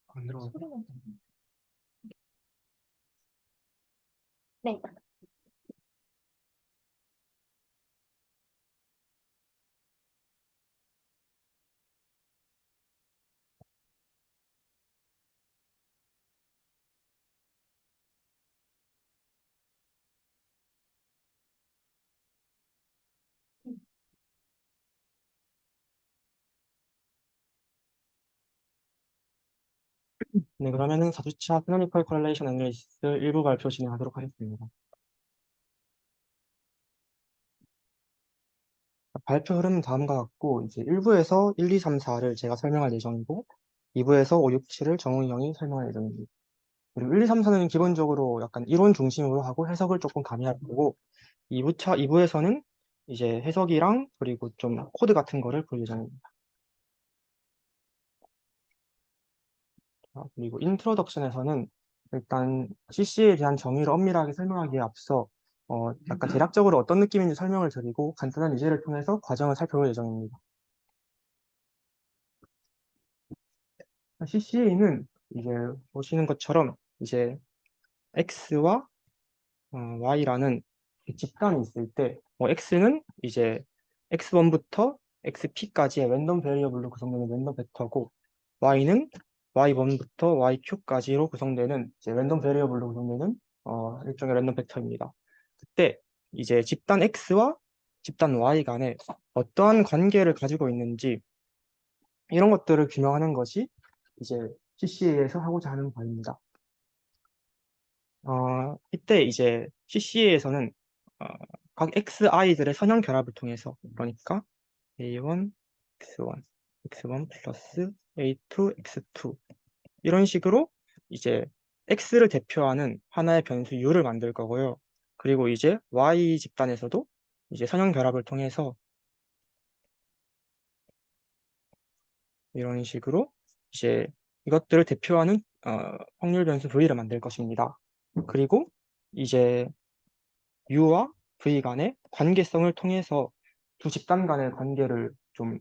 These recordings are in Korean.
안 들어가요? 네. 네, 그러면은 4주차 캐노니컬 correlation analysis 일부 발표 진행하도록 하겠습니다. 발표 흐름은 다음과 같고, 이제 1부에서 1, 2, 3, 4를 제가 설명할 예정이고, 2부에서 5, 6, 7을 정우희 형이 설명할 예정입니다. 그리고 1, 2, 3, 4는 기본적으로 약간 이론 중심으로 하고 해석을 조금 가미할 거고, 2부에서는 이제 해석이랑 그리고 좀 코드 같은 거를 볼 예정입니다. 그리고 인트로덕션에서는 일단 CC에 대한 정의를 엄밀하게 설명하기에 앞서 약간 대략적으로 어떤 느낌인지 설명을 드리고 간단한 예제를 통해서 과정을 살펴볼 예정입니다. CCA는 이제 보시는 것처럼 이제 X와 Y라는 집단이 있을 때 X는 이제 X1부터 XP까지의 랜덤 베리어블로 구성되는 랜덤 벡터고 Y는 Y1부터 YQ까지로 구성되는 이제 랜덤 베리어블로 구성되는 일종의 랜덤 벡터입니다. 그때 이제 집단 X와 집단 Y 간에 어떠한 관계를 가지고 있는지 이런 것들을 규명하는 것이 이제 CCA에서 하고자 하는 바입니다. 이때 이제 CCA에서는 각 XI들의 선형 결합을 통해서 그러니까 A1, X1, X1 플러스 A2, X2 이런 식으로 이제 X를 대표하는 하나의 변수 U를 만들 거고요. 그리고 이제 Y 집단에서도 이제 선형 결합을 통해서 이런 식으로 이제 이것들을 대표하는 확률 변수 V를 만들 것입니다. 그리고 이제 U와 V 간의 관계성을 통해서 두 집단 간의 관계를 좀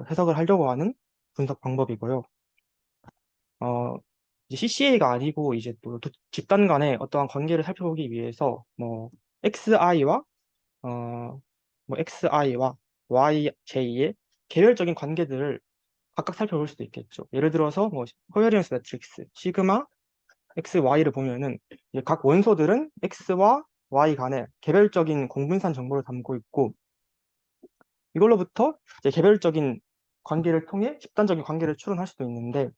해석을 하려고 하는 분석 방법이고요. 어, 이제 CCA가 아니고 이제 또 두 집단 간의 어떠한 관계를 살펴보기 위해서 뭐 XI와 어, 뭐 XI와 YJ의 개별적인 관계들을 각각 살펴볼 수도 있겠죠. 예를 들어서 뭐 코헤리언스 매트릭스 시그마 XY를 보면은 이제 각 원소들은 X와 Y 간의 개별적인 공분산 정보를 담고 있고 이걸로부터 이제 개별적인 관계를 통해 집단적인 관계를 추론할 수도 있는데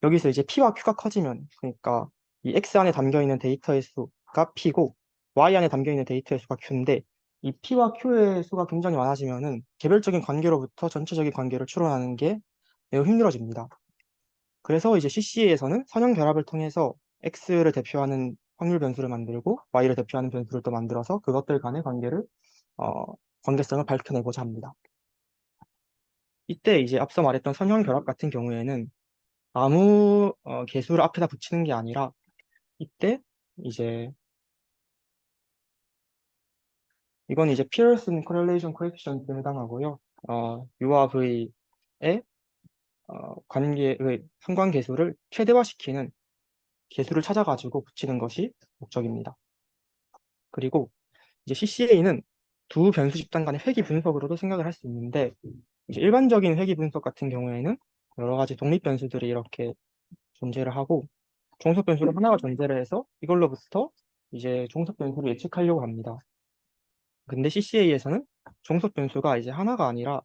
여기서 이제 P와 Q가 커지면 그러니까 이 X 안에 담겨 있는 데이터의 수가 P고 Y 안에 담겨 있는 데이터의 수가 Q인데 이 P와 Q의 수가 굉장히 많아지면은 개별적인 관계로부터 전체적인 관계를 추론하는 게 매우 힘들어집니다. 그래서 이제 CCA에서는 선형 결합을 통해서 X를 대표하는 확률 변수를 만들고 Y를 대표하는 변수를 또 만들어서 그것들 간의 관계를 어, 관계성을 밝혀내고자 합니다. 이때 이제 앞서 말했던 선형 결합 같은 경우에는 아무 개수를 앞에다 붙이는 게 아니라 이때 이제 이건 이제 Pearson Correlation Coefficient에 해당하고요. U와 V의 관계의 상관계수를 최대화시키는 개수를 찾아가지고 붙이는 것이 목적입니다. 그리고 이제 CCA는 두 변수 집단 간의 회귀 분석으로도 생각을 할 수 있는데 이제 일반적인 회귀 분석 같은 경우에는 여러 가지 독립 변수들이 이렇게 존재를 하고 종속 변수로 하나가 존재를 해서 이걸로부터 이제 종속 변수를 예측하려고 합니다. 근데 CCA에서는 종속 변수가 이제 하나가 아니라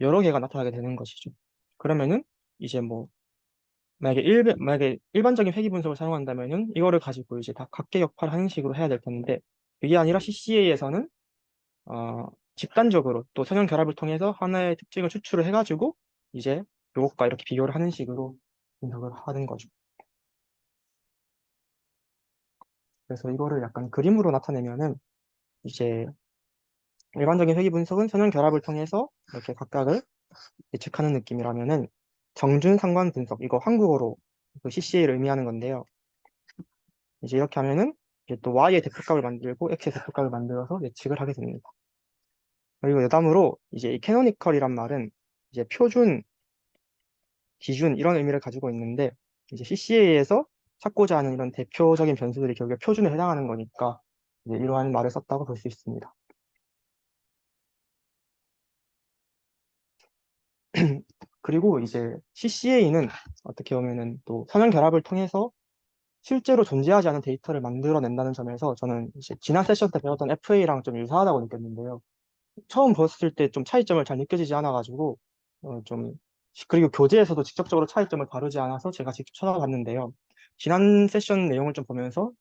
여러 개가 나타나게 되는 것이죠. 그러면은 이제 뭐 만약에 일반적인 회귀 분석을 사용한다면은 이거를 가지고 이제 다 각계격파를 하는 식으로 해야 될 텐데 그게 아니라 CCA에서는 집단적으로 또 선형 결합을 통해서 하나의 특징을 추출을 해가지고 이제 이것과 이렇게 비교를 하는 식으로 분석을 하는 거죠. 그래서 이거를 약간 그림으로 나타내면은 이제 일반적인 회귀 분석은 선형 결합을 통해서 이렇게 각각을 예측하는 느낌이라면은 정준 상관 분석, 이거 한국어로 그 CCA를 의미하는 건데요. 이제 이렇게 하면은 이제 또 Y의 대표값을 만들고 X의 대표값을 만들어서 예측을 하게 됩니다. 그리고 여담으로 이제 이 캐노니컬이란 말은 이제 표준, 기준 이런 의미를 가지고 있는데 이제 CCA에서 찾고자 하는 이런 대표적인 변수들이 결국에 표준에 해당하는 거니까 이제 이러한 말을 썼다고 볼 수 있습니다. 그리고 이제 CCA는 어떻게 보면은 또 선형 결합을 통해서 실제로 존재하지 않은 데이터를 만들어낸다는 점에서 저는 이제 지난 세션 때 배웠던 FA랑 좀 유사하다고 느꼈는데요. 처음 봤을 때 좀 차이점을 잘 느껴지지 않아가지고 좀 그리고 교재에서도 직접적으로 차이점을 다루지 않아서 제가 직접 찾아봤는데요. 지난 세션 내용을 좀 보면서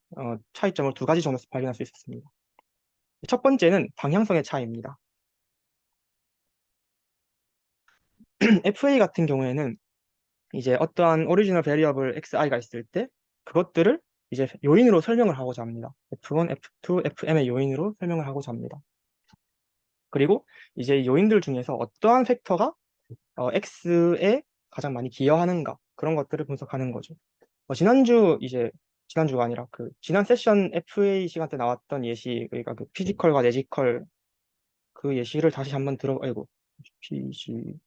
차이점을 두 가지 정도씩 발견할 수 있었습니다. 첫 번째는 방향성의 차이입니다. FA 같은 경우에는 이제 어떠한 오리지널 베리어블 XI가 있을 때 그것들을 이제 요인으로 설명을 하고자 합니다. F1, F2, FM의 요인으로 설명을 하고자 합니다. 그리고 이제 요인들 중에서 어떠한 팩터가 X에 가장 많이 기여하는가 그런 것들을 분석하는 거죠. 지난주가 아니라 그 지난 세션 FA 시간 때 나왔던 예시 그러니까 그 피지컬과 내지컬 그 예시를 다시 한번 아이고 피지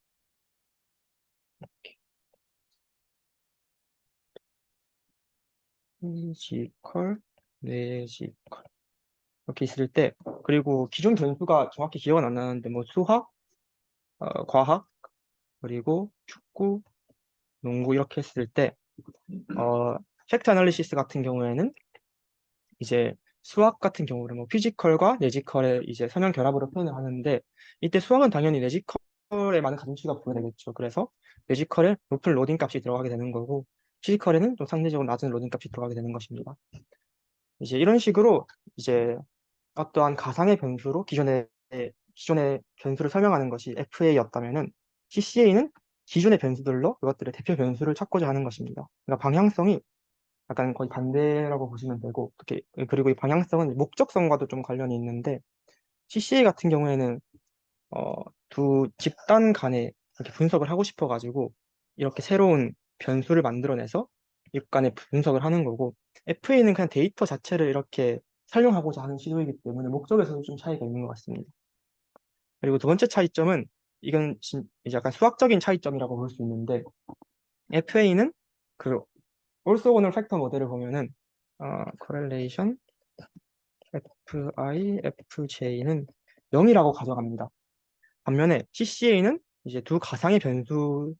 피지컬 내지컬 이렇게 있을 때 그리고 기존 변수가 정확히 기억은 안 나는데 뭐 수학, 과학 그리고 축구, 농구 이렇게 했을 때 어, 팩트 애널리시스 같은 경우에는 이제 수학 같은 경우는 뭐 피지컬과 내지컬의 이제 선형 결합으로 표현을 하는데 이때 수학은 당연히 내지컬에 많은 가중치가 부여되겠죠. 그래서 내지컬에 높은 로딩 값이 들어가게 되는 거고 피지컬에는 좀 상대적으로 낮은 로딩 값이 들어가게 되는 것입니다. 이제 이런 식으로 이제 어떠한 가상의 변수로 기존의 변수를 설명하는 것이 FA였다면은 CCA는 기존의 변수들로 그것들의 대표 변수를 찾고자 하는 것입니다. 그러니까 방향성이 약간 거의 반대라고 보시면 되고, 그리고 이 방향성은 목적성과도 좀 관련이 있는데, CCA 같은 경우에는, 어, 두 집단 간에 이렇게 분석을 하고 싶어가지고, 이렇게 새로운 변수를 만들어내서 이 간에 분석을 하는 거고, FA는 그냥 데이터 자체를 이렇게 설명하고자 하는 시도이기 때문에 목적에서도 좀 차이가 있는 것 같습니다. 그리고 두 번째 차이점은, 이제 약간 수학적인 차이점이라고 볼 수 있는데, FA는 그 올소고널 팩터 모델을 보면은 correlation FI, FJ는 0이라고 가져갑니다. 반면에 CCA는 이제 두 가상의 변수들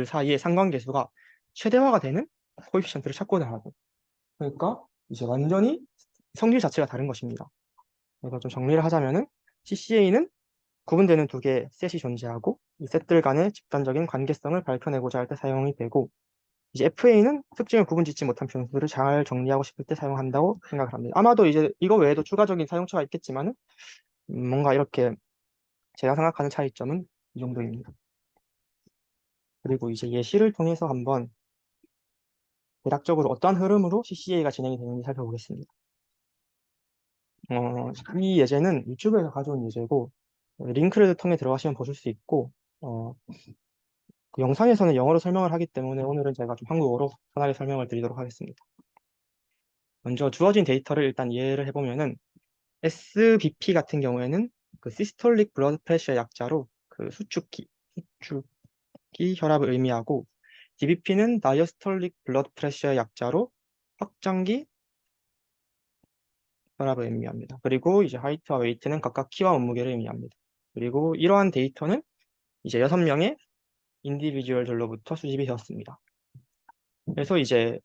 사이의 상관계수가 최대화가 되는 코에피션트를 찾고자 하고 그러니까 이제 완전히 성질 자체가 다른 것입니다. 그래서 좀 정리를 하자면은 CCA는 구분되는 두 개의 셋이 존재하고 이 셋들 간의 집단적인 관계성을 밝혀내고자 할 때 사용이 되고 이제 FA는 특징을 구분짓지 못한 변수를 잘 정리하고 싶을 때 사용한다고 생각을 합니다. 아마도 이제 이거 외에도 추가적인 사용처가 있겠지만은 뭔가 이렇게 제가 생각하는 차이점은 이 정도입니다. 그리고 이제 예시를 통해서 한번 대략적으로 어떠한 흐름으로 CCA가 진행이 되는지 살펴보겠습니다. 이 예제는 유튜브에서 가져온 예제고 링크를 통해 들어가시면 보실 수 있고 그 영상에서는 영어로 설명을 하기 때문에 오늘은 제가 좀 한국어로 편하게 설명을 드리도록 하겠습니다. 먼저 주어진 데이터를 일단 이해를 해보면은 SBP 같은 경우에는 그 시스톨릭 블러드 프레셔 약자로 그 수축기 혈압을 의미하고 DBP는 다이어스톨릭 블러드 프레셔 약자로 확장기 혈압을 의미합니다. 그리고 이제 하이트와 웨이트는 각각 키와 몸무게를 의미합니다. 그리고 이러한 데이터는 이제 6명의 인디비주얼들로부터 수집이 되었습니다. 그래서 이제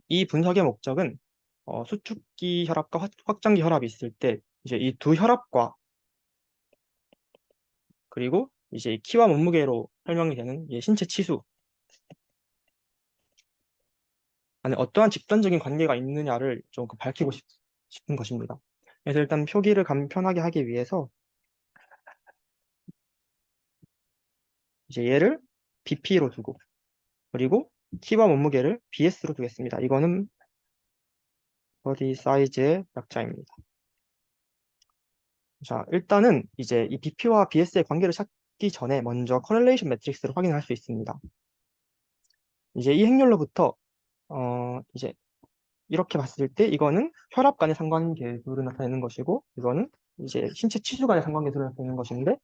이 분석의 목적은 수축기 혈압과 확장기 혈압이 있을 때 이제 이 두 혈압과 그리고 이제 키와 몸무게로 설명이 되는 신체 치수 안에 어떠한 집단적인 관계가 있느냐를 좀 밝히고 싶은 것입니다. 그래서 일단 표기를 간편하게 하기 위해서 이제 얘를 BP로 두고 그리고 키와 몸무게를 BS로 두겠습니다. 이거는 버디 사이즈의 약자입니다. 자, 일단은 이제 이 BP와 BS의 관계를 찾기 전에 먼저 커렐레이션 매트릭스를 확인할 수 있습니다. 이제 이 행렬로부터 이제 이렇게 봤을 때 이거는 혈압 간의 상관계수를 나타내는 것이고 이거는 이제 신체 치주 간의 상관계수를 나타내는 것인데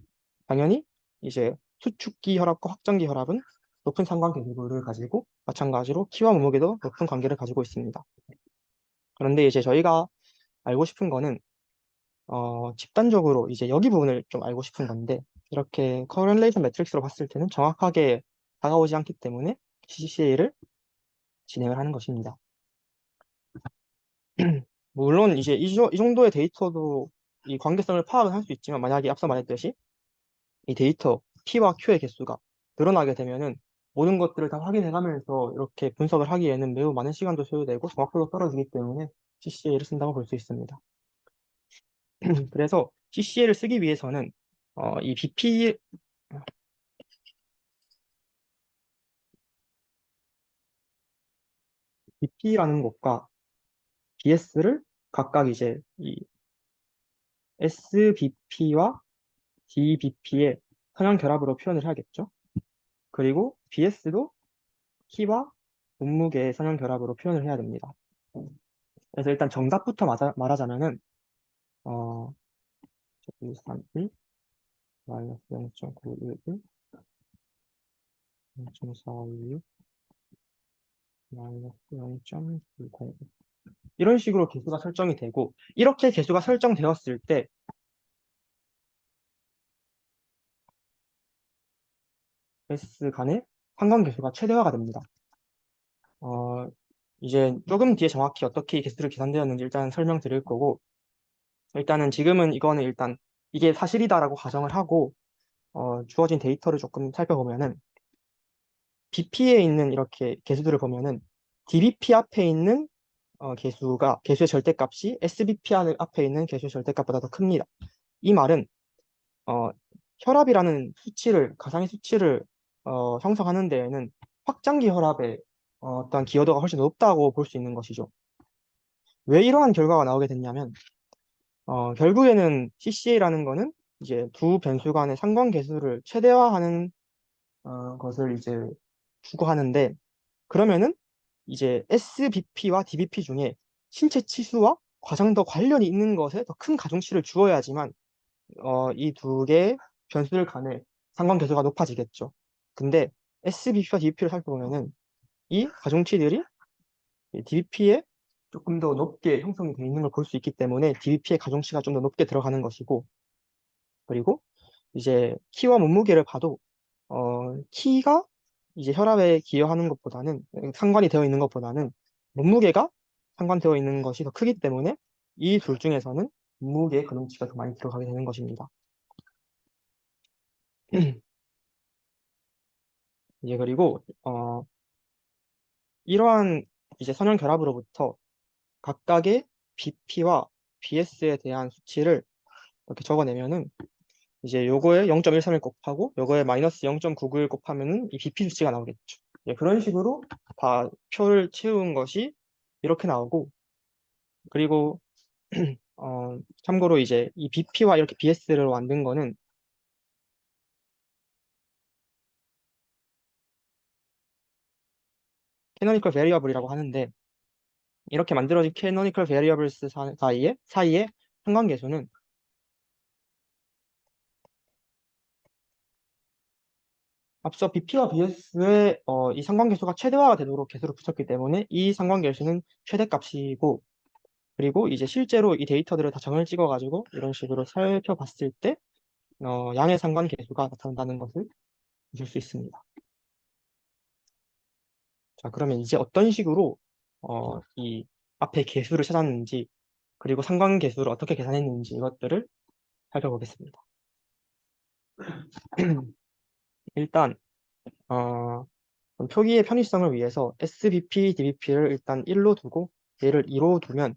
당연히 이제 수축기 혈압과 확장기 혈압은 높은 상관계수를 가지고 마찬가지로 키와 몸무게도 높은 관계를 가지고 있습니다. 그런데 이제 저희가 알고 싶은 거는 집단적으로 이제 여기 부분을 좀 알고 싶은 건데 이렇게 커렐레이션 매트릭스로 봤을 때는 정확하게 다가오지 않기 때문에 CCA를 진행을 하는 것입니다. 물론 이제 이 정도의 데이터도 이 관계성을 파악은 할 수 있지만 만약에 앞서 말했듯이 이 데이터 P와 Q의 개수가 늘어나게 되면은 모든 것들을 다 확인해가면서 이렇게 분석을 하기에는 매우 많은 시간도 소요되고 정확도도 떨어지기 때문에 CCA를 쓴다고 볼 수 있습니다. 그래서 CCA를 쓰기 위해서는 이 BP라는 것과 BS를 각각 이제 이 SBP와 DBP의 선형 결합으로 표현을 해야겠죠. 그리고 BS도 키와 몸무게의 선형 결합으로 표현을 해야 됩니다. 그래서 일단 정답부터 말하자면은 어, 131 마이너스 0.911 0.426 마이너스 0.905 이런 식으로 개수가 설정이 되고 이렇게 개수가 설정되었을 때 S 간의 상관계수가 최대화가 됩니다. 어, 이제 조금 뒤에 정확히 어떻게 이 개수를 계산되었는지 일단 설명드릴 거고 일단은 지금은 이거는 일단 이게 사실이다라고 가정을 하고 주어진 데이터를 조금 살펴보면은 BP에 있는 이렇게 개수들을 보면은 DBP 앞에 있는 개수의 절대값이 SBP 앞에 있는 개수의 절대값보다 더 큽니다. 이 말은 어, 혈압이라는 수치를 가상의 수치를 형성하는 데에는 확장기 혈압의 어떤 기여도가 훨씬 높다고 볼 수 있는 것이죠. 왜 이러한 결과가 나오게 됐냐면 결국에는 CCA라는 거는 이제 두 변수 간의 상관계수를 최대화하는 것을 이제 추구하는데 그러면은 이제 SBP와 DBP 중에 신체 치수와 가장 더 관련이 있는 것에 더 큰 가중치를 주어야지만 이 두 개의 변수들 간의 상관계수가 높아지겠죠. 근데 SBP와 DBP를 살펴보면은 이 가중치들이 DBP에 조금 더 높게 형성이 되어 있는 걸 볼 수 있기 때문에 DBP의 가중치가 좀 더 높게 들어가는 것이고 그리고 이제 키와 몸무게를 봐도 키가 이제 혈압에 기여하는 것보다는 상관이 되어 있는 것보다는 몸무게가 상관되어 있는 것이 더 크기 때문에 이 둘 중에서는 몸무게의 가중치가 더 많이 들어가게 되는 것입니다. 이제 그리고 이러한 이제 선형 결합으로부터 각각의 BP와 BS에 대한 수치를 이렇게 적어내면은 이제 요거에 0.13을 곱하고 요거에 마이너스 0.99를 곱하면은 이 BP 수치가 나오겠죠. 예, 그런 식으로 다 표를 채운 것이 이렇게 나오고 그리고 참고로 이제 이 BP와 이렇게 BS를 만든 거는 캐노니컬 베리어블이라고 하는데 이렇게 만들어진 캐노니컬 베리어블스 사이의 상관계수는 앞서 BP와 BS의 이 상관계수가 최대화가 되도록 계수를 붙였기 때문에 이 상관계수는 최대값이고 그리고 이제 실제로 이 데이터들을 다 점을 찍어가지고 이런 식으로 살펴봤을 때 양의 상관계수가 나타난다는 것을 보실 수 있습니다. 자, 그러면 이제 어떤 식으로 이 앞에 계수를 찾았는지 그리고 상관계수를 어떻게 계산했는지 이것들을 살펴보겠습니다. 일단 어, 표기의 편의성을 위해서 SBP, DBP를 일단 1로 두고 얘를 2로 두면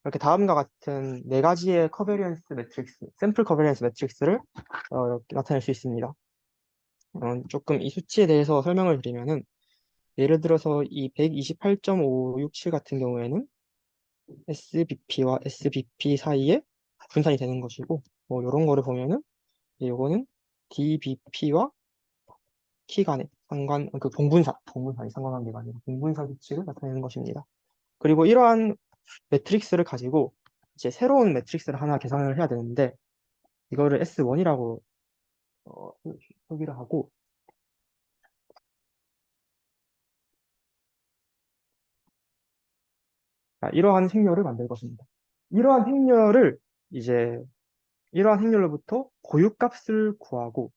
이렇게 다음과 같은 네 가지의 커베리언스 매트릭스, 샘플 커베리언스 매트릭스를 이렇게 나타낼 수 있습니다. 조금 이 수치에 대해서 설명을 드리면은 예를 들어서 이 128.567 같은 경우에는 SBP와 SBP 사이에 분산이 되는 것이고 뭐 이런 거를 보면은 이제 요거는 DBP와 키 간의 상관 그 공분사의 상관관계가 아니라 공분사 규칙을 나타내는 것입니다. 그리고 이러한 매트릭스를 가지고 이제 새로운 매트릭스를 하나 계산을 해야 되는데 이거를 S1이라고 표기를 하고 이러한 행렬을 만들 것입니다. 이러한 행렬을 이제 이러한 행렬로부터 고유값을 구하고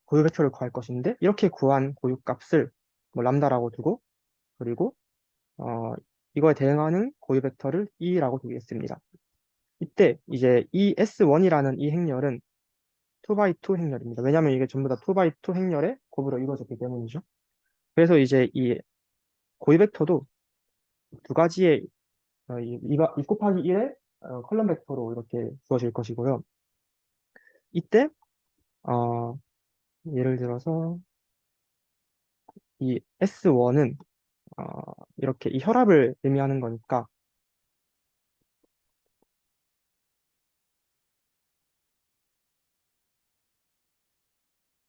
고유 벡터를 구할 것인데 이렇게 구한 고유값을 뭐 람다라고 두고 그리고 어, 이거에 대응하는 고유 벡터를 E라고 두겠습니다. 이때 이제 이 S1이라는 이 행렬은 2x2 행렬입니다. 왜냐하면 이게 전부 다 2x2 행렬의 곱으로 이루어졌기 때문이죠. 그래서 이제 이 고유 벡터도 두 가지의 2 곱하기 1의 컬럼 벡터로 이렇게 주어질 것이고요. 이때 어, 예를 들어서 이 S1은 이렇게 이 혈압을 의미하는 거니까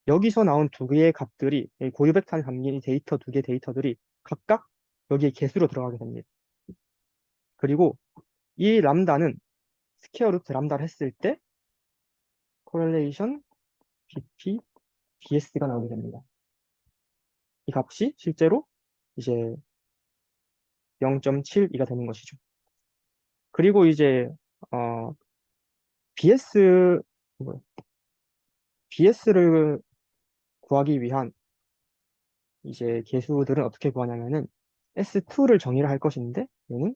여기서 나온 두 개의 값들이 이 고유 벡터에 담긴 이 데이터 두 개의 데이터들이 각각 여기에 개수로 들어가게 됩니다. 그리고 이 람다는 스퀘어 루트 람다를 했을 때 correlation BP BS가 나오게 됩니다. 이 값이 실제로 이제 0.72가 되는 것이죠. 그리고 이제 어, BS BS를 구하기 위한 이제 개수들은 어떻게 구하냐면은 S2를 정의를 할 것인데 얘는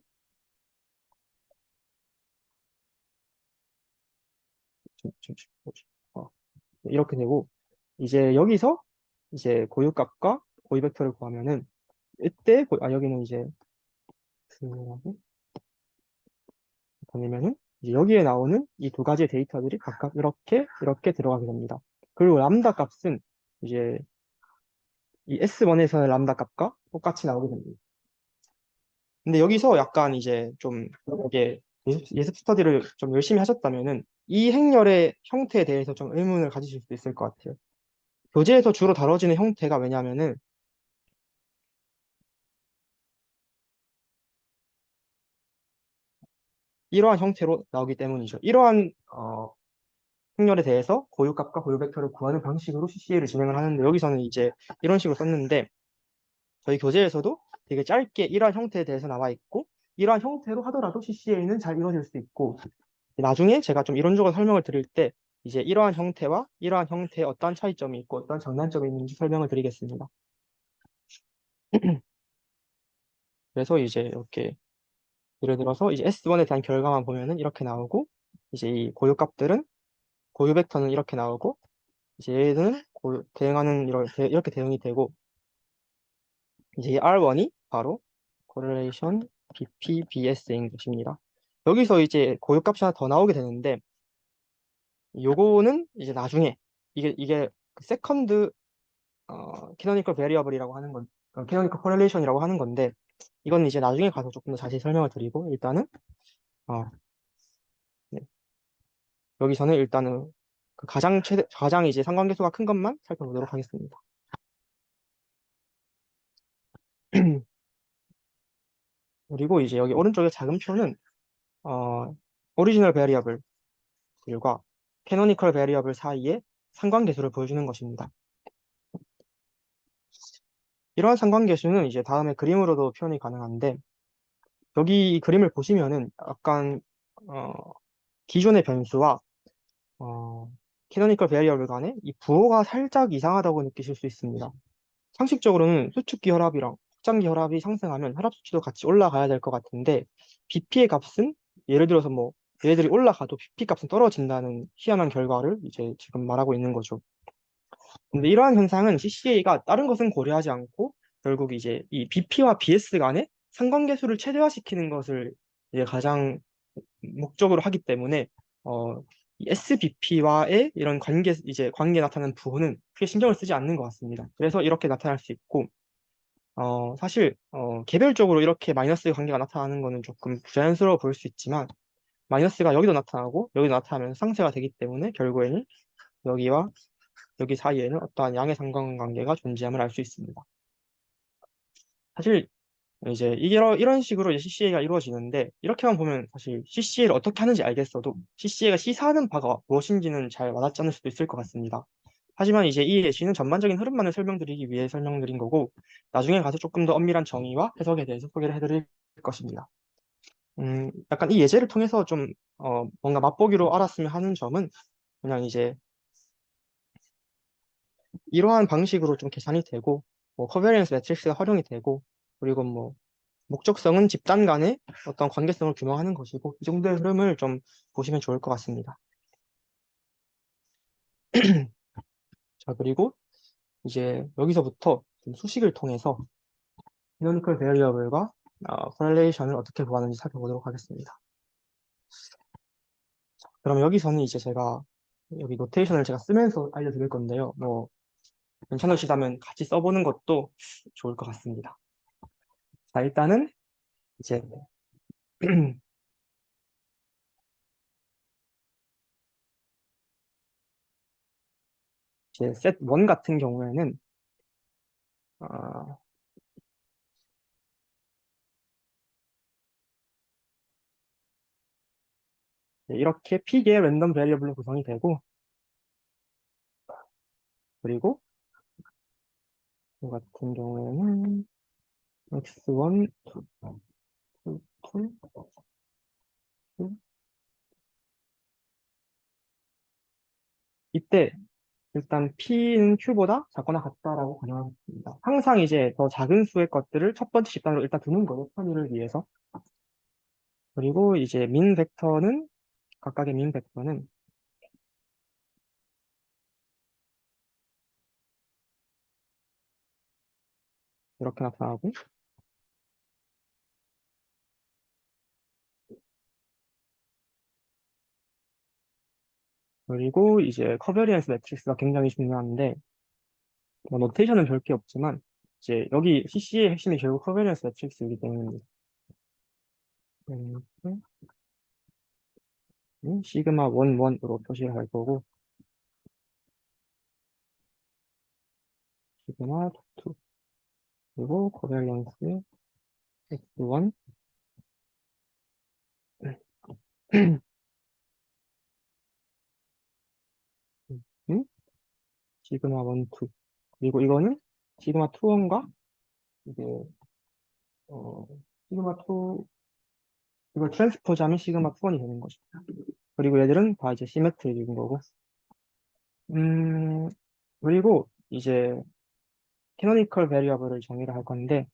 뭐지? 이렇게 되고 이제 여기서 이제 고유값과 고유 벡터를 구하면은 이때 여기는 이제 그라고 보내면은 이제 여기에 나오는 이 두 가지의 데이터들이 각각 이렇게 들어가게 됩니다. 그리고 람다 값은 이제 이 S1에서의 람다 값과 똑같이 나오게 됩니다. 근데 여기서 약간 이제 좀 이게 예습 스터디를 좀 열심히 하셨다면은 이 행렬의 형태에 대해서 좀 의문을 가지실 수도 있을 것 같아요. 교재에서 주로 다뤄지는 형태가 왜냐면은 이러한 형태로 나오기 때문이죠. 이러한 행렬에 대해서 고유값과 고유 벡터를 구하는 방식으로 CCA를 진행을 하는데 여기서는 이제 이런 식으로 썼는데 저희 교재에서도 되게 짧게 이러한 형태에 대해서 나와 있고 이러한 형태로 하더라도 CCA는 잘 이루어질 수 있고 나중에 제가 좀 이론적으로 설명을 드릴 때 이제 이러한 형태와 이러한 형태에 어떤 차이점이 있고 어떤 장단점이 있는지 설명을 드리겠습니다. 그래서 이제 이렇게 예를 들어서 이제 S1에 대한 결과만 보면은 이렇게 나오고 이제 이 고유값들은 고유 벡터는 이렇게 나오고 이제 얘는 대응하는 이렇게 대응이 되고 이제 이 R1이 바로 correlation BPBS인 것입니다. 여기서 이제 고유값이 하나 더 나오게 되는데 요거는 이제 나중에 이게 세컨드 캐노니컬 베리어블이라고 하는 건 캐노니컬 코렐레이션이라고 하는 건데 이건 이제 나중에 가서 조금 더 자세히 설명을 드리고 일단은 어, 네. 여기서는 일단은 그 가장 이제 상관계수가 큰 것만 살펴보도록 하겠습니다. 그리고 이제 여기 오른쪽에 작은 표는 오리지널 베리어블과 캐노니컬 베리어블 사이의 상관계수를 보여주는 것입니다. 이러한 상관계수는 이제 다음에 그림으로도 표현이 가능한데 여기 그림을 보시면은 약간 어, 기존의 변수와 캐노니컬 베리어블 간의 이 부호가 살짝 이상하다고 느끼실 수 있습니다. 상식적으로는 수축기 혈압이랑 확장기 혈압이 상승하면 혈압 수치도 같이 올라가야 될 것 같은데 BP의 값은 예를 들어서 뭐 얘들이 올라가도 BP 값은 떨어진다는 희한한 결과를 이제 지금 말하고 있는 거죠. 근데 이러한 현상은 CCA가 다른 것은 고려하지 않고 결국 이제 이 BP와 BS 간의 상관계수를 최대화시키는 것을 이제 가장 목적으로 하기 때문에 이 SBP와의 이런 관계 나타나는 부호는 크게 신경을 쓰지 않는 것 같습니다. 그래서 이렇게 나타날 수 있고 사실 개별적으로 이렇게 마이너스 관계가 나타나는 것은 조금 부자연스러워 보일 수 있지만 마이너스가 여기도 나타나고 여기도 나타나면 상쇄가 되기 때문에 결국에는 여기와 여기 사이에는 어떠한 양의 상관관계가 존재함을 알 수 있습니다. 사실 이제 이런 식으로 이제 CCA가 이루어지는데 이렇게만 보면 사실 CCA를 어떻게 하는지 알겠어도 CCA가 시사하는 바가 무엇인지는 잘 와닿지 않을 수도 있을 것 같습니다. 하지만 이제 이 예시는 전반적인 흐름만을 설명드리기 위해 설명드린 거고 나중에 가서 조금 더 엄밀한 정의와 해석에 대해서 소개를 해드릴 것입니다. 약간 이 예제를 통해서 좀 뭔가 맛보기로 알았으면 하는 점은 그냥 이제 이러한 방식으로 좀 계산이 되고 뭐 커베리언스 매트릭스가 활용이 되고 그리고 뭐 목적성은 집단 간의 어떤 관계성을 규명하는 것이고 이 정도의 흐름을 좀 보시면 좋을 것 같습니다. 자, 그리고 이제 여기서부터 좀 수식을 통해서 canonical variable과 correlation을 어떻게 구하는지 살펴보도록 하겠습니다. 그럼 여기서는 이제 제가 여기 노테이션을 제가 쓰면서 알려드릴 건데요. 뭐 괜찮으시다면 같이 써보는 것도 좋을 것 같습니다. 자, 일단은 이제 이제 set 1 같은 경우에는 어, 이렇게 P개의 랜덤 베리어블로 구성이 되고 그리고 이 같은 경우에는 x1, 2, 2, 2, 이때 일단 P는 Q보다 작거나 같다라고 가정하겠습니다. 항상 이제 더 작은 수의 것들을 첫 번째 집단으로 일단 두는 거예요. 편의를 위해서. 그리고 이제 민 벡터는 각각의 민 벡터는 이렇게 나타나고 그리고 이제 커버리언스 매트릭스가 굉장히 중요한데 뭐 노테이션은 별 게 없지만 이제 여기 CC의 핵심이 결국 커버리언스 매트릭스이기 때문에 시그마 1, 1으로 표시를 할 거고 시그마 2 그리고 커버리언스 X1 시그마 1, 2 그리고 이거는 시그마 2, 1과 이게 어, 시그마 2 이걸 트랜스포즈하면 시그마 2, 1이 되는 거죠. 그리고 얘들은 다 이제 시메트릭인 거고 음, 그리고 이제 캐노니컬 베리어블을 정의를 할 건데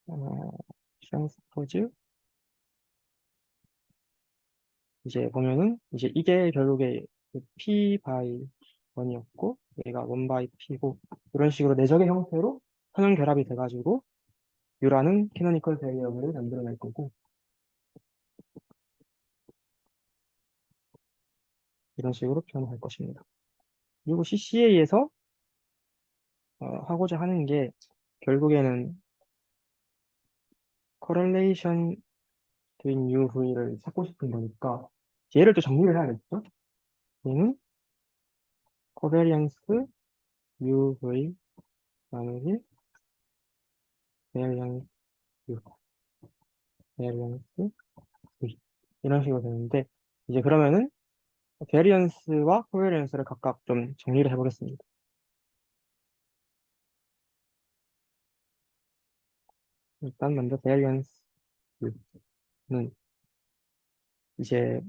어, 트랜스포즈 이제 보면은 이제 이게 결국에 그 P 바이 1이었고 얘가 1 바이 P고 이런 식으로 내적의 형태로 선형 결합이 돼가지고 U라는 캐노니컬 베리어블을 만들어낼 거고 이런 식으로 표현할 것입니다. 그리고 CCA에서 하고자 하는 게 결국에는 correlation between U, V를 찾고 싶은 거니까 얘를 또 정리를 해야겠죠? 얘는 covariance U, V 나누기 variance U, variance V 이런 식으로 되는데 이제 그러면은 베리언스와 코베리언스를 각각 좀 정리를 해보겠습니다. 일단 먼저 베리언스는 이제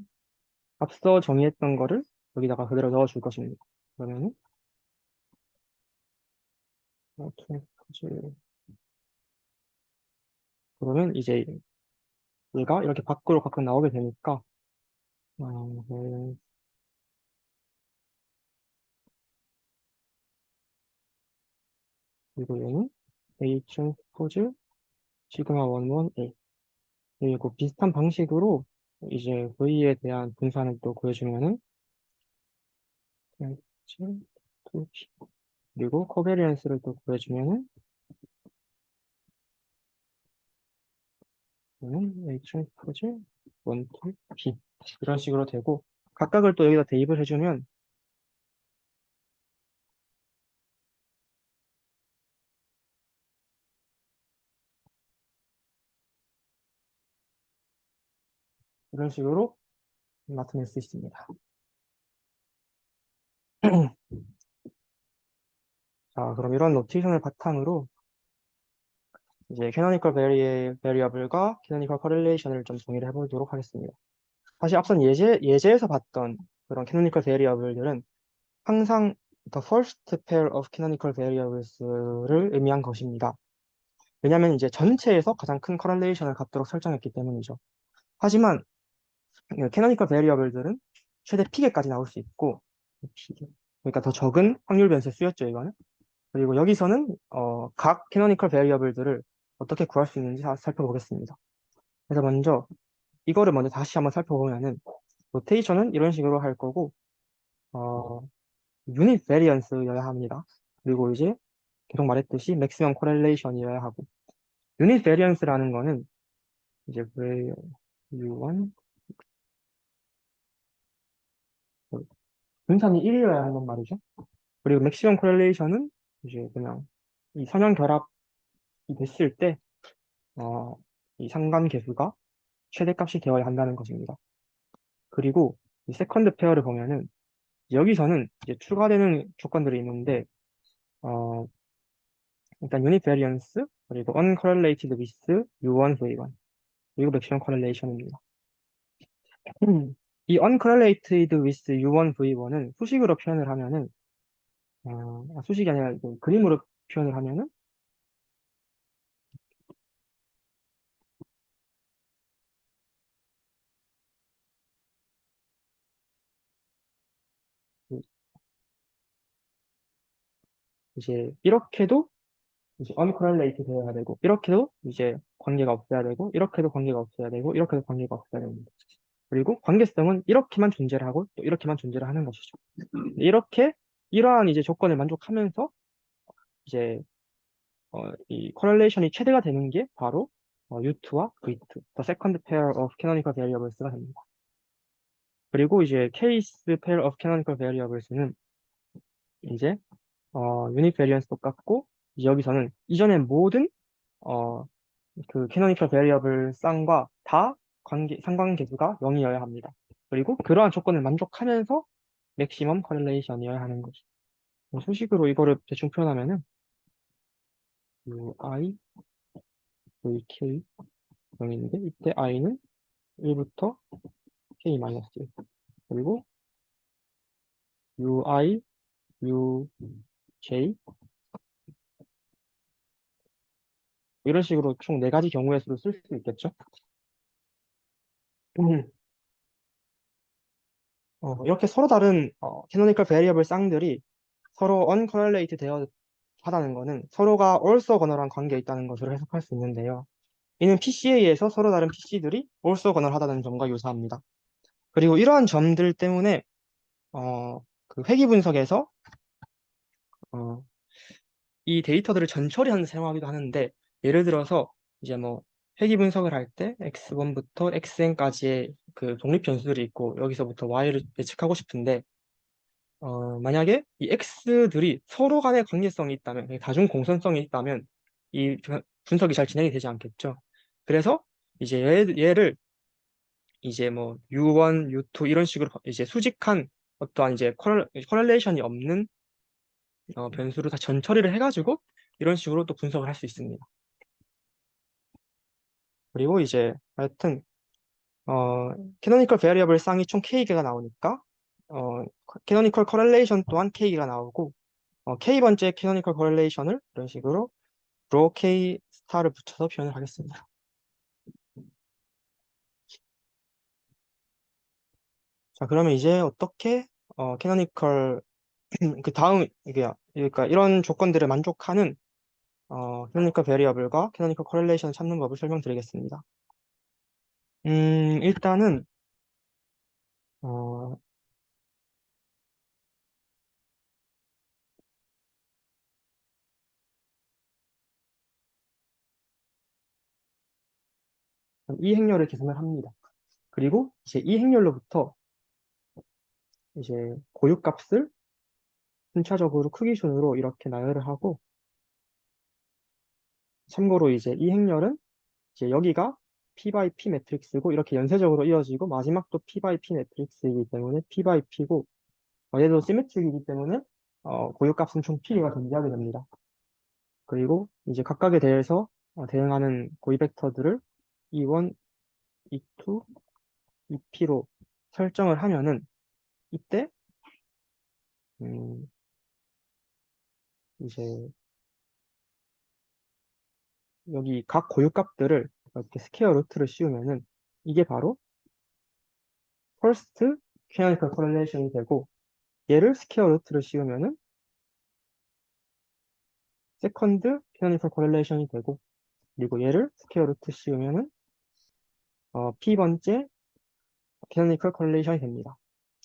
앞서 정의했던 거를 여기다가 그대로 넣어줄 것입니다. 그러면은 그러면 이제 얘가 이렇게 밖으로 가끔 나오게 되니까 네, 그리고 얘는 A 트랜스포즈 시그마 11 A 그리고 비슷한 방식으로 이제 V에 대한 분산을 또 구해주면은 트랜스포즈 2P 그리고 코베리언스를 또 구해주면은 는 A 트랜스포즈 1, 2, B 이런 식으로 되고 각각을 또 여기다 대입을 해주면 이런 식으로 나타낼 수 있습니다. 자, 그럼 이런 노테이션을 바탕으로 이제 캐노니컬 베리어블과 캐노니컬 커렐레이션을 좀 정의를 해보도록 하겠습니다. 사실 앞선 예제에서 봤던 그런 캐노니컬 베리어블들은 항상 the first pair of canonical variables를 의미한 것입니다. 왜냐하면 이제 전체에서 가장 큰 커렐레이션을 갖도록 설정했기 때문이죠. 하지만 캐노니컬 베리어블들은 최대 P개까지 나올 수 있고 P개. 그러니까 더 적은 확률 변수 수였죠, 이거는. 그리고 여기서는 각 캐노니컬 베리어블들을 어떻게 구할 수 있는지 살펴보겠습니다. 그래서 먼저 이거를 먼저 다시 한번 살펴보면은 로테이션은 이런 식으로 할 거고 어, 유닛 베리언스여야 합니다. 그리고 이제 계속 말했듯이 맥시멈 코렐레이션이어야 하고 유닛 베리언스라는 거는 이제 U1 분산이 1이어야 한단 말이죠. 그리고 맥시멈 코렐레이션은 이제 그냥 이 선형 결합이 됐을 때 어, 이 상관계수가 최대값이 되어야 한다는 것입니다. 그리고 이 세컨드 페어를 보면은 여기서는 이제 추가되는 조건들이 있는데 어, 일단 유닛 베리언스 그리고 uncorrelated with U1, V1 그리고 맥시멈 코렐레이션입니다. 이 uncorrelated with U1, V1은 수식으로 표현을 하면은 수식이 아니라 이거 그림으로 표현을 하면은 그 이제 이렇게도 이제 uncorrelated 되어야 되고 이렇게도 이제 관계가 없어야 되고 이렇게도 관계가 없어야 되고 이렇게도 관계가 없어야 됩니다. 그리고 관계성은 이렇게만 존재를 하고 또 이렇게만 존재를 하는 것이죠. 이렇게 이러한 이제 조건을 만족하면서 이제 이 correlation이 최대가 되는 게 바로 U2와 V2, the second pair of canonical variables가 됩니다. 그리고 이제 case pair of canonical variables는 이제 유닛 베리언스 똑같고 이제 여기서는 이전의 모든 어, 그 캐노니컬 베리어블 쌍과 다 상관계수가 0이어야 합니다. 그리고 그러한 조건을 만족하면서 맥시멈 커렐레이션이어야 하는 거죠. 수식으로 이거를 대충 표현하면은 i, vk 0인데 이때 i는 1부터 k-1 그리고 ui, uj 이런 식으로 총 네 가지 경우의 수를 쓸 수 있겠죠. 음, 이렇게 서로 다른 캐노니컬 베리어블 쌍들이 서로 uncorrelated 되어 하다는 것은 서로가 orthogonal한 관계에 있다는 것으로 해석할 수 있는데요. 이는 PCA에서 서로 다른 PC들이 orthogonal하다는 점과 유사합니다. 그리고 이러한 점들 때문에 그 회귀 분석에서 어, 이 데이터들을 전처리하는 데 사용하기도 하는데 예를 들어서 이제 뭐 회귀 분석을 할 때 x1부터 xn까지의 그 독립 변수들이 있고 여기서부터 y를 예측하고 싶은데 만약에 이 X들이 서로 간의 관계성이 있다면, 다중 공선성이 있다면, 이 분석이 잘 진행이 되지 않겠죠. 그래서 이제 얘를 이제 뭐 U1, U2 이런 식으로 이제 수직한 어떠한 이제 커렐레이션이 없는 변수로 다 전처리를 해가지고 이런 식으로 또 분석을 할 수 있습니다. 그리고 이제 하여튼 캐노니컬 베리어블 쌍이 총 K개가 나오니까 캐노니컬 커렐레이션 또한 K개가 나오고 K번째 캐노니컬 커렐레이션을 이런 식으로 로 K 스타를 붙여서 표현을 하겠습니다. 자, 그러면 이제 어떻게 캐노니컬 그 다음 이게 그러니까 이런 조건들을 만족하는 캐노니컬 베리어블과 캐노니컬 커렐레이션을 찾는 법을 설명드리겠습니다. 일단은 어, 이 행렬을 계산을 합니다. 그리고 이제 이 행렬로부터 이제 고유값을 순차적으로 크기 순으로 이렇게 나열을 하고, 참고로 이제 이 행렬은 이제 여기가 P by P 매트릭스고 이렇게 연쇄적으로 이어지고 마지막도 P by P 매트릭스이기 때문에 P by P고, 얘도 시메트릭이기 때문에 고유값은 총 P가 존재하게 됩니다. 그리고 이제 각각에 대해서 대응하는 고유 벡터들을 E1, E2, EP로 설정을 하면은 이때 음, 이제 여기 각 고유값들을 이렇게 스퀘어 루트를 씌우면은 이게 바로 first canonical correlation이 되고, 얘를 스퀘어 루트를 씌우면은 second canonical correlation이 되고, 그리고 얘를 스퀘어 루트 씌우면은 p번째 canonical correlation이 됩니다.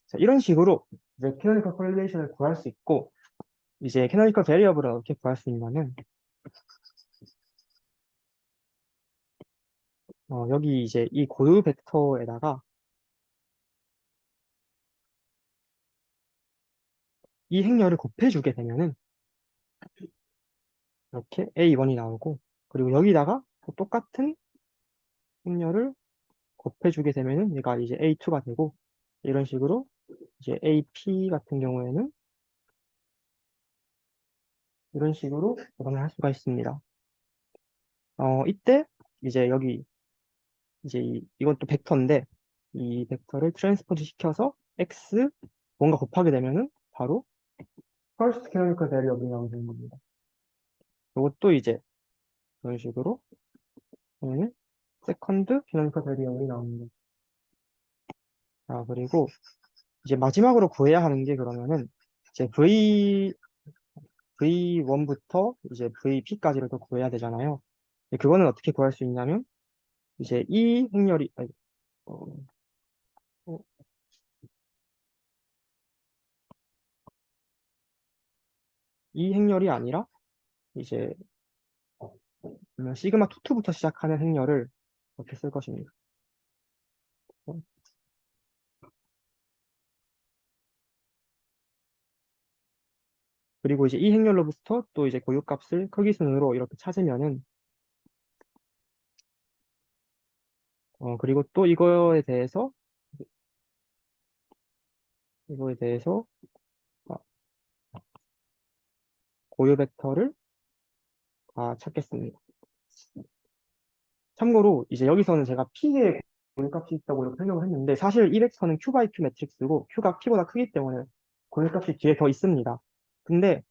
자, 이런 식으로 이제 canonical correlation을 구할 수 있고, 이제 canonical variable을 어떻게 구할 수 있냐면 여기 이제 이 고유 벡터에다가 이 행렬을 곱해주게 되면은 이렇게 A1이 나오고, 그리고 여기다가 또 똑같은 행렬을 곱해주게 되면은 얘가 이제 A2가 되고, 이런 식으로 이제 AP 같은 경우에는 이런 식으로 계산을 할 수가 있습니다. 이때 이제 여기 이제 이건 또 벡터인데 이 벡터를 트랜스포즈 시켜서 X 뭔가 곱하게 되면은 바로 first canonical variable이 나오게 되는 겁니다. 이것도 이제 이런 식으로 하면은 second canonical variable이 나옵니다. 그리고 이제 마지막으로 구해야 하는 게 그러면은 이제 V1부터 이제 VP까지를 더 구해야 되잖아요. 근데 그거는 어떻게 구할 수 있냐면 이제 이 행렬이 어, 어, 이 행렬이 아니라 이제 시그마 투투부터 시작하는 행렬을 이렇게 쓸 것입니다. 어, 그리고 이제 이 행렬로부터 또 이제 고유값을 크기 순으로 이렇게 찾으면은 그리고 또 이거에 대해서 어, 고유 벡터를 찾겠습니다. 참고로 이제 여기서는 제가 P의 고유값이 있다고 이렇게 설명을 했는데 사실 이 벡터는 Q by Q 매트릭스고 Q가 P보다 크기 때문에 고유값이 뒤에 더 있습니다. 근데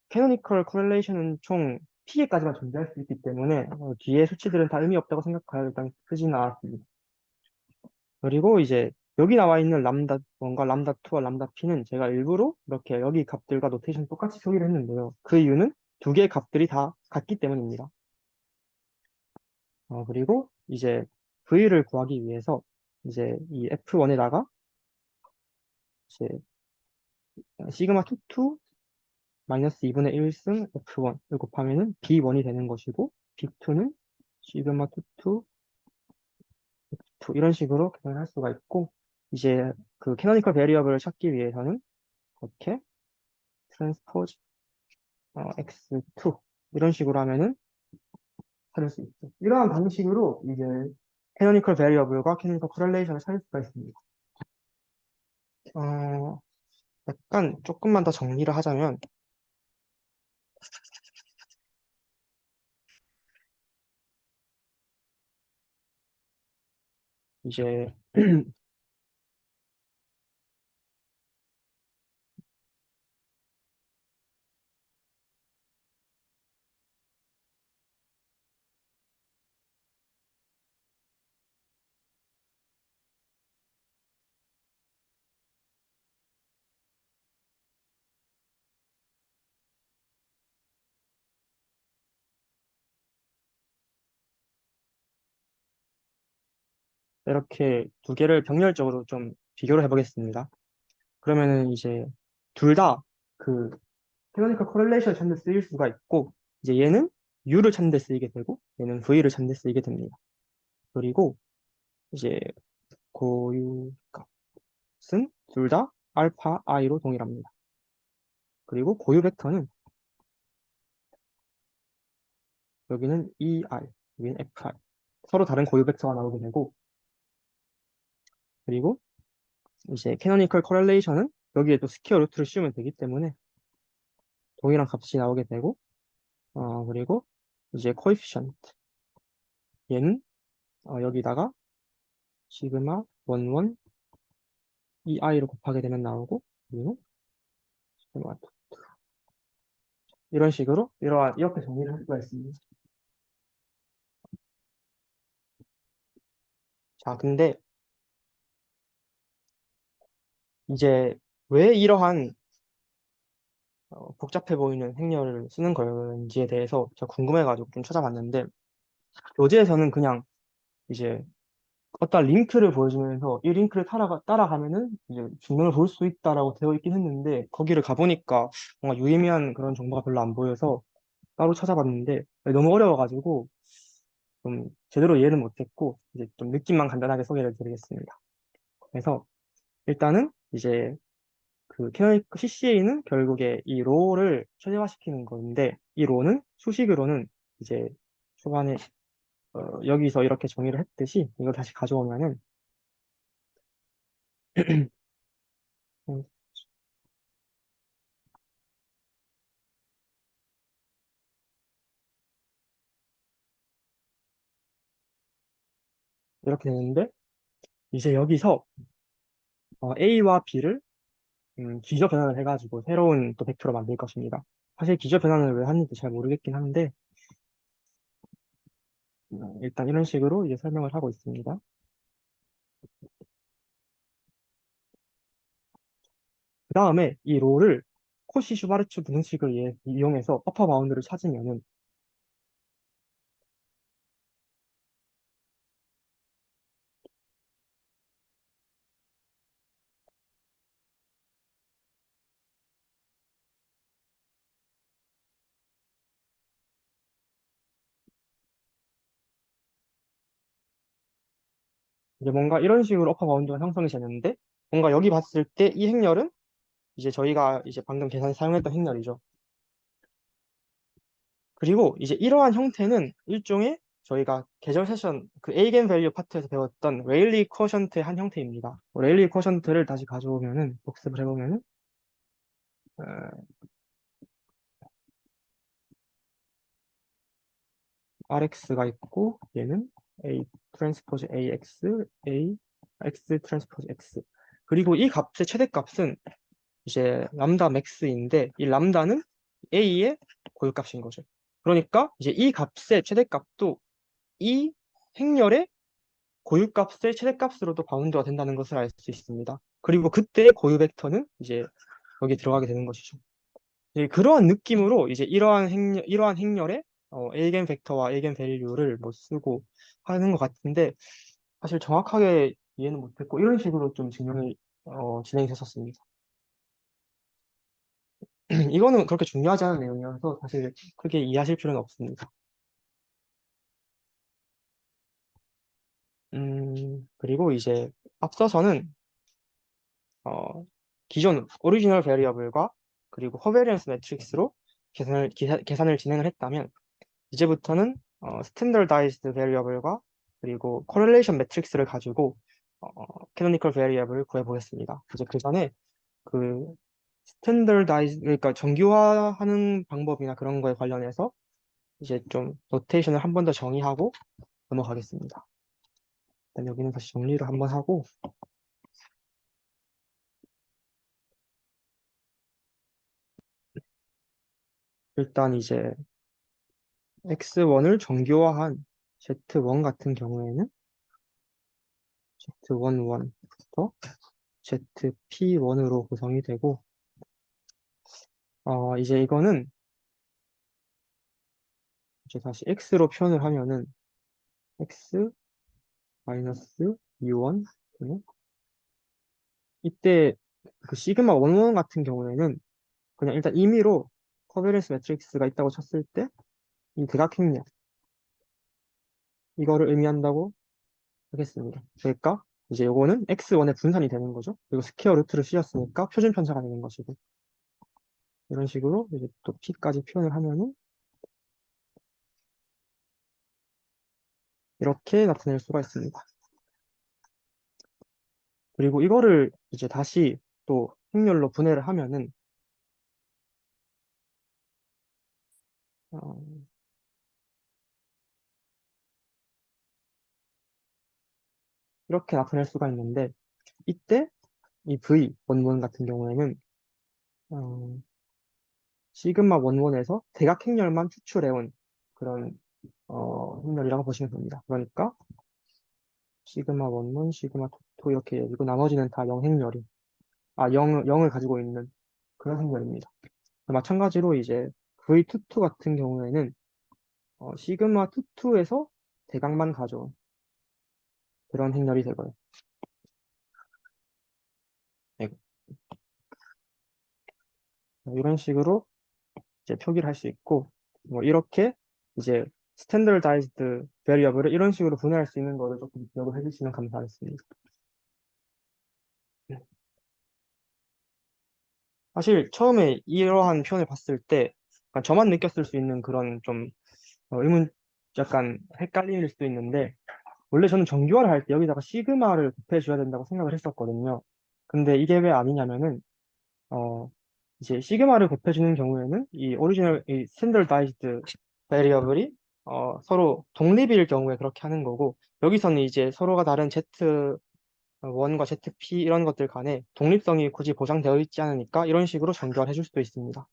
캐노니컬 코렐레이션은 총 P에까지만 존재할 수 있기 때문에 뒤에 수치들은 다 의미 없다고 생각하여 일단 쓰지는 않았습니다. 그리고 이제 여기 나와 있는 람다 1과 람다 2와 람다 P는 제가 일부러 이렇게 여기 값들과 노테이션 똑같이 표기를 했는데요. 그 이유는 두 개의 값들이 다 같기 때문입니다. 그리고 이제 V를 구하기 위해서 이제 이 F1에다가 이제 시그마 22 마이너스 2분의 1승 F1을 곱하면은 B1이 되는 것이고, B2는 시그마 22 F2 이런 식으로 계산할 수가 있고, 이제 그 캐노니컬 베리어블을 찾기 위해서는 이렇게 트랜스포즈 X2 이런 식으로 하면은 찾을 수 있죠. 이러한 방식으로 이제 캐노니컬 베리어블과 캐노니컬 코렐레이션을 찾을 수가 있습니다. 어, 약간 조금만 더 정리를 하자면 이제 이렇게 두 개를 병렬적으로 좀 비교를 해보겠습니다. 그러면은 이제 둘 다 그 캐노니컬 코렐레이션 찾는 데 쓰일 수가 있고, 이제 얘는 U를 찾는 데 쓰이게 되고 얘는 V를 찾는 데 쓰이게 됩니다. 그리고 이제 고유값은 둘 다 알파 i로 동일합니다. 그리고 고유 벡터는 여기는 EI, 여기는 FI. 서로 다른 고유 벡터가 나오게 되고, 그리고 이제 캐노니컬 코렐레이션은 여기에 또 스퀘어 루트를 씌우면 되기 때문에 동일한 값이 나오게 되고, 그리고 이제 코에피션트 얘는 여기다가 시그마 11 EI로 곱하게 되면 나오고, 그리고 시그마 2. 이런 식으로 이렇게 정리를 할 수가 있습니다. 자, 근데 이제 왜 이러한 복잡해 보이는 행렬을 쓰는 건지에 대해서 제가 궁금해가지고 좀 찾아봤는데, 교재에서는 그냥 이제 어떤 링크를 보여주면서 이 링크를 따라가면은 이제 증명을 볼 수 있다라고 되어 있긴 했는데, 거기를 가보니까 뭔가 유의미한 그런 정보가 별로 안 보여서 따로 찾아봤는데 너무 어려워가지고 좀 제대로 이해는 못했고, 이제 좀 느낌만 간단하게 소개를 드리겠습니다. 그래서 일단은 이제 그 캐노닉 CCA는 결국에 이 로를 최대화시키는 건데, 이 로는 수식으로는 이제 초반에 여기서 이렇게 정의를 했듯이 이걸 다시 가져오면은 음, 이렇게 되는데, 이제 여기서 A와 B를 기저 변환을 해가지고 새로운 또 벡터로 만들 것입니다. 사실 기저 변환을 왜 하는지 잘 모르겠긴 한데, 일단 이런 식으로 이제 설명을 하고 있습니다. 그 다음에 이 롤을 코시 슈바르츠 분식을 이용해서 어퍼 바운드를 찾으면은 이제 뭔가 이런 식으로 어퍼 바운드가 형성이 되는데, 뭔가 여기 봤을 때 이 행렬은 이제 저희가 이제 방금 계산에 사용했던 행렬이죠. 그리고 이제 이러한 형태는 일종의 저희가 계절 세션 그 에이겐 밸류 파트에서 배웠던 레일리 쿼션트의 한 형태입니다. 레일리 쿼션트를 다시 가져오면은 복습을 해보면은 어, RX가 있고 얘는 A 트랜스포즈 AX, A X 트랜스포즈 X. 그리고 이 값의 최대값은 이제 람다 맥스인데, 이 람다는 A의 고유값인 거죠. 그러니까 이제 이 값의 최대값도 이 행렬의 고유값의 최대값으로도 바운드가 된다는 것을 알 수 있습니다. 그리고 그때 고유 벡터는 이제 여기 들어가게 되는 것이죠. 이제 그러한 느낌으로 이제 이러한 행렬의 에이겐 벡터와 에이겐 밸류를 뭐 쓰고 하는 것 같은데, 사실 정확하게 이해는 못했고 이런 식으로 좀 증명이 진행됐었습니다. 이거는 그렇게 중요하지 않은 내용이어서 사실 크게 이해하실 필요는 없습니다. 그리고 이제 앞서서는 어, 기존 오리지널 베리어블과 그리고 코베리언스 매트릭스로 계산을 진행을 했다면, 이제부터는 스탠더다이즈드 베리어블과 그리고 코렐레이션 매트릭스를 가지고 캐노니컬 베리어블을 구해보겠습니다. 이제 그 전에 그 스탠더다이즈 그러니까 정규화하는 방법이나 그런 거에 관련해서 이제 좀 노테이션을 한 번 더 정의하고 넘어가겠습니다. 일단 여기는 다시 정리를 한번 하고, 일단 이제 X1을 정교화한 Z1 같은 경우에는 Z11부터 ZP1으로 구성이 되고, 이제 이거는 이제 다시 X로 표현을 하면은 X 마이너스 U1, 이때 그 시그마 11 같은 경우에는 그냥 일단 임의로 커베런스 매트릭스가 있다고 쳤을 때 이 대각행렬 이거를 의미한다고 하겠습니다. 그러니까 이제 요거는 x1의 분산이 되는 거죠. 그리고 스퀘어 루트를 씌웠으니까 표준 편차가 되는 것이고 이런 식으로 이제 또 p까지 표현을 하면은 이렇게 나타낼 수가 있습니다. 그리고 이거를 이제 다시 또 행렬로 분해를 하면은 어, 이렇게 나타낼 수가 있는데 이때 이 V 원본 같은 경우에는 어, 시그마 원본에서 대각 행렬만 추출해온 그런 행렬이라고 보시면 됩니다. 그러니까 시그마 원본, 시그마 투 이렇게 해가지고 나머지는 다 0행렬이 0을 가지고 있는 그런 행렬입니다. 마찬가지로 이제 V22 같은 경우에는 시그마 투투에서 대각만 가져온 그런 행렬이 되고요. 네, 이런 식으로 이제 표기를 할 수 있고, 뭐 이렇게 이제 스탠더다이즈드 베리어블을 이런 식으로 분해할 수 있는 거를 조금 기억을 해주시면 감사하겠습니다. 네. 사실 처음에 이러한 표현을 봤을 때 약간 저만 느꼈을 수 있는 그런 좀 의문 약간 헷갈릴 수도 있는데 원래 저는 정규화를 할 때 여기다가 시그마를 곱해줘야 된다고 생각을 했었거든요. 근데 이게 왜 아니냐면은 어, 이제 시그마를 곱해주는 경우에는 이 오리지널, 이 스탠더다이즈드 베리어블이 서로 독립일 경우에 그렇게 하는 거고, 여기서는 이제 서로가 다른 Z1과 ZP 이런 것들 간에 독립성이 굳이 보장되어 있지 않으니까 이런 식으로 정교화를 해줄 수도 있습니다.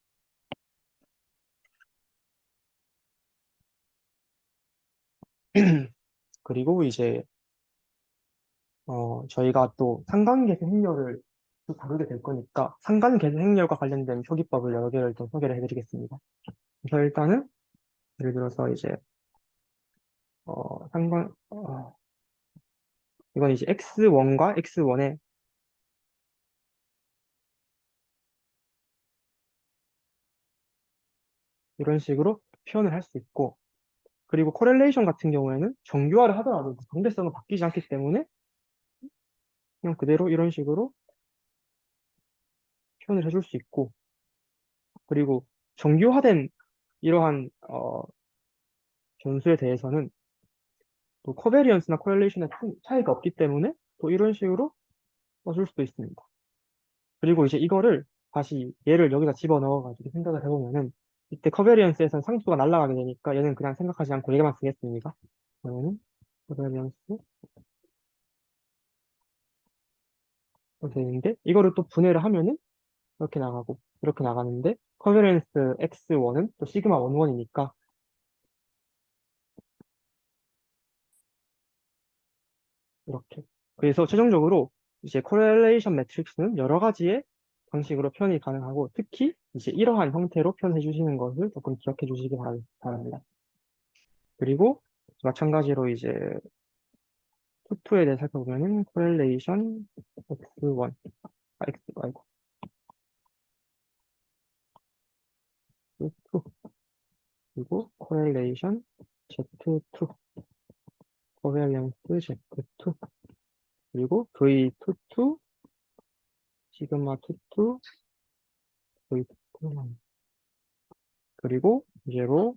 그리고 이제 저희가 또 상관계수 행렬을 또 다루게 될 거니까 상관계수 행렬과 관련된 표기법을 여러 개를 좀 소개를 해드리겠습니다. 그래서 일단은 예를 들어서 이제 상관 이건 이제 x1과 x1의 이런 식으로 표현을 할 수 있고, 그리고 코렐레이션 같은 경우에는 정규화를 하더라도 그 정대성은 바뀌지 않기 때문에 그냥 그대로 이런 식으로 표현을 해줄 수 있고, 그리고 정규화된 이러한 변수에 대해서는 또 코베리언스나 코렐레이션의 차이가 없기 때문에 또 이런 식으로 써줄 수도 있습니다. 그리고 이제 이거를 다시 얘를 여기다 집어넣어가지고 생각을 해보면은 이때 커베리언스에서는 상수가 날아가게 되니까 얘는 그냥 생각하지 않고 얘만 쓰겠습니다. 그러면은 코베리언스 이렇게 되는데 이거를 또 분해를 하면은 이렇게 나가고 이렇게 나가는데 커베리언스 X1은 또 시그마 11이니까 이렇게 그래서 최종적으로 이제 코렐레이션 매트릭스는 여러 가지의 방식으로 표현이 가능하고 특히 이제 이러한 형태로 표현해 주시는 것을 조금 기억해 주시기 바랍니다. 그리고 마찬가지로 이제 투투에 대해 살펴보면은 correlation x1 x 아이고 투 그리고 correlation z2 covariance z2 그리고 v22 시그마 22 v22 그리고 이제로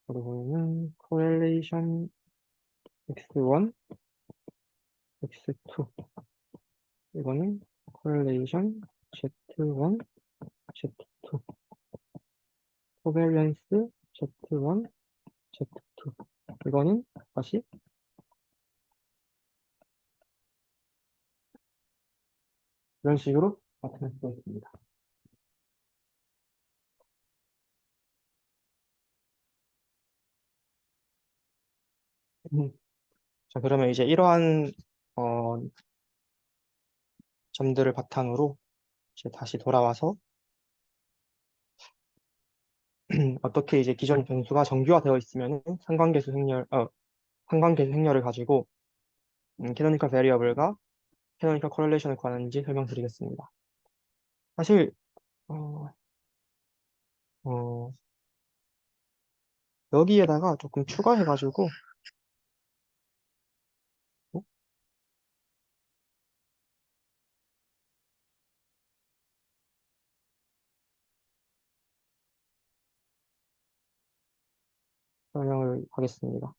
그러면은 correlation x1 x2 이거는 correlation z1 z2 covariance z1 z2 이거는 다시 이런 식으로 나타낼 수가 있습니다. 음. 자, 그러면 이제 이러한 어, 점들을 바탕으로 이제 다시 돌아와서 어떻게 이제 기존 변수가 정규화되어 있으면 상관계수 행렬을 가지고 캐노니컬 베리어블과 캐노니컬 코렐레이션을 구하는지 설명드리겠습니다. 사실 어, 어, 여기에다가 조금 추가해가지고 설명을 하겠습니다.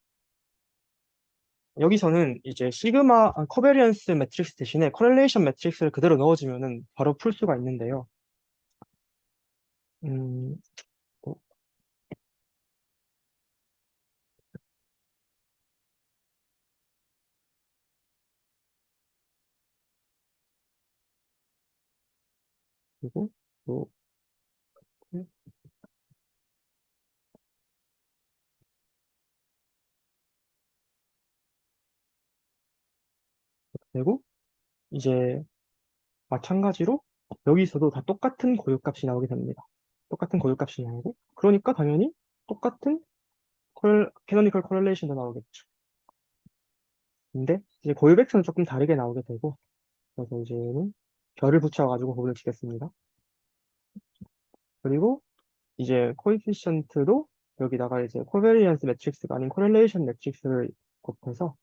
여기서는 이제 커베리언스 매트릭스 대신에 코렐레이션 매트릭스를 그대로 넣어주면은 바로 풀 수가 있는데요. 음, 어, 그리고 또 되고 이제 마찬가지로 여기서도 다 똑같은 고유값이 나오게 됩니다. 똑같은 고유값이 나오고 그러니까 당연히 똑같은 캐노니컬 코렐레이션도 나오겠죠. 근데 이제 고유 벡터는 조금 다르게 나오게 되고 그래서 이제는 별을 붙여가지고 곱을 치겠습니다. 그리고 이제 코이피션트도 여기다가 이제 코베리언스 매트릭스가 아닌 코렐레이션 매트릭스를 곱해서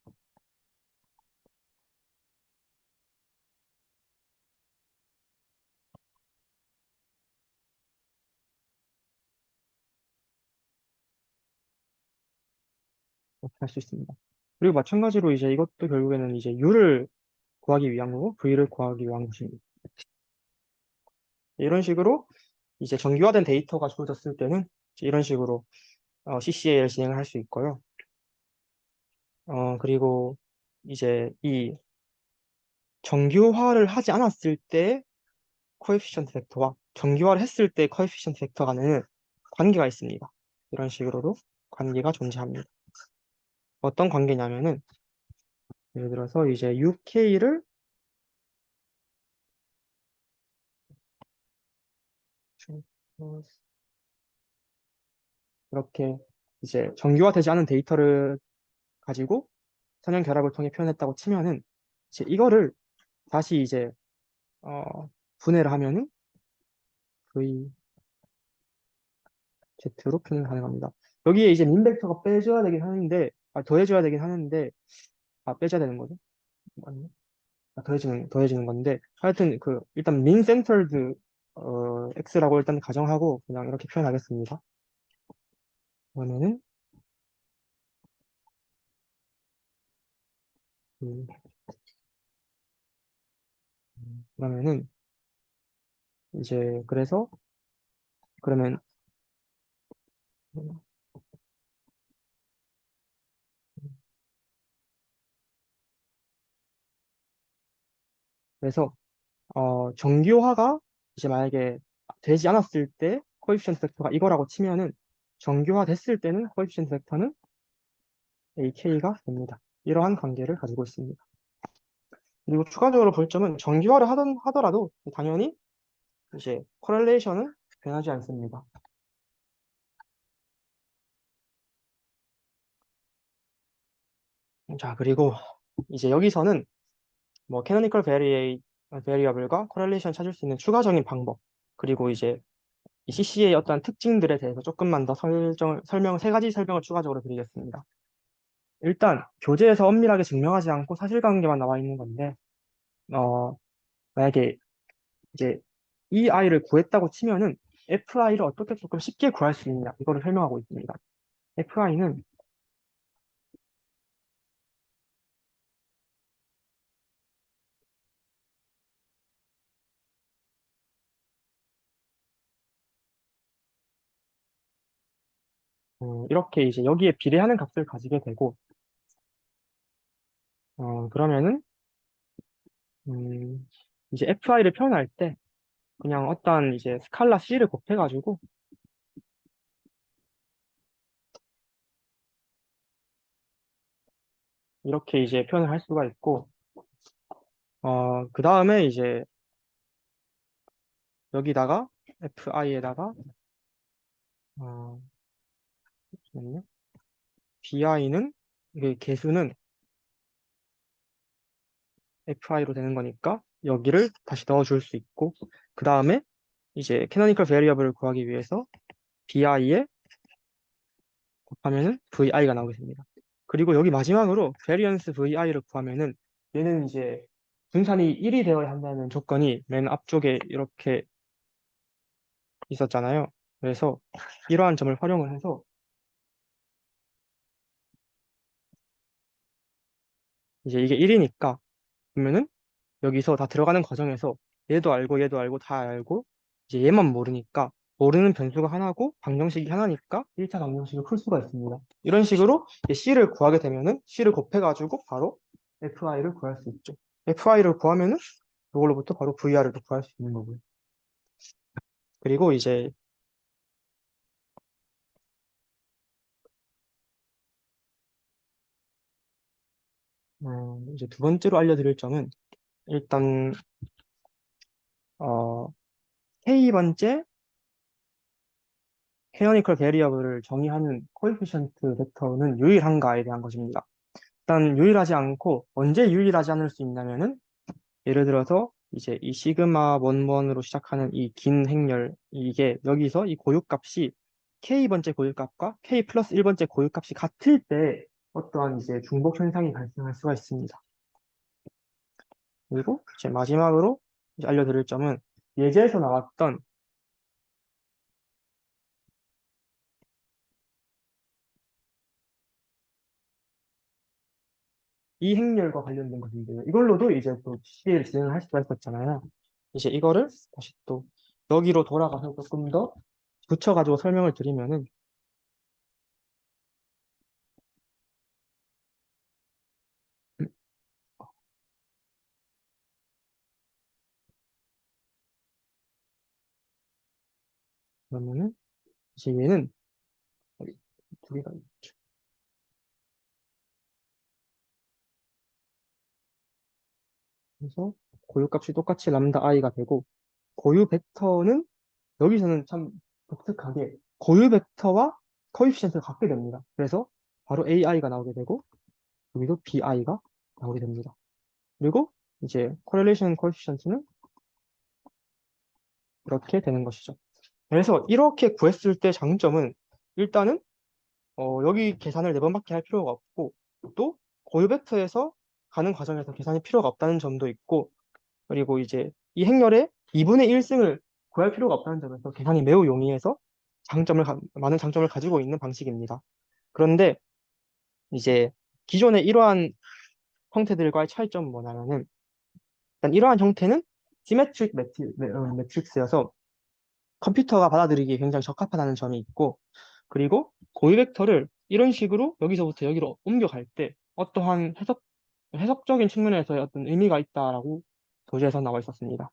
이렇게 할 수 있습니다. 그리고 마찬가지로 이제 이것도 결국에는 이제 U를 구하기 위한 거고 V를 구하기 위한 것입니다. 이런 식으로 이제 정규화된 데이터가 주어졌을 때는 이제 이런 식으로 CCA를 진행을 할 수 있고요. 그리고 이제 이 정규화를 하지 않았을 때 코에피션트 벡터와 정규화를 했을 때 코에피션트 벡터 간에는 관계가 있습니다. 이런 식으로도 관계가 존재합니다. 어떤 관계냐면은 예를 들어서 이제 UK를 이렇게 이제 정규화되지 않은 데이터를 가지고 선형 결합을 통해 표현했다고 치면은 이제 이거를 다시 이제 분해를 하면은 V Z로 표현 가능합니다. 여기에 이제 민 벡터가 빼줘야 되긴 하는데 더해줘야 되긴 하는데 빼줘야 되는 거죠. 맞네. 더해지는 건데 하여튼 그 일단 민 센터드 x라고 일단 가정하고 그냥 이렇게 표현하겠습니다. 그러면은 음, 그러면은 이제 그러면 그래서 정규화가 이제 만약에 되지 않았을 때 코에피션트 벡터가 이거라고 치면은 정규화 됐을 때는 코에피션트 벡터는 AK가 됩니다. 이러한 관계를 가지고 있습니다. 그리고 추가적으로 볼 점은 정규화를 하더라도 당연히 이제 코렐레이션은 변하지 않습니다. 자, 그리고 이제 여기서는 뭐 캐노니컬 베리어블과 코렐레이션 찾을 수 있는 추가적인 방법 그리고 이제 이 CC의 어떤 특징들에 대해서 조금만 더 세 가지 설명을 추가적으로 드리겠습니다. 일단 교재에서 엄밀하게 증명하지 않고 사실관계만 나와 있는 건데 어, 만약에 이제 이 아이를 구했다고 치면은 FI를 어떻게 조금 쉽게 구할 수 있냐 이거를 설명하고 있습니다. FI는 이렇게 이제 여기에 비례하는 값을 가지게 되고 그러면은 음, 이제 FI를 표현할 때 그냥 어떤 이제 스칼라 C를 곱해가지고 이렇게 이제 표현을 할 수가 있고 그 다음에 이제 여기다가 FI에다가 어, 잠시만요. BI는 이게 개수는 FI로 되는 거니까 여기를 다시 넣어줄 수 있고 그 다음에 이제 캐노니컬 베리어블을 구하기 위해서 BI의 하면은 vi가 나오게 됩니다. 그리고 여기 마지막으로 variance vi를 구하면은 얘는 이제 분산이 1이 되어야 한다는 조건이 맨 앞쪽에 이렇게 있었잖아요. 그래서 이러한 점을 활용을 해서 이제 이게 1이니까 그러면은 여기서 다 들어가는 과정에서 얘도 알고 다 알고 이제 얘만 모르니까 모르는 변수가 하나고 방정식이 하나니까 1차 방정식을 풀 수가 있습니다. 이런 식으로 C를 구하게 되면은 C를 곱해가지고 바로 FI를 구할 수 있죠. FI를 구하면은 이걸로부터 바로 VR을 구할 수 있는 거고요. 그리고 이제 두 번째로 알려드릴 점은 일단 어, K번째 캐노니컬 베리어블을 정의하는 코에피션트 벡터는 유일한가에 대한 것입니다. 일단 유일하지 않고 언제 유일하지 않을 수 있냐면은 예를 들어서 이제 이 시그마 11으로 시작하는 이 긴 행렬 이게 여기서 이 고유값이 k번째 고유값과 k 플러스 1번째 고유값이 같을 때 어떠한 이제 중복 현상이 발생할 수가 있습니다. 그리고 이제 마지막으로 이제 알려드릴 점은 예제에서 나왔던 이 행렬과 관련된 것인데요. 이걸로도 이제 또 CL 진행을 할 수가 있었잖아요. 이제 이거를 다시 또 여기로 돌아가서 조금 더 붙여가지고 설명을 드리면은 그러면은 이제 얘는 여기 두 개가 있죠. 그래서 고유값이 똑같이 람다 i가 되고 고유 벡터는 여기서는 참 독특하게 고유 벡터와 코에피션트가 같게 됩니다. 그래서 바로 ai가 나오게 되고 여기도 bi가 나오게 됩니다. 그리고 이제 correlation coefficient는 이렇게 되는 것이죠. 그래서 이렇게 구했을 때 장점은 일단은 여기 계산을 네 번밖에 할 필요가 없고 또 고유 벡터에서 가는 과정에서 계산이 필요가 없다는 점도 있고 그리고 이제 이 행렬의 2분의 1승을 구할 필요가 없다는 점에서 계산이 매우 용이해서 많은 장점을 가지고 있는 방식입니다. 그런데 이제 기존의 이러한 형태들과의 차이점은 뭐냐면은 일단 이러한 형태는 시메트릭 매트릭스여서 컴퓨터가 받아들이기에 굉장히 적합하다는 점이 있고 그리고 고유 벡터를 이런 식으로 여기서부터 여기로 옮겨갈 때 어떠한 해석적인 측면에서의 어떤 의미가 있다라고 교재에서 나와 있었습니다.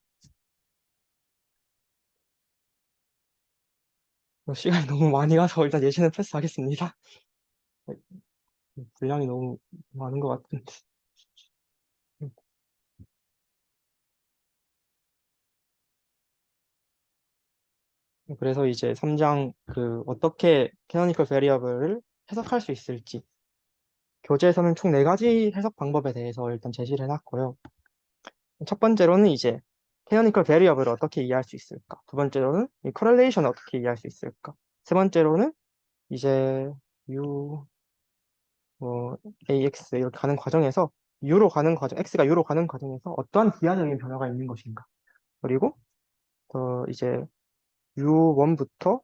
시간이 너무 많이 가서 일단 예시는 패스하겠습니다. 분량이 너무 많은 것 같은데. 그래서 이제 3장 그 어떻게 캐노니컬 베리어블을 해석할 수 있을지 교재에서는 총 4가지 해석 방법에 대해서 일단 제시를 해놨고요. 첫 번째로는 이제 캐노니컬 베리어블을 어떻게 이해할 수 있을까? 두 번째로는 이 커렐레이션을 어떻게 이해할 수 있을까? 세 번째로는 이제 U 뭐 AX 이렇게 가는 과정에서 U로 가는 과정, X가 U로 가는 과정에서 어떠한 기하적인 변화가 있는 것인가? 그리고 이제 U1부터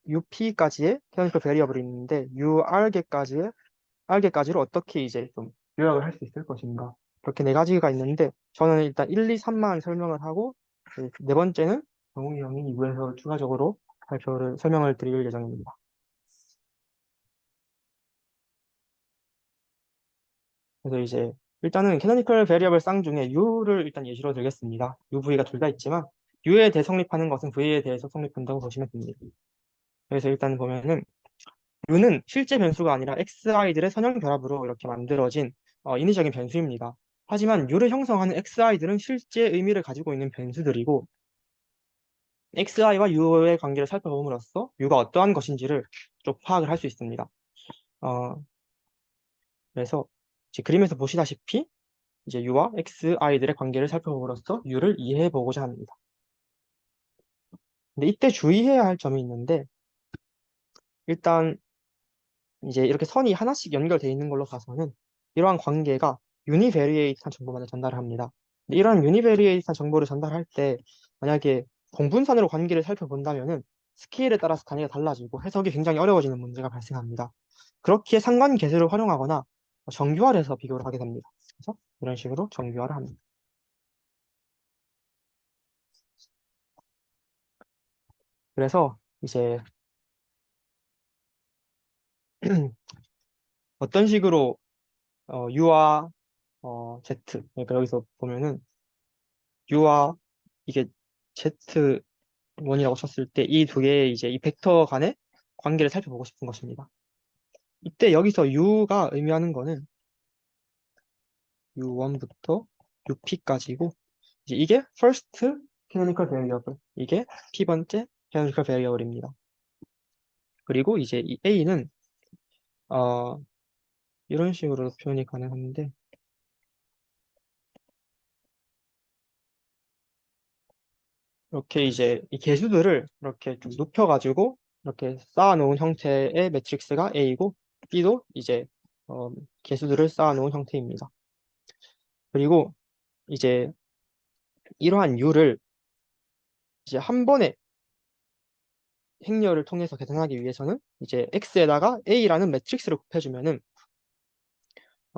UP까지의 캐노니컬 베리어블이 있는데 R개까지로 어떻게 이제 좀 요약을 할 수 있을 것인가? 그렇게 4가지가 있는데 저는 일단 1, 2, 3만 설명을 하고 이제 네 번째는 정우이 형이 2부에서 추가적으로 설명을 드릴 예정입니다. 그래서 이제 일단은 캐노니컬 베리어블 쌍 중에 U를 일단 예시로 들겠습니다. U, V가 둘 다 있지만 U에 대성립하는 것은 V에 대해서 성립한다고 보시면 됩니다. 그래서 일단 보면은 U는 실제 변수가 아니라 XI들의 선형 결합으로 이렇게 만들어진 인위적인 변수입니다. 하지만 U를 형성하는 XI들은 실제 의미를 가지고 있는 변수들이고 XI와 U의 관계를 살펴봄으로써 U가 어떠한 것인지를 좀 파악을 할 수 있습니다. 어, 그래서 이제 그림에서 보시다시피 이제 U와 XI들의 관계를 살펴봄으로써 U를 이해해 보고자 합니다. 근데 이때 주의해야 할 점이 있는데 일단 이제 이렇게 선이 하나씩 연결되어 있는 걸로 봐서는 이러한 관계가 유니베리에이트한 정보만을 전달을 합니다. 근데 이러한 유니베리에이트한 정보를 전달할 때 만약에 공분산으로 관계를 살펴본다면은 스케일에 따라서 단위가 달라지고 해석이 굉장히 어려워지는 문제가 발생합니다. 그렇기에 상관계수를 활용하거나 정규화를 해서 비교를 하게 됩니다. 그래서 이런 식으로 정규화를 합니다. 그래서 이제 어떤 식으로 U와 Z, 그러니까 여기서 보면은 U와 이게 Z1이라고 쳤을 때 이 두 개의 이제 이 벡터 간의 관계를 살펴보고 싶은 것입니다. 이때 여기서 U가 의미하는 거는 U1부터 UP까지고 이제 이게 first canonical variable, 이게 P번째 canonical variable입니다. 그리고 이제 이 A는 어, 이런 식으로 표현이 가능한데 이렇게 이제 이 개수들을 이렇게 좀 눕혀가지고 이렇게 쌓아놓은 형태의 매트릭스가 A이고 B도 이제 어, 개수들을 쌓아놓은 형태입니다. 그리고 이제 이러한 U를 이제 한 번에 행렬을 통해서 계산하기 위해서는 이제 X에다가 A라는 매트릭스를 곱해주면은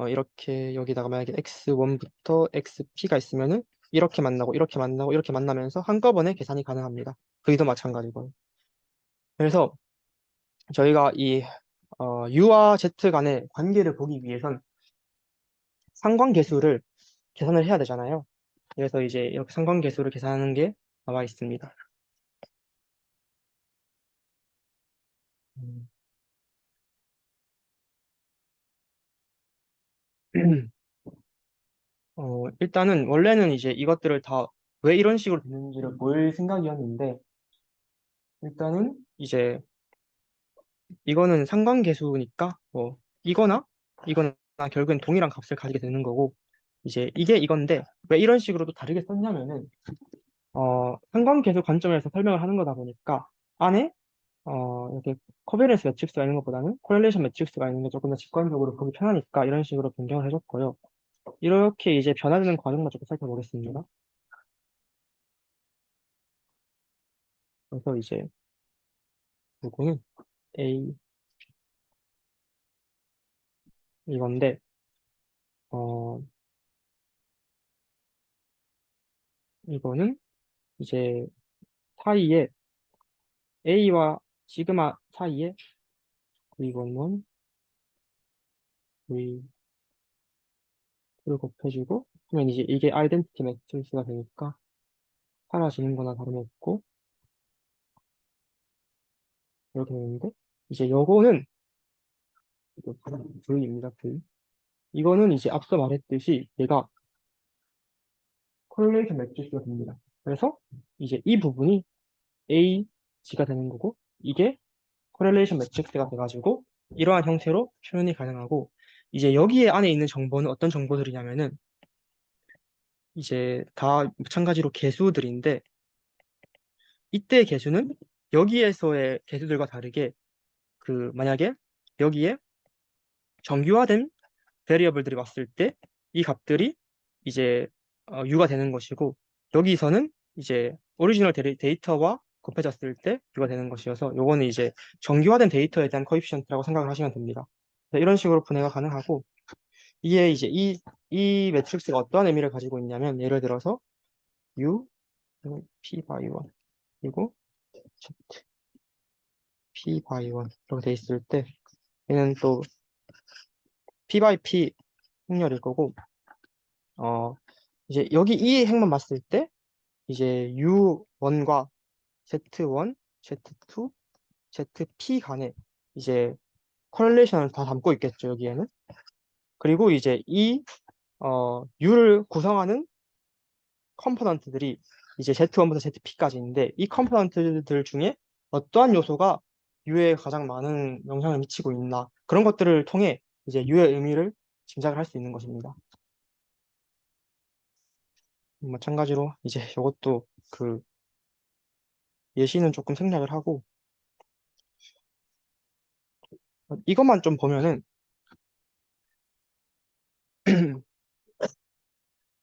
이렇게 여기다가 만약에 X1부터 XP가 있으면은 이렇게 만나고 이렇게 만나고 이렇게 만나면서 한꺼번에 계산이 가능합니다. V도 마찬가지고요. 그래서 저희가 이 U와 Z 간의 관계를 보기 위해선 상관계수를 계산을 해야 되잖아요. 그래서 이제 이렇게 상관계수를 계산하는 게 나와 있습니다. 음. 일단은 원래는 이제 이것들을 다 왜 이런 식으로 됐는지를 볼 생각이었는데 일단은 이제 이거는 상관계수니까 뭐 이거나 결국엔 동일한 값을 가지게 되는 거고 이제 이게 이건데 왜 이런 식으로 또 다르게 썼냐면은 상관계수 관점에서 설명을 하는 거다 보니까 안에 이렇게 커베런스 매트릭스가 있는 것보다는 코렐레이션 매트릭스가 있는 게 조금 더 직관적으로 보기 편하니까 이런 식으로 변경을 해줬고요. 이렇게 이제 변화되는 과정만 조금 살펴보겠습니다. 그래서 이제 요거는 A 이건데 어 이거는 이제 사이에 A와 시그마 사이에 이거는 V를 곱해주고 그러면 이제 이게 아이덴티티 매트릭스가 되니까 사라지는 거나 다름없고 이렇게 되는데 이제 요거는 이거 V입니다. V. 이거는 이제 앞서 말했듯이 얘가 코릴레이션 매트릭스가 됩니다. 그래서 이제 이 부분이 AG가 되는 거고 이게 코릴레이션 매트릭스가 돼가지고 이러한 형태로 표현이 가능하고 이제 여기에 안에 있는 정보는 어떤 정보들이냐면은 이제 다 마찬가지로 개수들인데 이때 개수는 여기에서의 개수들과 다르게 그 만약에 여기에 정규화된 베리어블들이 왔을 때 이 값들이 이제 U가 되는 것이고 여기서는 이제 오리지널 데이터와 곱해졌을 때 U가 되는 것이어서 요거는 이제 정규화된 데이터에 대한 코에피션트라고 생각을 하시면 됩니다. 네, 이런 식으로 분해가 가능하고 이게 이제 이 매트릭스가 어떠한 의미를 가지고 있냐면 예를 들어서 U, P 바이 1 그리고 Z, P 바이 1 이렇게 돼 있을 때 얘는 또 P 바이 P 행렬일 거고 어 이제 여기 이 행만 봤을 때 이제 U1과 Z1, Z2, ZP 간에 이제 코렐레이션을 다 담고 있겠죠, 여기에는. 그리고 이제 이 U를 구성하는 컴포넌트들이 이제 Z1부터 ZP까지인데 이 컴포넌트들 중에 어떠한 요소가 U에 가장 많은 영향을 미치고 있나 그런 것들을 통해 이제 U의 의미를 짐작을 할 수 있는 것입니다. 마찬가지로 이제 이것도 그 예시는 조금 생략을 하고 이것만 좀 보면은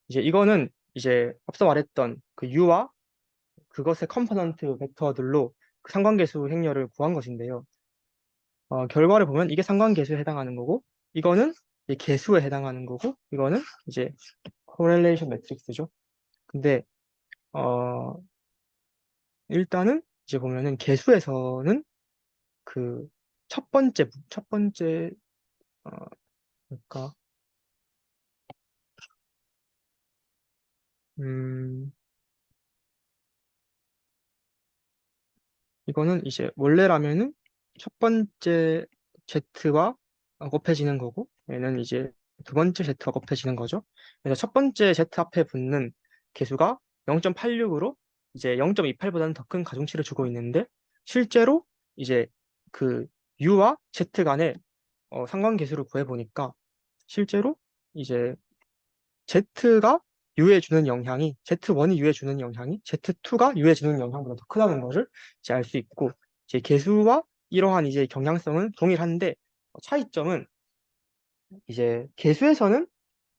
이제 이거는 이제 앞서 말했던 그 U와 그것의 컴포넌트 벡터들로 그 상관계수 행렬을 구한 것인데요. 결과를 보면 이게 상관계수에 해당하는 거고, 이거는 이제 계수에 해당하는 거고, 이거는 이제 코렐레이션 매트릭스죠. 근데 어, 일단은 이제 보면은 계수에서는 그 첫 번째 어, 그러니까 음, 이거는 이제 원래라면은 첫 번째 Z와 곱해지는 거고, 얘는 이제 두 번째 Z와 곱해지는 거죠. 그래서 첫 번째 Z 앞에 붙는 계수가 0.86으로 이제 0.28보다는 더 큰 가중치를 주고 있는데, 실제로 이제 그 U와 Z 간의 상관계수를 구해보니까 실제로 이제 Z가 U에 주는 영향이 Z1이 U에 주는 영향이 Z2가 U에 주는 영향보다 더 크다는 것을 이제 알 수 있고, 이제 계수와 이러한 이제 경향성은 동일한데 차이점은 이제 계수에서는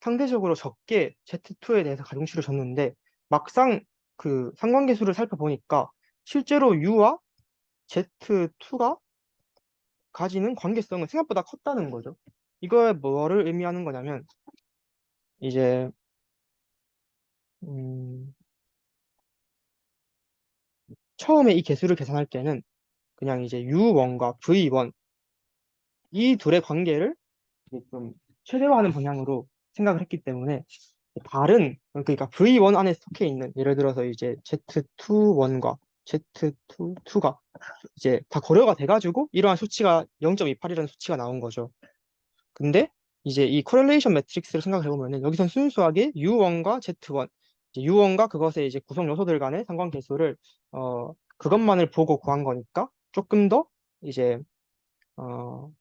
상대적으로 적게 Z2에 대해서 가중치를 줬는데, 막상 그 상관계수를 살펴보니까 실제로 U와 Z2가 가지는 관계성은 생각보다 컸다는 거죠. 이거에 뭐를 의미하는 거냐면 이제 음, 처음에 이 계수를 계산할 때는 그냥 이제 U1과 V1 이 둘의 관계를 이제 좀 최대화하는 방향으로 생각을 했기 때문에 다른 그러니까 V1 안에 속해 있는 예를 들어서 이제 Z21과 Z22가 이제 다 고려가 돼가지고 이러한 수치가 0.28이라는 수치가 나온 거죠. 근데 이제 이 코렐레이션 매트릭스를 생각해 보면은 여기선 순수하게 U1과 Z1, 이제 U1과 그것의 이제 구성 요소들 간의 상관계수를 그것만을 보고 구한 거니까 조금 더 이제 어,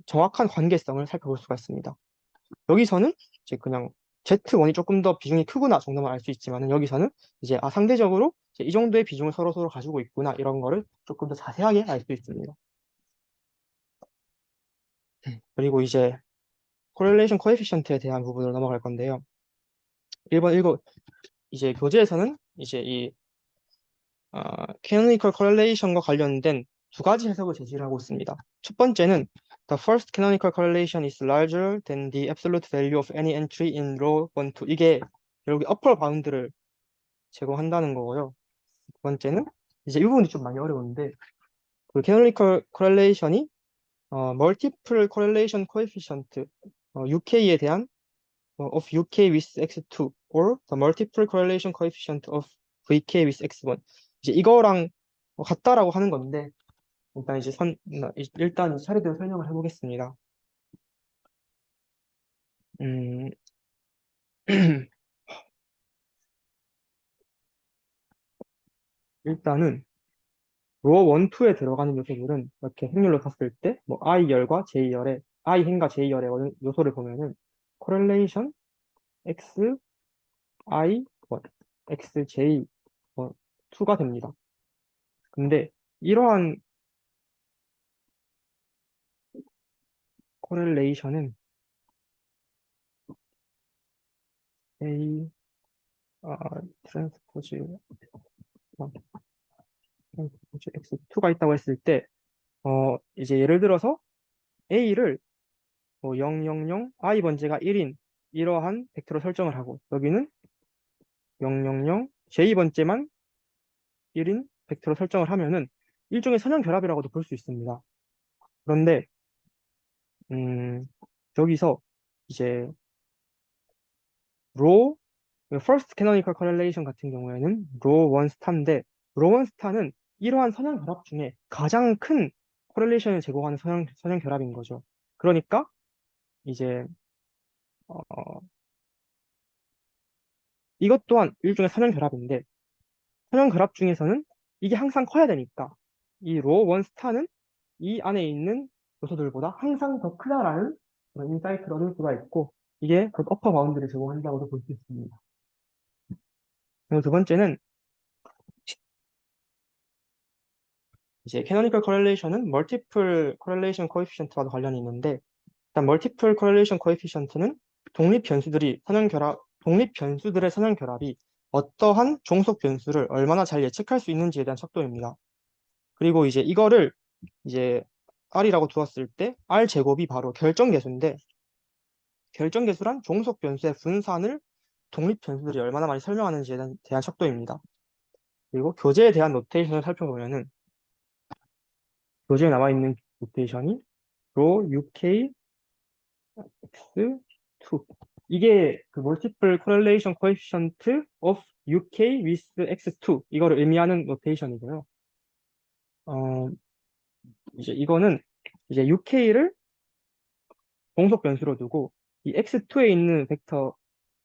정확한 관계성을 살펴볼 수가 있습니다. 여기서는 이제 그냥 Z1이 조금 더 비중이 크구나 정도만 알 수 있지만은 여기서는 이제 상대적으로 이제 이 정도의 비중을 서로 가지고 있구나 이런 거를 조금 더 자세하게 알 수 있습니다. 그리고 이제 코렐레이션 코에피션트에 대한 부분으로 넘어갈 건데요. 1번 읽어 이제 교재에서는 이제 이 canonical correlation과 관련된 두 가지 해석을 제시를 하고 있습니다. 첫 번째는 the first canonical correlation is larger than the absolute value of any entry in row 1, 2. 이게 결국 upper bound를 제공한다는 거고요. 두 번째는 이제 이 부분이 좀 많이 어려운데 그 canonical correlation이 multiple correlation coefficient UK에 대한 of UK with X2 or the multiple correlation coefficient of VK with X1 이제 이거랑 같다라고 하는 건데 일단 이제 일단 차례대로 설명을 해보겠습니다. 음, 일단은 로 1, 2에 들어가는 요소들은 이렇게 확률로 탔을 때 뭐 I열과 J열의 I행과 J열의 요소를 보면은 correlation X, I, 1, X, J, 2가 됩니다. 근데 이러한 correlation은 A, 트랜스포즈, 트랜스포즈 X2가 있다고 했을 때, 이제 예를 들어서 A를 뭐 0, 0, 0, I 번째가 1인 이러한 벡터로 설정을 하고, 여기는 0, 0, 0, J 번째만 1인 벡터로 설정을 하면은 일종의 선형 결합이라고도 볼 수 있습니다. 그런데, 음, 여기서 이제 로, first canonical correlation 같은 경우에는 로 원 스타인데, 로 원 스타는 이러한 선형 결합 중에 가장 큰 코렐레이션을 제공하는 선형 결합인 거죠. 그러니까 이제 어, 이것 또한 일종의 선형 결합인데 선형 결합 중에서는 이게 항상 커야 되니까 이 로 원 스타는 이 안에 있는 요소들보다 항상 더 크다라는 그런 인사이트를 얻을 수가 있고 이게 곧 어퍼 바운드를 제공한다고도 볼 수 있습니다. 그리고 두 번째는 이제 캐노니컬 커렐레이션은 멀티플 커렐레이션 코에피션트와도 관련이 있는데 일단 멀티플 커렐레이션 코에피션트는 독립 변수들의 선형 결합이 어떠한 종속 변수를 얼마나 잘 예측할 수 있는지에 대한 척도입니다. 그리고 이제 이거를 이제 R이라고 두었을 때 R 제곱이 바로 결정계수인데 결정계수란 종속 변수의 분산을 독립 변수들이 얼마나 많이 설명하는지에 대한 척도입니다. 그리고 교재에 대한 노테이션을 살펴보면은 교재에 나와 있는 노테이션이 로 UK X2 이게 그 multiple correlation coefficient of UK with X2 이거를 의미하는 노테이션이고요. 어, 이제 이거는 이제 UK를 공속 변수로 두고 이 X2에 있는 벡터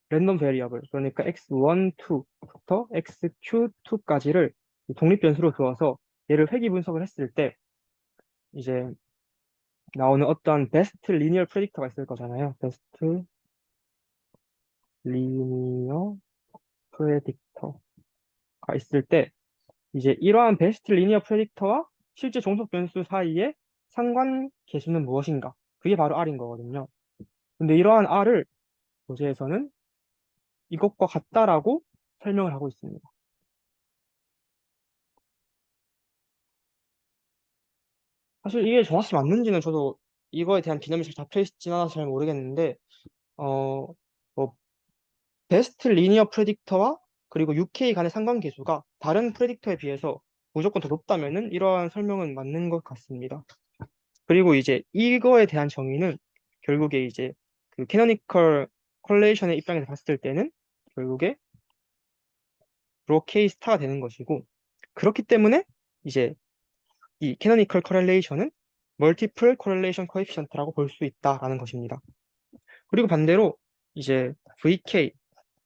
랜덤 베리어블 그러니까 X1, 2부터 XQ2까지를 독립 변수로 두어서 얘를 회귀 분석을 했을 때 이제 나오는 어떤 베스트 리니어 프레딕터가 있을 거잖아요. 베스트 리니어 프레딕터가 있을 때 이제 이러한 베스트 리니어 프레딕터와 실제 종속 변수 사이의 상관 계수는 무엇인가? 그게 바로 R인 거거든요. 근데 이러한 R을 교재에서는 이것과 같다라고 설명을 하고 있습니다. 사실 이게 정확히 맞는지는 저도 이거에 대한 개념이 잘 잡혀 있진 않아서 잘 모르겠는데, 어, 뭐, 베스트 리니어 프레딕터와 그리고 UK 간의 상관계수가 다른 프레딕터에 비해서 무조건 더 높다면은 이러한 설명은 맞는 것 같습니다. 그리고 이제 이거에 대한 정의는 결국에 이제 그 캐노니컬 컬레이션의 입장에서 봤을 때는 결국에 로 K 스타가 되는 것이고 그렇기 때문에 이제 이 캐노니컬 커렐레이션은 멀티플 코렐레이션 코에피션트라고 볼 수 있다라는 것입니다. 그리고 반대로 이제 VK,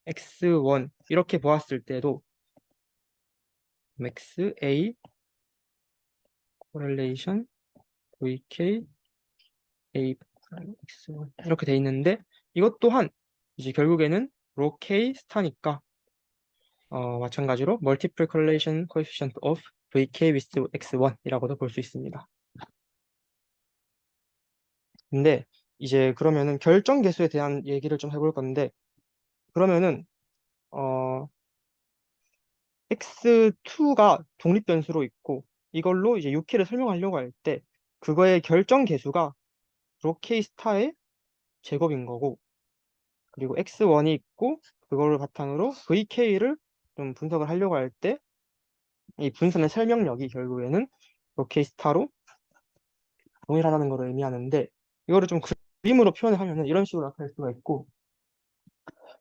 X1 이렇게 보았을 때도 max A correlation VK A X1 이렇게 돼 있는데 이것 또한 이제 결국에는 로 K 스타니까 마찬가지로 multiple correlation coefficient of VK with X1이라고도 볼 수 있습니다. 근데 이제 그러면은 결정 계수에 대한 얘기를 좀 해볼 건데 그러면은 어 x2가 독립 변수로 있고 이걸로 이제 6K를 설명하려고 할 때 그거의 결정 계수가 로 K 스타의 제곱인 거고 그리고 x1이 있고 그거를 바탕으로 VK를 좀 분석을 하려고 할 때 이 분선의 설명력이 결국에는 로 K 스타로 동일하다는 걸 의미하는데 이거를 좀 그림으로 표현을 하면은 이런 식으로 나타낼 수가 있고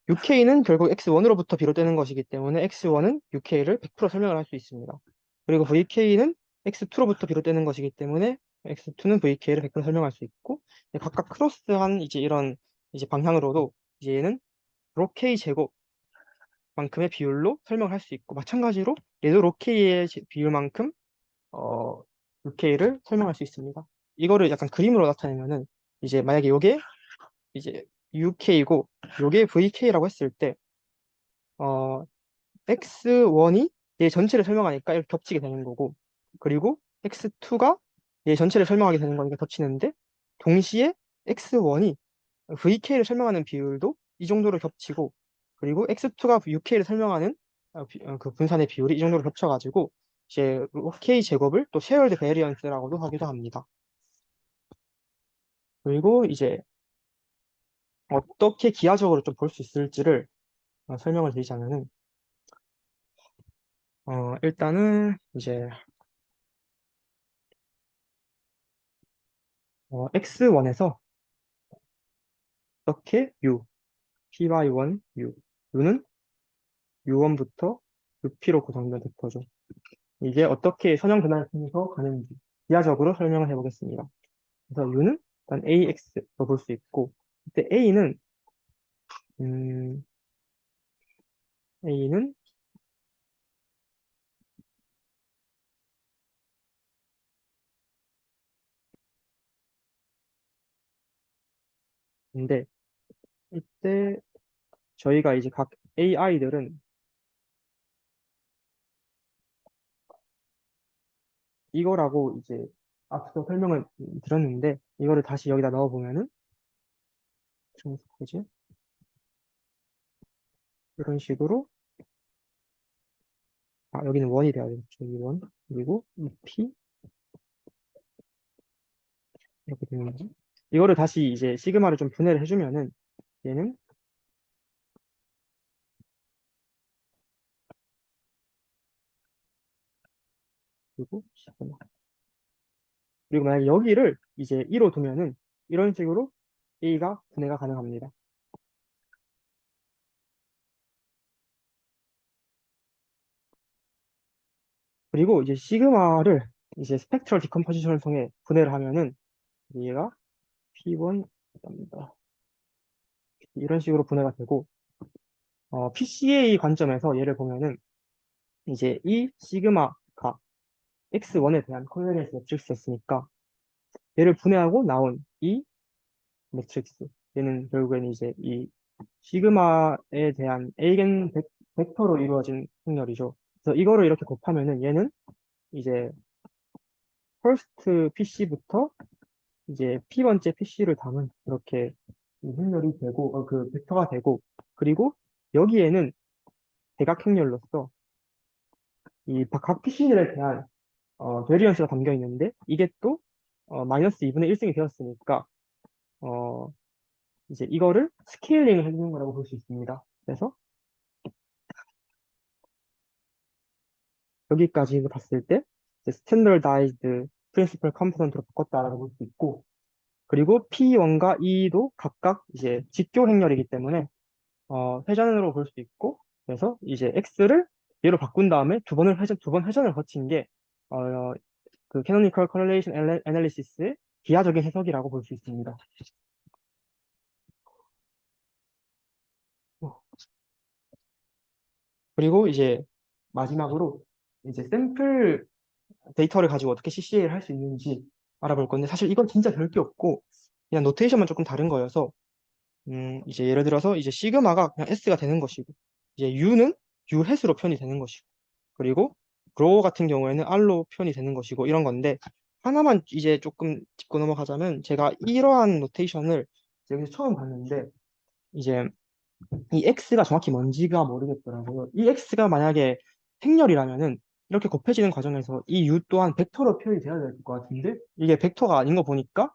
UK는 결국 X1으로부터 비롯되는 것이기 때문에 X1은 UK를 100% 설명을 할 수 있습니다. 그리고 VK는 X2로부터 비롯되는 것이기 때문에 X2는 VK를 100% 설명할 수 있고 각각 크로스한 이제 이런 이제 방향으로도 이제 얘는 로 K 제곱만큼의 비율로 설명할 수 있고 마찬가지로 얘도 로 K의 비율만큼 UK를 설명할 수 있습니다. 이거를 약간 그림으로 나타내면은 이제 만약에 요게 이제 UK이고 요게 VK라고 했을 때 X1이 얘 전체를 설명하니까 이렇게 겹치게 되는 거고 그리고 X2가 얘 전체를 설명하게 되는 거니까 겹치는데 동시에 X1이 VK를 설명하는 비율도 이 정도로 겹치고 그리고 X2가 UK를 설명하는 그 분산의 비율이 이 정도로 겹쳐가지고 이제 K 제곱을 또 쉐어드 베리언스라고도 하기도 합니다. 그리고 이제 어떻게 기하적으로 좀 볼 수 있을지를 설명을 드리자면은 일단은 이제 X1에서 어떻게 U, py1, U, U는 U1부터 UP로 구성된 벡터죠. 이게 어떻게 선형 변화를 통해서 가는지 기하적으로 설명을 해보겠습니다. 그래서 U는 일단 AX로 볼 수 있고, 그때 음, A는 인데, 이때 저희가 이제 각 AI들은 이거라고 이제 앞서 설명을 드렸는데 이거를 다시 여기다 넣어보면은 뭐지? 이런 식으로 여기는 원이 돼야 되겠죠. 이 원. 그리고 이 P 이렇게 되는 거죠. 이거를 다시 이제 시그마를 좀 분해를 해주면은 얘는 그리고 시그마. 그리고 만약에 여기를 이제 2로 두면은 이런 식으로 A가 분해가 가능합니다. 그리고 이제 시그마를 이제 스펙트럴 디컴포지션을 통해 분해를 하면은 얘가 P1 이런 식으로 분해가 되고 PCA 관점에서 얘를 보면은 이제 이 시그마가 X1에 대한 코웨리언스 매트릭스였으니까 얘를 분해하고 나온 이 매트릭스 얘는 결국에는 이제 이 시그마에 대한 에이겐 벡터로 이루어진 확률이죠. 그래서 이거를 이렇게 곱하면은 얘는 이제 퍼스트 PC부터 이제 P번째 PC를 담은 이렇게 이 확률이 되고 그 벡터가 되고 그리고 여기에는 대각 확률로서 이 각 PC들에 대한 베리언스가 담겨 있는데 이게 또 마이너스 2분의 1승이 되었으니까 어, 이제 이거를 스케일링을 해주는 거라고 볼 수 있습니다. 그래서 여기까지 봤을 때 스탠더다이즈드 프린시플 컴포넌트로 바꿨다라고 볼 수 있고 그리고 P1과 E도 각각 이제 직교 행렬이기 때문에 회전으로 볼 수 있고 그래서 이제 X를 얘로 바꾼 다음에 두 번 회전을 거친 게 어, 그 캐노니컬 커렐레이션 애널리시스의 비하적인 해석이라고 볼 수 있습니다. 그리고 이제 마지막으로 이제 샘플 데이터를 가지고 어떻게 CCA를 할 수 있는지 알아볼 건데 사실 이건 진짜 별 게 없고 그냥 노테이션만 조금 다른 거여서 이제 예를 들어서 이제 시그마가 그냥 S가 되는 것이고 이제 U는 U 햇으로 표현이 되는 것이고 그리고 로 같은 경우에는 R로 표현이 되는 것이고 이런 건데 하나만 이제 조금 짚고 넘어가자면 제가 이러한 노테이션을 여기서 처음 봤는데 이제 이 x가 정확히 뭔지가 모르겠더라고요. 이 x가 만약에 행렬이라면은 이렇게 곱해지는 과정에서 이 u 또한 벡터로 표현이 돼야 될 것 같은데 이게 벡터가 아닌 거 보니까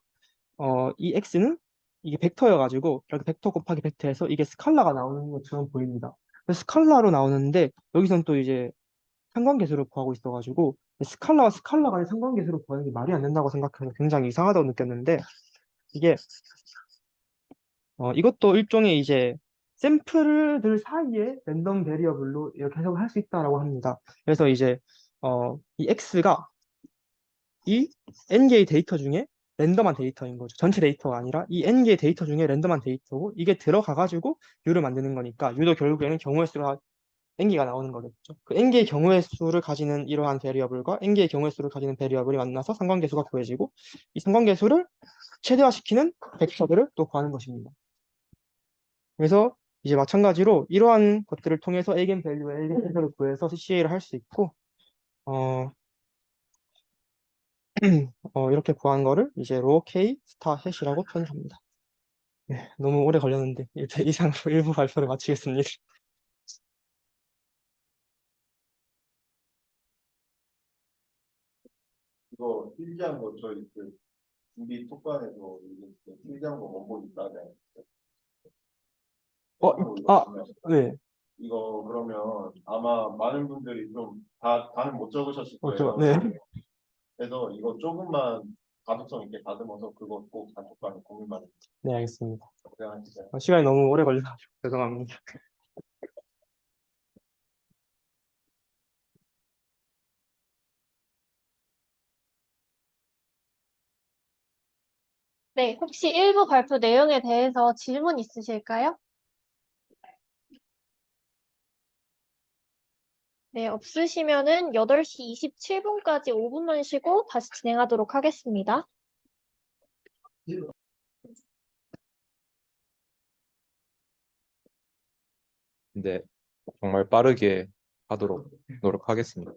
이 x는 이게 벡터여가지고 이렇게 벡터 곱하기 벡터에서 이게 스칼라가 나오는 것처럼 보입니다. 그래서 스칼라로 나오는데 여기서는 또 이제 상관계수를 구하고 있어가지고 스칼라와 스칼라 간의 상관계수를 구하는 게 말이 안 된다고 생각해서 굉장히 이상하다고 느꼈는데 이게 이것도 일종의 이제 샘플들 사이에 랜덤 베리어블로 이렇게 해석을 할 수 있다라고 합니다. 그래서 이제 이 x가 이 n개의 데이터 중에 랜덤한 데이터인 거죠. 전체 데이터가 아니라 이 n개의 데이터 중에 랜덤한 데이터고 이게 들어가가지고 u를 만드는 거니까 u도 결국에는 경우의 수가 n개가 나오는 거겠죠. 그 n개의 경우의 수를 가지는 이러한 베리어블과 n개의 경우의 수를 가지는 베리어블이 만나서 상관계수가 구해지고 이 상관계수를 최대화시키는 벡터들을 또 구하는 것입니다. 그래서 이제 마찬가지로 이러한 것들을 통해서 eigen 밸류와 eigen 밸류를 구해서 CCA를 할 수 있고 어, 이렇게 구한 거를 이제 로어 K 스타 해시라고 표현합니다. 네, 너무 오래 걸렸는데 이제 이상으로 일부 발표를 마치겠습니다. 이거 필기한 거 저희 그 준비 특관에서 이거 필기한 거 원본 있다지 않았어요? 어, 필기한 거 이거 아, 보면 네. 이거 그러면 아마 많은 분들이 좀 다는 못 적으셨을 거예요. 네. 그래서 이거 조금만 가독성 있게 다듬어서 그거 꼭 단톡방에 공유만 네, 알겠습니다. 고생하시죠. 시간이 너무 오래 걸려가지고 죄송합니다. 네, 혹시 일부 발표 내용에 대해서 질문 있으실까요? 네, 없으시면은 8시 27분까지 5분만 쉬고 다시 진행하도록 하겠습니다. 네, 정말 빠르게 하도록 노력하겠습니다.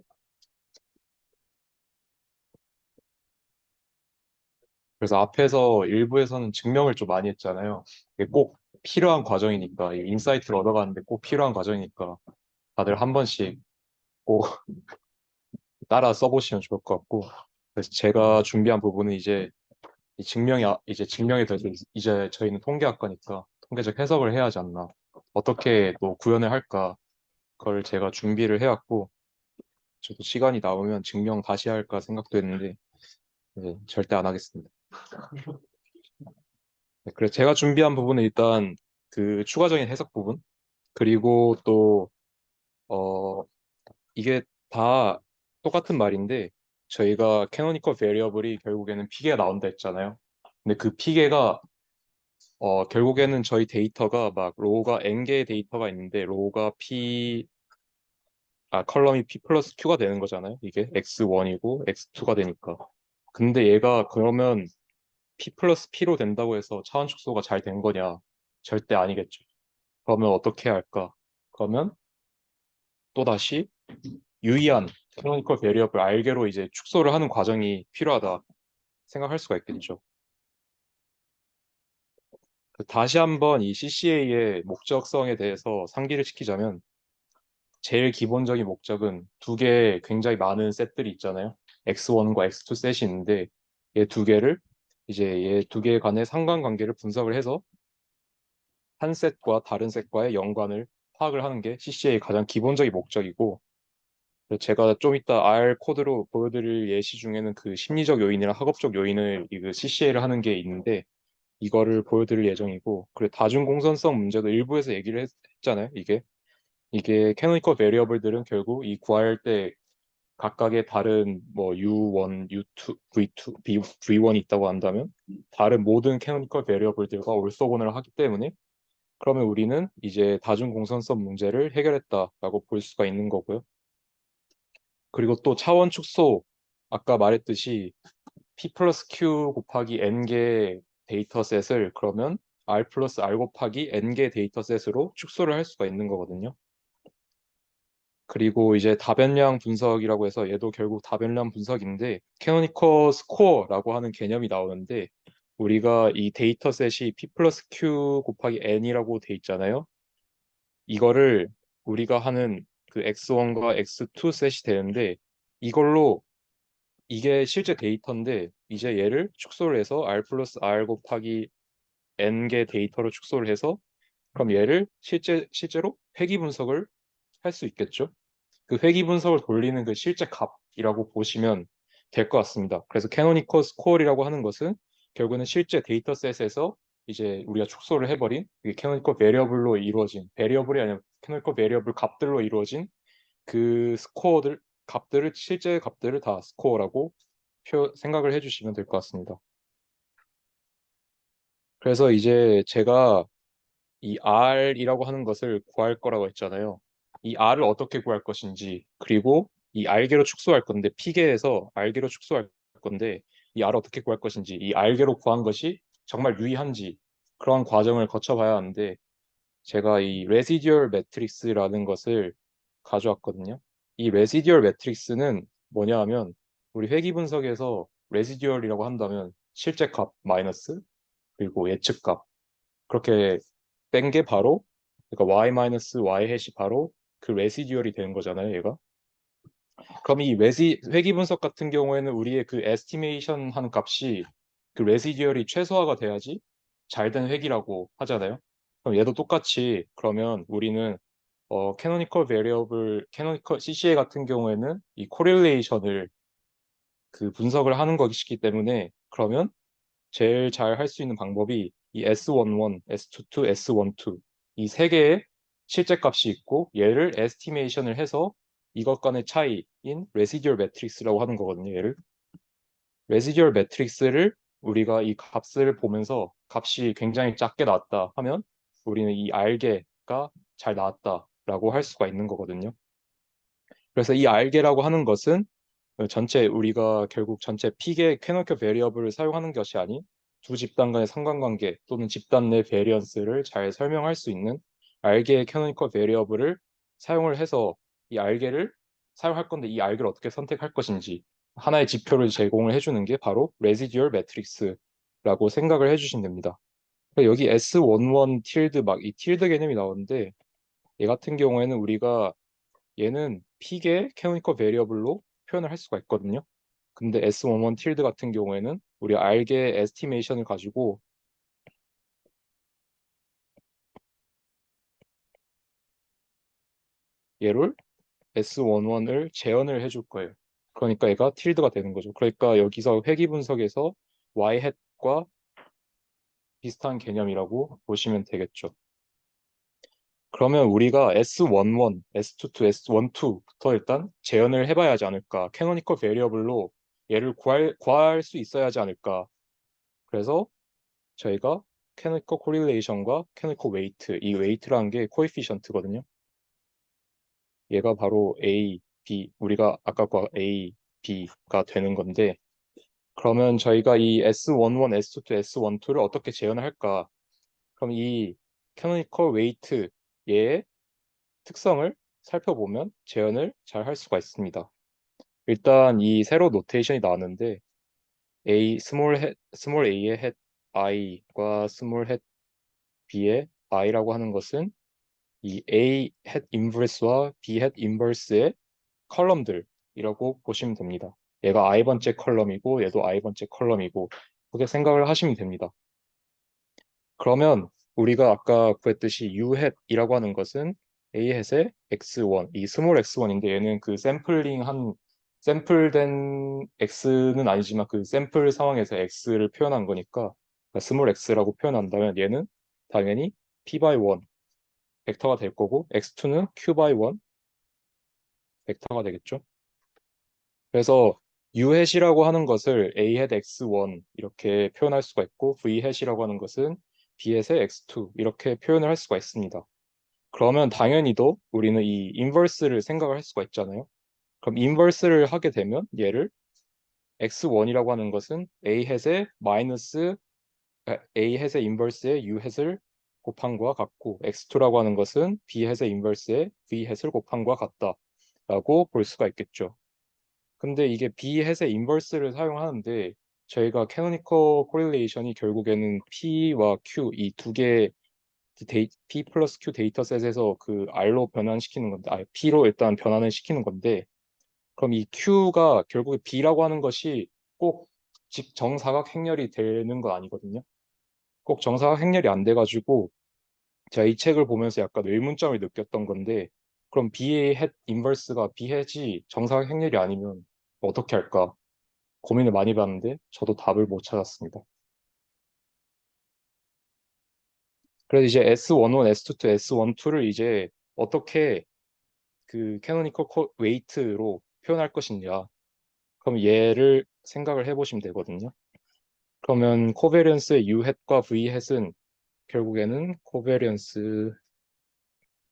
그래서 앞에서 일부에서는 증명을 좀 많이 했잖아요. 이게 꼭 필요한 과정이니까, 이 인사이트를 얻어가는데 꼭 필요한 과정이니까 다들 한 번씩 꼭 따라 써보시면 좋을 것 같고. 그래서 제가 준비한 부분은 이제 이 증명이, 이제 증명에 대해서 이제 저희는 통계학과니까 통계적 해석을 해야 하지 않나. 어떻게 또 구현을 할까. 그걸 제가 준비를 해왔고, 저도 시간이 나오면 증명 다시 할까 생각도 했는데, 네, 절대 안 하겠습니다. 네, 그래서 제가 준비한 부분은 일단 그 추가적인 해석 부분, 그리고 또, 어, 이게 다 똑같은 말인데, 저희가 캐노니컬 베리어블이 결국에는 피계가 나온다 했잖아요. 근데 그 피계가, 결국에는 저희 데이터가 막 로우가 n개의 데이터가 있는데, 로우가 컬럼이 p 플러스 q가 되는 거잖아요. 이게 x1이고 x2가 되니까. 근데 얘가 그러면 p 플러스 p로 된다고 해서 차원 축소가 잘 된 거냐? 절대 아니겠죠. 그러면 어떻게 할까? 그러면 또다시 유의한 캐노니컬 베리어블 알게로 이제 축소를 하는 과정이 필요하다 생각할 수가 있겠죠. 다시 한번 이 CCA의 목적성에 대해서 상기를 시키자면 제일 기본적인 목적은 두 개의 굉장히 많은 셋들이 있잖아요. X1과 X2 셋이 있는데 얘 두 개를 이제 얘 두 개 간의 상관관계를 분석을 해서 한 셋과 다른 셋과의 연관을 파악을 하는 게 CCA의 가장 기본적인 목적이고, 그래서 제가 좀 이따 R 코드로 보여드릴 예시 중에는 그 심리적 요인이랑 학업적 요인을 이 CCA를 하는 게 있는데 이거를 보여드릴 예정이고, 그리고 다중공선성 문제도 일부에서 얘기를 했잖아요. 이게 캐노니컬 베리어블들은 결국 이 구할 때 각각의 다른 뭐 U1, U2, V2, V1이 있다고 한다면 다른 모든 캐노니컬 베리어블들과 올소곤을 하기 때문에 그러면 우리는 이제 다중공선성 문제를 해결했다라고 볼 수가 있는 거고요. 그리고 또 차원 축소, 아까 말했듯이 P 플러스 Q 곱하기 N개 데이터셋을 그러면 R 플러스 R 곱하기 N개 데이터셋으로 축소를 할 수가 있는 거거든요. 그리고 이제 다변량 분석이라고 해서 얘도 결국 다변량 분석인데 캐노니컬 스코어라고 하는 개념이 나오는데 우리가 이 데이터셋이 P 플러스 Q 곱하기 N이라고 돼 있잖아요. 이거를 우리가 하는 그 X1과 X2 셋이 되는데 이걸로 이게 실제 데이터인데 이제 얘를 축소를 해서 R 플러스 R 곱하기 N개 데이터로 축소를 해서 그럼 얘를 실제로 회귀 분석을 할 수 있겠죠. 그 회귀 분석을 돌리는 그 실제 값이라고 보시면 될 것 같습니다. 그래서 캐노니컬 스코어이라고 하는 것은 결국은 실제 데이터셋에서 이제 우리가 축소를 해버린 이게 캐노니컬 베리어블로 이루어진 베리어블이 아니라 캐노니컬 베리어블 값들로 이루어진 그 스코어들 값들을 실제 값들을 다 스코어라고 생각을 해주시면 될 것 같습니다. 그래서 이제 제가 이 R이라고 하는 것을 구할 거라고 했잖아요. 이 R을 어떻게 구할 것인지, 그리고 이 R개로 축소할 건데, P개에서 R개로 축소할 건데, 이 R을 어떻게 구할 것인지, 이 R개로 구한 것이 정말 유의한지, 그런 과정을 거쳐봐야 하는데, 제가 이 레시듀얼 매트릭스라는 것을 가져왔거든요. 이 레시듀얼 매트릭스는 뭐냐 하면, 우리 회귀 분석에서 레시듀얼이라고 한다면, 실제 값 마이너스, 그리고 예측값, 그렇게 뺀 게 바로 그러니까 y 마이너스 y 해시 바로 그 레시듀얼이 되는 거잖아요, 얘가. 그럼 이 회귀 분석 같은 경우에는 우리의 그 에스티메이션 한 값이 그 레시듀얼이 최소화가 돼야지 잘 된 회귀라고 하잖아요. 그럼 얘도 똑같이 그러면 우리는 캐노니컬 베리어블 캐노니컬 CCA 같은 경우에는 이 코릴레이션을 그 분석을 하는 것이기 때문에 그러면 제일 잘 할 수 있는 방법이 이 S11, S22, S12 이 세 개의 실제 값이 있고 얘를 에스티메이션을 해서 이것 간의 차이인 레시듀얼 매트릭스라고 하는 거거든요. 얘를 레시듀얼 매트릭스를 우리가 이 값을 보면서 값이 굉장히 작게 나왔다 하면 우리는 이 알게가 잘 나왔다라고 할 수가 있는 거거든요. 그래서 이 알게라고 하는 것은 전체 우리가 결국 전체 픽의 캐노니컬 베리어블을 사용하는 것이 아닌 두 집단 간의 상관관계 또는 집단 내 베리언스를 잘 설명할 수 있는 알게의 캐노니컬 베리어블을 사용을 해서 이 알게를 사용할 건데 이 알게를 어떻게 선택할 것인지 하나의 지표를 제공을 해주는 게 바로 레시듀얼 매트릭스 라고 생각을 해주시면 됩니다. 그러니까 여기 S11 틸드 막 이 틸드 개념이 나오는데 얘 같은 경우에는 우리가 얘는 픽의 캐노니컬 베리어블로 표현을 할 수가 있거든요. 근데 S11 틸드 같은 경우에는 우리 알게 에스티메이션을 가지고 얘를 S11을 재현을 해줄 거예요. 그러니까 얘가 틸드가 되는 거죠. 그러니까 여기서 회귀 분석에서 y 햇과 비슷한 개념이라고 보시면 되겠죠. 그러면 우리가 S11, S22, S12부터 일단 재현을 해봐야 하지 않을까. 캐노니컬 베리어블로 얘를 구할 수 있어야 하지 않을까. 그래서 저희가 캐노니컬 코릴레이션과 캐노니컬 웨이트, 이 웨이트라는 게 코에피션트거든요. 얘가 바로 A, B, 우리가 아까 거 A, B가 되는 건데 그러면 저희가 이 S11, S22, S12를 어떻게 재현을 할까? 그럼 이 캐노니컬 웨이트 얘의 특성을 살펴보면 재현을 잘 할 수가 있습니다. 일단 이 세로 노테이션이 나왔는데 A 스몰 a의 햇 i과 스몰 햇 b의 i라고 하는 것은 이 A 햇 인버스와 B 햇 인버스의 컬럼들이라고 보시면 됩니다. 얘가 i 번째 컬럼이고 얘도 i 번째 컬럼이고 그렇게 생각을 하시면 됩니다. 그러면 우리가 아까 구했듯이 U 햇이라고 하는 것은 A 햇의 x1, 이 스몰 x1인데 얘는 그 샘플된 x는 아니지만 그 샘플 상황에서 x를 표현한 거니까 스몰 x라고 표현한다면 얘는 당연히 p by 1 벡터가 될 거고 x2는 q by 1 벡터가 되겠죠. 그래서 U 햇이라고 하는 것을 A 햇 x1 이렇게 표현할 수가 있고 V 햇이라고 하는 것은 B 햇의 x2 이렇게 표현을 할 수가 있습니다. 그러면 당연히도 우리는 이 인버스를 생각을 할 수가 있잖아요. 그럼 인버스를 하게 되면 얘를 x1이라고 하는 것은 A 햇의 A 햇의 인버스의 U 햇을 곱한 거와 같고 x2라고 하는 것은 B 햇의 인버스의 V 햇을 곱한 거와 같다라고 볼 수가 있겠죠. 근데 이게 비햇의 인버스를 사용하는데 저희가 캐노니컬 코릴레이션이 결국에는 P와 Q 이 두 개 P 플러스 Q 데이터셋에서 그 R로 변환시키는 건데 P로 일단 변환을 시키는 건데 그럼 이 Q가 결국에 B라고 하는 것이 꼭 정사각 행렬이 되는 건 아니거든요. 꼭 정사각 행렬이 안 돼가지고 제가 이 책을 보면서 약간 의문점을 느꼈던 건데 그럼 B의 햇 인버스가 B 햇이 정사각 행렬이 아니면 어떻게 할까? 고민을 많이 봤는데 저도 답을 못 찾았습니다. 그래서 이제 S11, S22, S12를 이제 어떻게 그 캐노니컬 웨이트로 표현할 것이냐. 그럼 얘를 생각을 해보시면 되거든요. 그러면 코베리언스의 U 햇과 V 햇은 결국에는 코베리언스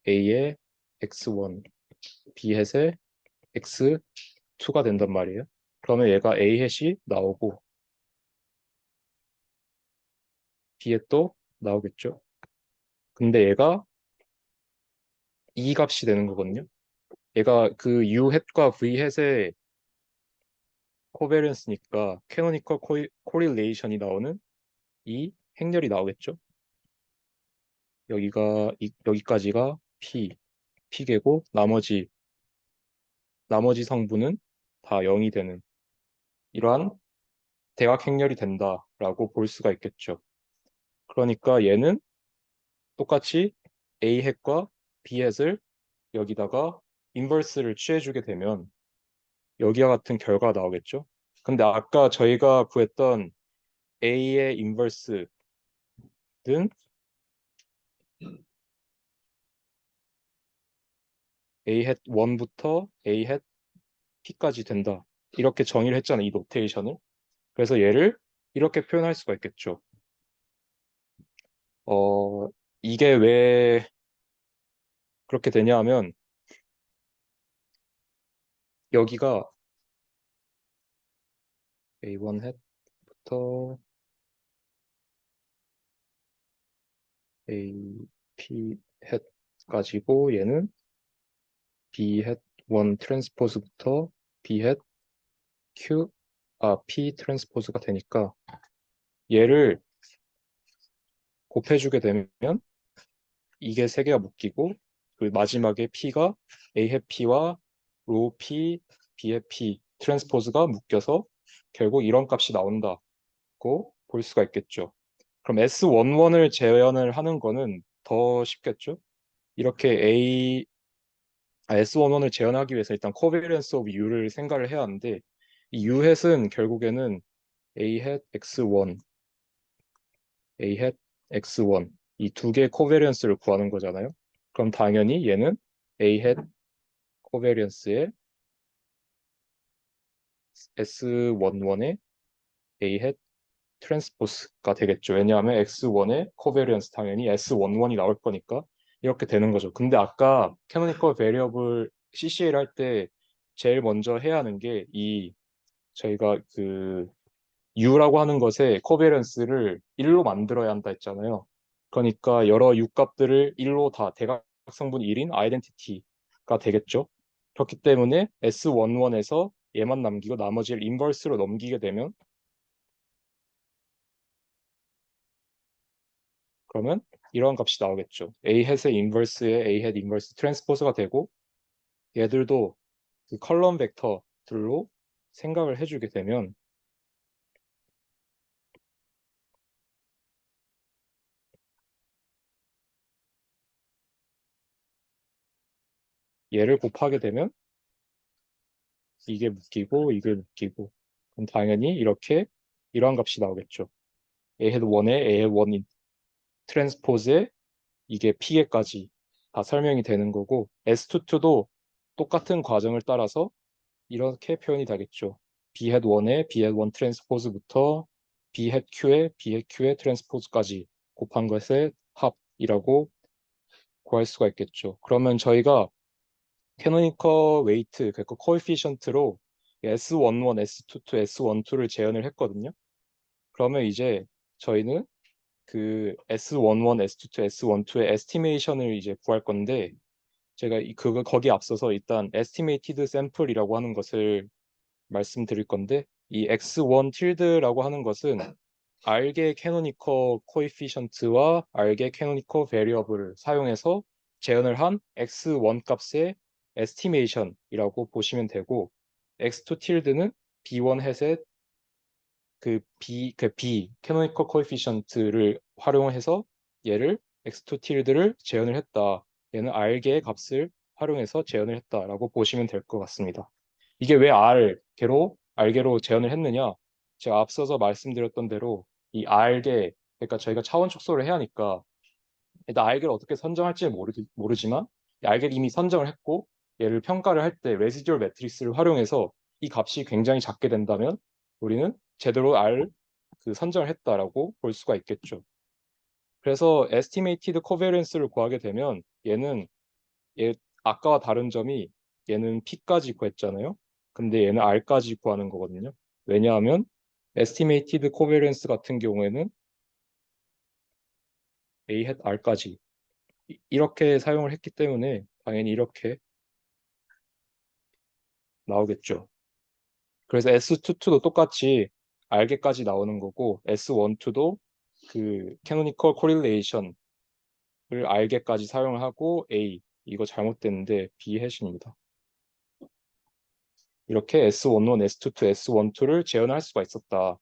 A의 X1, B 햇의 X2가 된단 말이에요. 그러면 얘가 A 햇이 나오고 B 햇도 나오겠죠. 근데 얘가 이 값이 되는 거거든요. 얘가 그 U 햇과 V 햇의 코베런스니까 캐노니컬 코릴레이션이 나오는 이 행렬이 나오겠죠. 여기까지가 P개고 나머지 성분은 다 0이 되는 이러한 대각 행렬이 된다라고 볼 수가 있겠죠. 그러니까 얘는 똑같이 A 햇과 B 햇을 여기다가 인버스를 취해주게 되면 여기와 같은 결과가 나오겠죠. 근데 아까 저희가 구했던 A의 인버스는 A 햇 1부터 A 햇 P까지 된다. 이렇게 정의를 했잖아요. 이 노테이션을. 그래서 얘를 이렇게 표현할 수가 있겠죠. 어, 이게 왜 그렇게 되냐 하면 여기가 A1 햇부터 A, P 햇까지고 얘는 B 햇 1 트랜스포즈부터 B 햇 P 트랜스포즈가 되니까 얘를 곱해주게 되면 이게 세 개가 묶이고 그 마지막에 P가 A의 P와 로 P, B의 P 트랜스포즈가 묶여서 결국 이런 값이 나온다고 볼 수가 있겠죠. 그럼 S11을 재현을 하는 거는 더 쉽겠죠? 이렇게 S11을 재현하기 위해서 일단 코베리언스 오브 U를 생각을 해야 하는데 이 U 햇은 결국에는 A 햇 X1, A 햇 X1 이 두 개의 코베리언스를 구하는 거잖아요. 그럼 당연히 얘는 A 햇 코베리언스의 S11의 A 햇 트랜스포스가 되겠죠. 왜냐하면 X1의 코베리언스 당연히 S11이 나올 거니까 이렇게 되는 거죠. 근데 아까 캐노니컬 베리어블 CCL 할 때 제일 먼저 해야 하는 게 이 저희가 그 U라고 하는 것의 코베리언스를 1로 만들어야 한다 했잖아요. 그러니까 여러 U 값들을 1로 다 대각성분 1인 아이덴티티가 되겠죠. 그렇기 때문에 S11에서 얘만 남기고 나머지를 인버스로 넘기게 되면 그러면 이런 값이 나오겠죠. A 햇의 인버스에 A 햇 인버스 트랜스포즈가 되고 얘들도 그 컬럼 벡터들로 생각을 해주게 되면 얘를 곱하게 되면 이게 묶이고 이게 묶이고 그럼 당연히 이렇게 이러한 값이 나오겠죠. A 햇 1에 A 햇 1인 트랜스포즈에 이게 P에까지 다 설명이 되는 거고 S22도 똑같은 과정을 따라서 이렇게 표현이 되겠죠. B 햇 1에 B 햇 1 트랜스포즈부터 B 햇 Q에 B 햇 Q의 트랜스포즈까지 곱한 것의 합이라고 구할 수가 있겠죠. 그러면 저희가 캐노니컬 웨이트, 그러니까 코에피션트로 S11, S22, S12를 재현을 했거든요. 그러면 이제 저희는 그 S11, S22, S12의 에스티메이션을 이제 구할 건데 제가 그거 거기 앞서서 일단 에스티메이티드 샘플이라고 하는 것을 말씀드릴 건데 이 X1 틸드라고 하는 것은 R계 캐노니컬 코에피션트와 R계 캐노니컬 베리어블을 사용해서 재현을 한 X1 값의 에스티메이션이라고 보시면 되고 X2 틸드는 B1 햇의 그 B 캐노니컬 코에피션트를 활용해서 얘를 X2 틸드를 재현을 했다. 얘는 R계의 값을 활용해서 재현을 했다라고 보시면 될 것 같습니다. 이게 왜 R계로 재현을 했느냐? 제가 앞서서 말씀드렸던 대로 이 R계, 그러니까 저희가 차원 축소를 해야 하니까 일단 R계를 어떻게 선정할지 모르지만 이 R계를 이미 선정을 했고 얘를 평가를 할 때 레지듀얼 매트릭스를 활용해서 이 값이 굉장히 작게 된다면 우리는 제대로 그 선정을 했다라고 볼 수가 있겠죠. 그래서 estimated covariance를 구하게 되면 얘 아까와 다른 점이 얘는 P까지 구했잖아요. 근데 얘는 R까지 구하는 거거든요. 왜냐하면 estimated covariance 같은 경우에는 A hat R까지 이렇게 사용을 했기 때문에 당연히 이렇게 나오겠죠. 그래서 S22도 똑같이 R계까지 나오는 거고 S12도 그 canonical correlation을 R계까지 사용을 하고 A 이거 잘못됐는데 B 해시입니다. 이렇게 S11, S22, S12를 재현할 수가 있었다.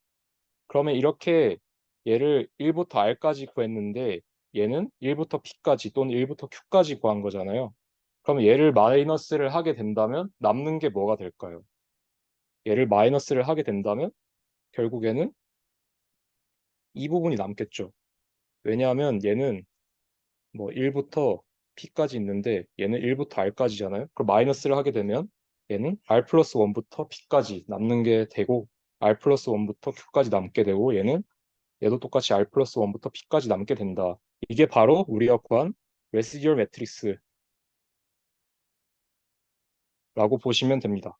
그러면 이렇게 얘를 1부터 R까지 구했는데 얘는 1부터 P까지 또는 1부터 Q까지 구한 거잖아요. 그러면 얘를 마이너스를 하게 된다면 남는 게 뭐가 될까요? 얘를 마이너스를 하게 된다면 결국에는 이 부분이 남겠죠. 왜냐하면 얘는 뭐 1부터 P까지 있는데 얘는 1부터 R까지잖아요. 그럼 마이너스를 하게 되면 얘는 R 플러스 1부터 P까지 남는 게 되고 R 플러스 1부터 Q까지 남게 되고 얘도 똑같이 R 플러스 1부터 P까지 남게 된다. 이게 바로 우리가 구한 레시듀얼 매트릭스라고 보시면 됩니다.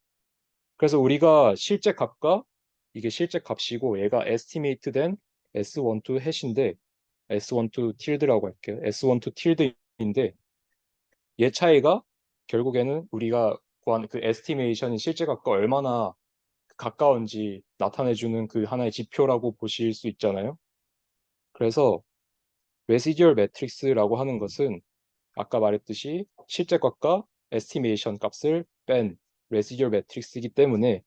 그래서 우리가 실제 값과 이게 실제 값이고 얘가 estimate 된 S12 해시인데 S12 틸드라고 할게요. S12 틸드인데 얘 차이가 결국에는 우리가 구한 그 에스티메이션이 실제 값과 얼마나 가까운지 나타내주는 그 하나의 지표라고 보실 수 있잖아요. 그래서 레시듀얼 매트릭스라고 하는 것은 아까 말했듯이 실제 값과 에스티메이션 값을 뺀 레시듀얼 매트릭스이기 때문에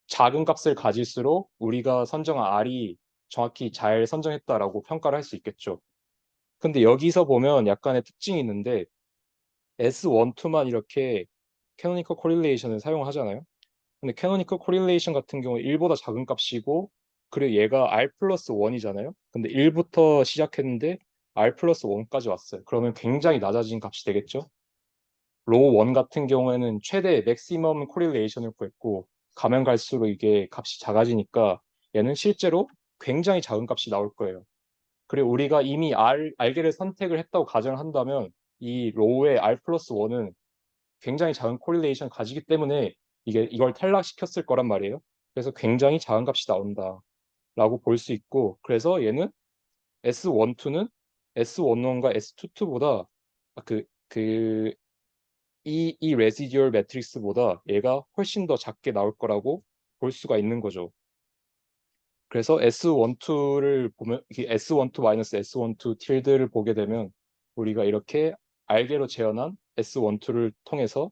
작은 값을 가질수록 우리가 선정한 R이 정확히 잘 선정했다라고 평가를 할 수 있겠죠. 근데 여기서 보면 약간의 특징이 있는데 S12만 이렇게 캐노니컬 코릴레이션을 사용하잖아요. 근데 캐노니컬 코릴레이션 같은 경우에 1보다 작은 값이고 그리고 얘가 R 플러스 1이잖아요. 근데 1부터 시작했는데 R 플러스 1까지 왔어요. 그러면 굉장히 낮아진 값이 되겠죠. 로우 1 같은 경우에는 최대 맥시멈 코릴레이션을 구했고 가면 갈수록 이게 값이 작아지니까 얘는 실제로 굉장히 작은 값이 나올 거예요. 그리고 우리가 이미 알게를 선택을 했다고 가정을 한다면 이 로우의 R 플러스 1은 굉장히 작은 코릴레이션을 가지기 때문에 이걸 탈락시켰을 거란 말이에요. 그래서 굉장히 작은 값이 나온다라고 볼 수 있고 그래서 얘는 S12는 S11과 S22보다 이 레시듀얼 매트릭스보다 얘가 훨씬 더 작게 나올 거라고 볼 수가 있는 거죠. 그래서 S12를 보면 S12 마이너스 S12 틸드를 보게 되면 우리가 이렇게 알게로 재현한 S12를 통해서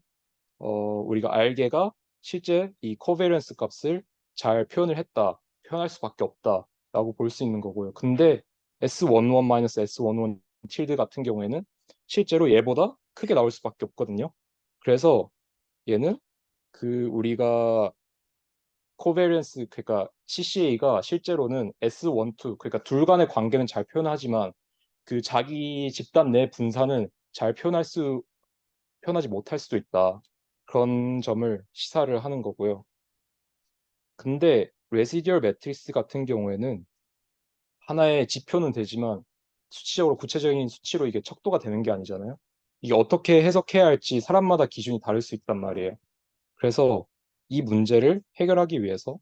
우리가 알게가 실제 이 코베런스 값을 잘 표현할 수밖에 없다라고 볼 수 있는 거고요. 근데 S11 마이너스 S11 틸드 같은 경우에는 실제로 얘보다 크게 나올 수밖에 없거든요. 그래서 얘는 우리가 코베런스 그러니까 CCA가 실제로는 S12 그러니까 둘 간의 관계는 잘 표현하지만 그 자기 집단 내 분산은 잘 표현하지 못할 수도 있다. 그런 점을 시사를 하는 거고요. 근데 레시듀얼 매트릭스 같은 경우에는 하나의 지표는 되지만 수치적으로 구체적인 수치로 이게 척도가 되는 게 아니잖아요. 이게 어떻게 해석해야 할지 사람마다 기준이 다를 수 있단 말이에요. 그래서 이 문제를 해결하기 위해서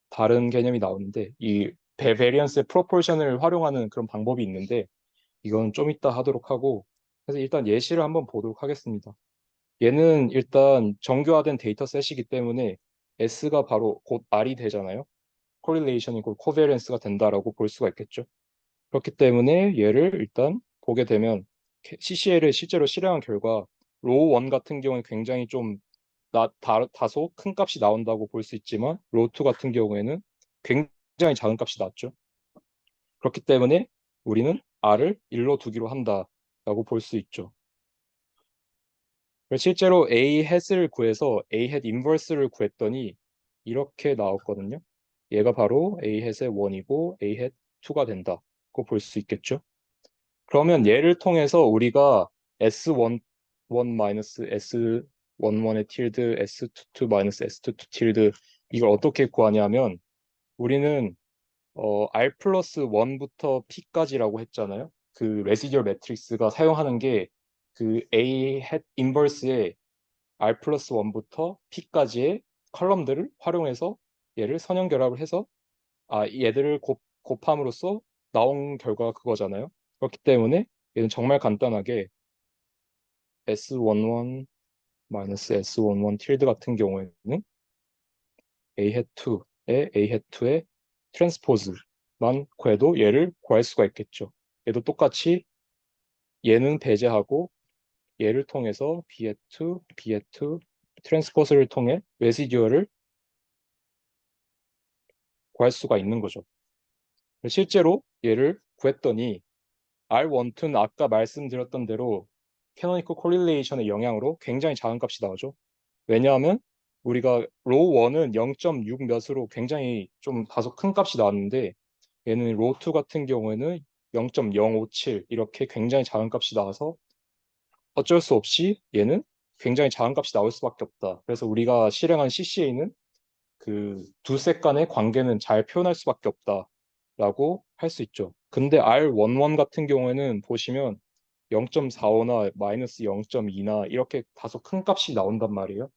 다른 개념이 나오는데 이 베리언스의 프로포션을 활용하는 그런 방법이 있는데 이건 좀 이따 하도록 하고 그래서 일단 예시를 한번 보도록 하겠습니다. 얘는 일단 정교화된 데이터셋이기 때문에 S가 바로 곧 R이 되잖아요. 코릴레이션이 곧 코베런스가 된다라고 볼 수가 있겠죠. 그렇기 때문에 얘를 일단 보게 되면 CCL을 실제로 실행한 결과 로우 1 같은 경우는 굉장히 좀 다소 큰 값이 나온다고 볼 수 있지만 로우 2 같은 경우에는 굉장히 작은 값이 나왔죠. 그렇기 때문에 우리는 R을 1로 두기로 한다라고 볼 수 있죠. 실제로 A 햇을 구해서 A 햇 인버스를 구했더니 이렇게 나왔거든요. 얘가 바로 A 햇의 1이고 A 햇 2가 된다고 볼 수 있겠죠. 그러면 얘를 통해서 우리가 S11 마이너스 S11의 틸드, S22 마이너스 S22 틸드 이걸 어떻게 구하냐면 우리는 R 플러스 1부터 P까지라고 했잖아요. 그 레시듀얼 매트릭스가 사용하는 게 그 A 햇 인버스의 R 플러스 1부터 P까지의 컬럼들을 활용해서 얘를 선형 결합을 해서 얘들을 곱함으로써 나온 결과가 그거잖아요. 그렇기 때문에 얘는 정말 간단하게 S11 마이너스 S11 틸드 같은 경우에는 A 햇 2의 A 햇 2의 트랜스포즈만 구해도 얘를 구할 수가 있겠죠. 얘도 똑같이 얘는 배제하고 얘를 통해서 B 햇 2, B 햇 2 트랜스포즈를 통해 레시듀얼을 구할 수가 있는 거죠. 실제로 얘를 구했더니 R12는 아까 말씀드렸던 대로 캐노니컬 코릴레이션의 영향으로 굉장히 작은 값이 나오죠. 왜냐하면 우리가 로우 1은 0.6 몇으로 굉장히 좀 다소 큰 값이 나왔는데 얘는 로우 2 같은 경우에는 0.057 이렇게 굉장히 작은 값이 나와서 어쩔 수 없이 얘는 굉장히 작은 값이 나올 수밖에 없다. 그래서 우리가 실행한 CCA는 그 두 셋 간의 관계는 잘 표현할 수밖에 없다라고 할 수 있죠. 근데 R11 같은 경우에는 보시면 0.45나 마이너스 0.2나 이렇게 다소 큰 값이 나온단 말이에요.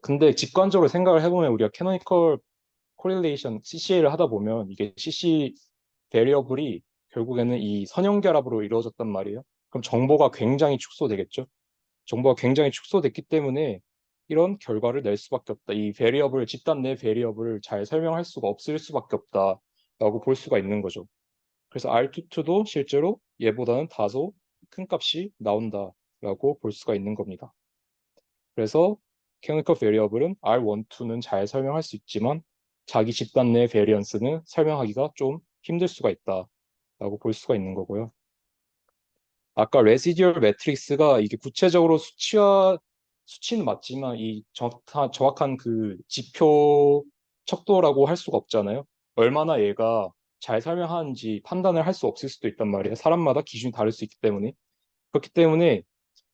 근데 직관적으로 생각을 해보면 우리가 캐노니컬 코릴레이션 CCA를 하다 보면 이게 CC 베리어블이 결국에는 이 선형 결합으로 이루어졌단 말이에요. 그럼 정보가 굉장히 축소되겠죠. 정보가 굉장히 축소됐기 때문에 이런 결과를 낼 수밖에 없다. 이 베리어블, 집단 내 베리어블을 잘 설명할 수가 없을 수밖에 없다라고 볼 수가 있는 거죠. 그래서 R22도 실제로 얘보다는 다소 큰 값이 나온다라고 볼 수가 있는 겁니다. 그래서 캐노니컬 베리어블은 R12는 잘 설명할 수 있지만 자기 집단 내 베리언스는 설명하기가 좀 힘들 수가 있다라고 볼 수가 있는 거고요. 아까 레시듀얼 매트릭스가 이게 구체적으로 수치는 맞지만 이 정확한 그 지표 척도라고 할 수가 없잖아요. 얼마나 얘가 잘 설명하는지 판단을 할 수 없을 수도 있단 말이에요. 사람마다 기준이 다를 수 있기 때문에. 그렇기 때문에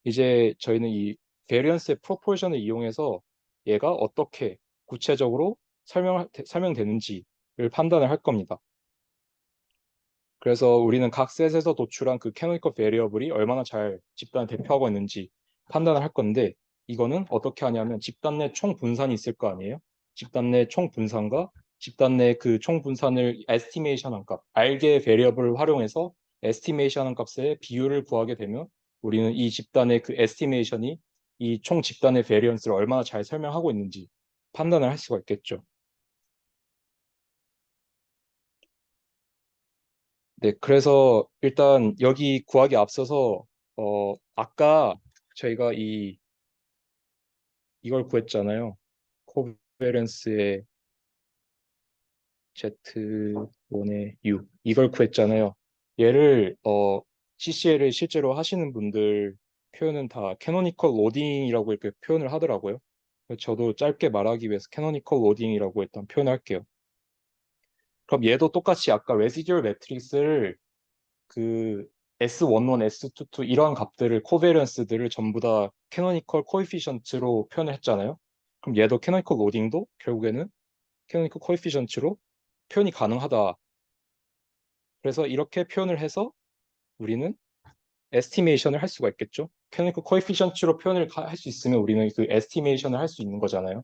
이제 저희는 이 베리언스의 프로포션을 이용해서 얘가 어떻게 구체적으로 설명되는지를 판단을 할 겁니다. 그래서 우리는 각 셋에서 도출한 그 캐노니컬 베리어블이 얼마나 잘 집단을 대표하고 있는지 판단을 할 건데 이거는 어떻게 하냐면 집단 내 총 분산이 있을 거 아니에요? 집단 내 총 분산과 집단 내 그 총 분산을 에스티메이션 한 값, 알게 베리어블을 활용해서 에스티메이션 한 값의 비율을 구하게 되면 우리는 이 집단의 그 에스티메이션이 이 총 집단의 베리언스를 얼마나 잘 설명하고 있는지 판단을 할 수가 있겠죠. 네, 그래서 일단 여기 구하기 앞서서 아까 저희가 이걸 구했잖아요. 코베런스의 Z1의 U 이걸 구했잖아요. 얘를 CCL을 실제로 하시는 분들 표현은 다 캐노니컬 로딩이라고 이렇게 표현을 하더라고요. 그래서 저도 짧게 말하기 위해서 캐노니컬 로딩이라고 일단 표현할게요. 그럼 얘도 똑같이 아까 레시듀얼 매트릭스를 그 S11, S22 이런 값들을 코베런스들을 전부 다 캐노니컬 코에피션트로 표현을 했잖아요. 그럼 얘도 캐노니컬 로딩도 결국에는 캐노니컬 코에피션트로 표현이 가능하다. 그래서 이렇게 표현을 해서 우리는 에스티메이션을 할 수가 있겠죠. 캐노니컬 코에피션트로 표현을 할 수 있으면 우리는 그 에스티메이션을 할 수 있는 거잖아요.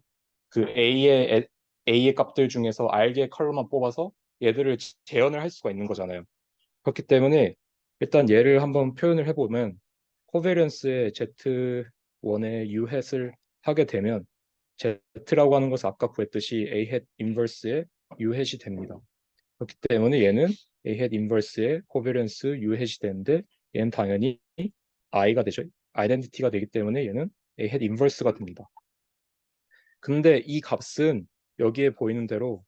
그 A의 값들 중에서 R의 컬러만 뽑아서 얘들을 재현을 할 수가 있는 거잖아요. 그렇기 때문에 일단 얘를 한번 표현을 해보면 코베런스의 Z1의 U 햇을 하게 되면 Z라고 하는 것은 아까 구했듯이 A 햇 인버스의 U 햇이 됩니다. 그렇기 때문에 얘는 A 햇 인버스의 코베런스 U 햇이 되는데 얘는 당연히 I가 되죠. 아이덴티티가 되기 때문에 얘는 A 햇 인버스가 됩니다. 근데 이 값은 여기에 보이는 대로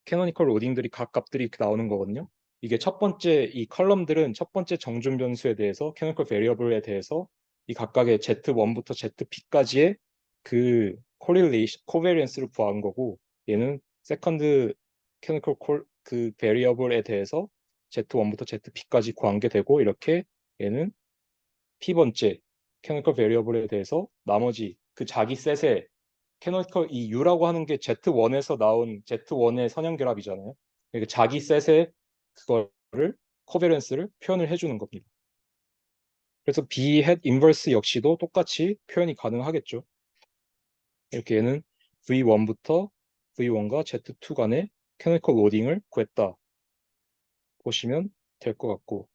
캐노니컬 로딩들이 각 값들이 이렇게 나오는 거거든요. 이게 첫 번째 이 컬럼들은 첫 번째 정준 변수에 대해서 캐노니컬 베리어블에 대해서 이 각각의 Z1부터 ZP까지의 그 코베리언스를 구한 거고 얘는 세컨드 캐노니컬 그 베리어블에 대해서 Z1부터 ZP까지 구한 게 되고 이렇게 얘는 P번째 캐노니컬 베리어블에 대해서 나머지 그 자기 셋의 캐노니컬 이 U라고 하는 게 Z1에서 나온 Z1의 선형결합이잖아요. 그러니까 자기 셋의 그거를 코베런스를 표현을 해주는 겁니다. 그래서 B 햇 인버스 역시도 똑같이 표현이 가능하겠죠. 이렇게 얘는 V1부터 V1과 Z2 간의 캐노니컬 로딩을 구했다. 보시면 될 것 같고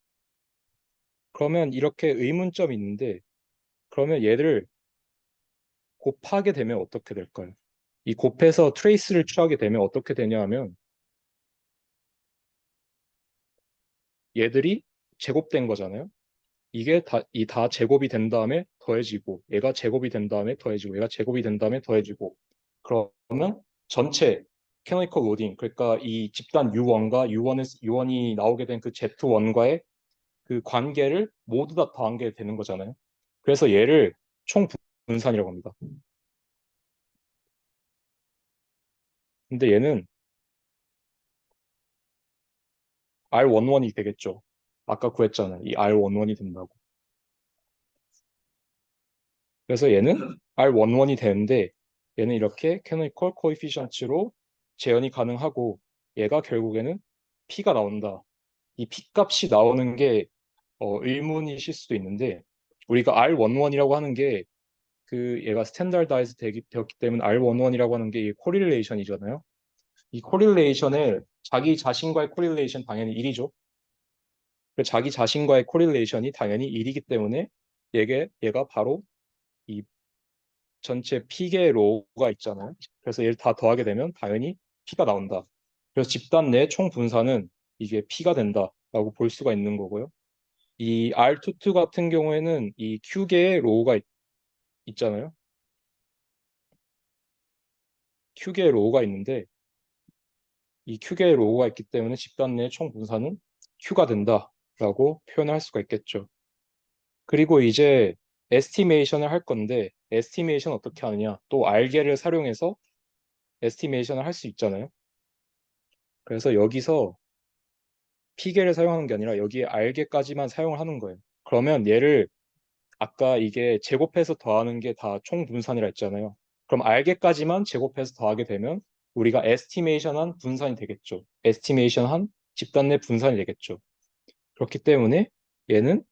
그러면 이렇게 의문점이 있는데 그러면 얘를 곱하게 되면 어떻게 될까요? 이 곱해서 트레이스를 취하게 되면 어떻게 되냐 하면 얘들이 제곱된 거잖아요. 이게 다 제곱이 된 다음에 더해지고 얘가 제곱이 된 다음에 더해지고 얘가 제곱이 된 다음에 더해지고 그러면 전체 캐노니컬 로딩 그러니까 이 집단 U1과 U1이 나오게 된 그 Z1과의 그 관계를 모두 다 더한 게 되는 거잖아요. 그래서 얘를 총 분산이라고 합니다. 근데 얘는 R11이 되겠죠. 아까 구했잖아요. 이 R11이 된다고. 그래서 얘는 R11이 되는데 얘는 이렇게 캐노니컬 코에피션트로 재현이 가능하고 얘가 결국에는 P가 나온다. 이 P 값이 나오는 게 의문이실 수도 있는데 우리가 R11이라고 하는 게 그 얘가 스탠다드아이즈 되었기 때문에 R11이라고 하는 게 이 코릴레이션이잖아요. 이 코릴레이션을 자기 자신과의 코릴레이션 당연히 1이죠. 자기 자신과의 코릴레이션이 당연히 1이기 때문에 얘가 바로 이 전체 P개의 로우가 있잖아요. 그래서 얘를 다 더하게 되면 당연히 P가 나온다. 그래서 집단 내 총 분산은 이게 P가 된다라고 볼 수가 있는 거고요. 이 R22 같은 경우에는 이 Q개의 로우가 있잖아요. Q개의 로우가 있는데 이 Q개의 로우가 있기 때문에 집단 내 총 분산은 Q가 된다라고 표현할 수가 있겠죠. 그리고 이제 에스티메이션을 할 건데 에스티메이션 어떻게 하느냐? 또 R개를 활용해서 에스티메이션을 할 수 있잖아요. 그래서 여기서 P개를 사용하는 게 아니라 여기에 R개까지만 사용을 하는 거예요. 그러면 얘를 아까 이게 제곱해서 더하는 게 다 총분산이라 했잖아요. 그럼 R개까지만 제곱해서 더하게 되면 우리가 에스티메이션한 분산이 되겠죠. 에스티메이션한 집단 내 분산이 되겠죠. 그렇기 때문에 얘는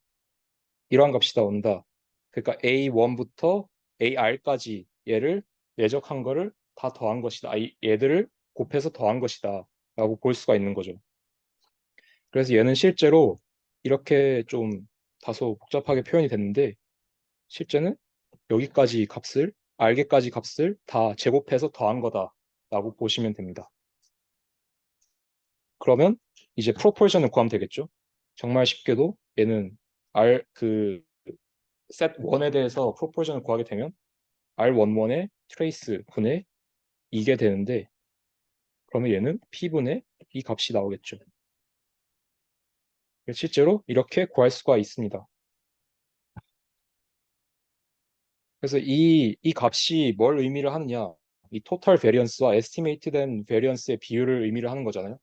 이러한 값이 나온다. 그러니까 A1부터 AR까지 얘를 내적한 거를 다 더한 것이다. 얘들을 곱해서 더한 것이다. 라고 볼 수가 있는 거죠. 그래서 얘는 실제로 이렇게 좀 다소 복잡하게 표현이 됐는데 실제는 여기까지 값을 알게까지 값을 다 제곱해서 더한 거다라고 보시면 됩니다. 그러면 이제 프로포션을 구하면 되겠죠. 정말 쉽게도 얘는 R 셋 1에 대해서 프로포션을 구하게 되면 R11의 트레이스 분의 2게 되는데 그러면 얘는 P분의 이 값이 나오겠죠. 실제로 이렇게 구할 수가 있습니다. 그래서 이 값이 뭘 의미를 하느냐? 이 토탈 베리언스와 에스티메이트된 베리언스의 비율을 의미를 하는 거잖아요.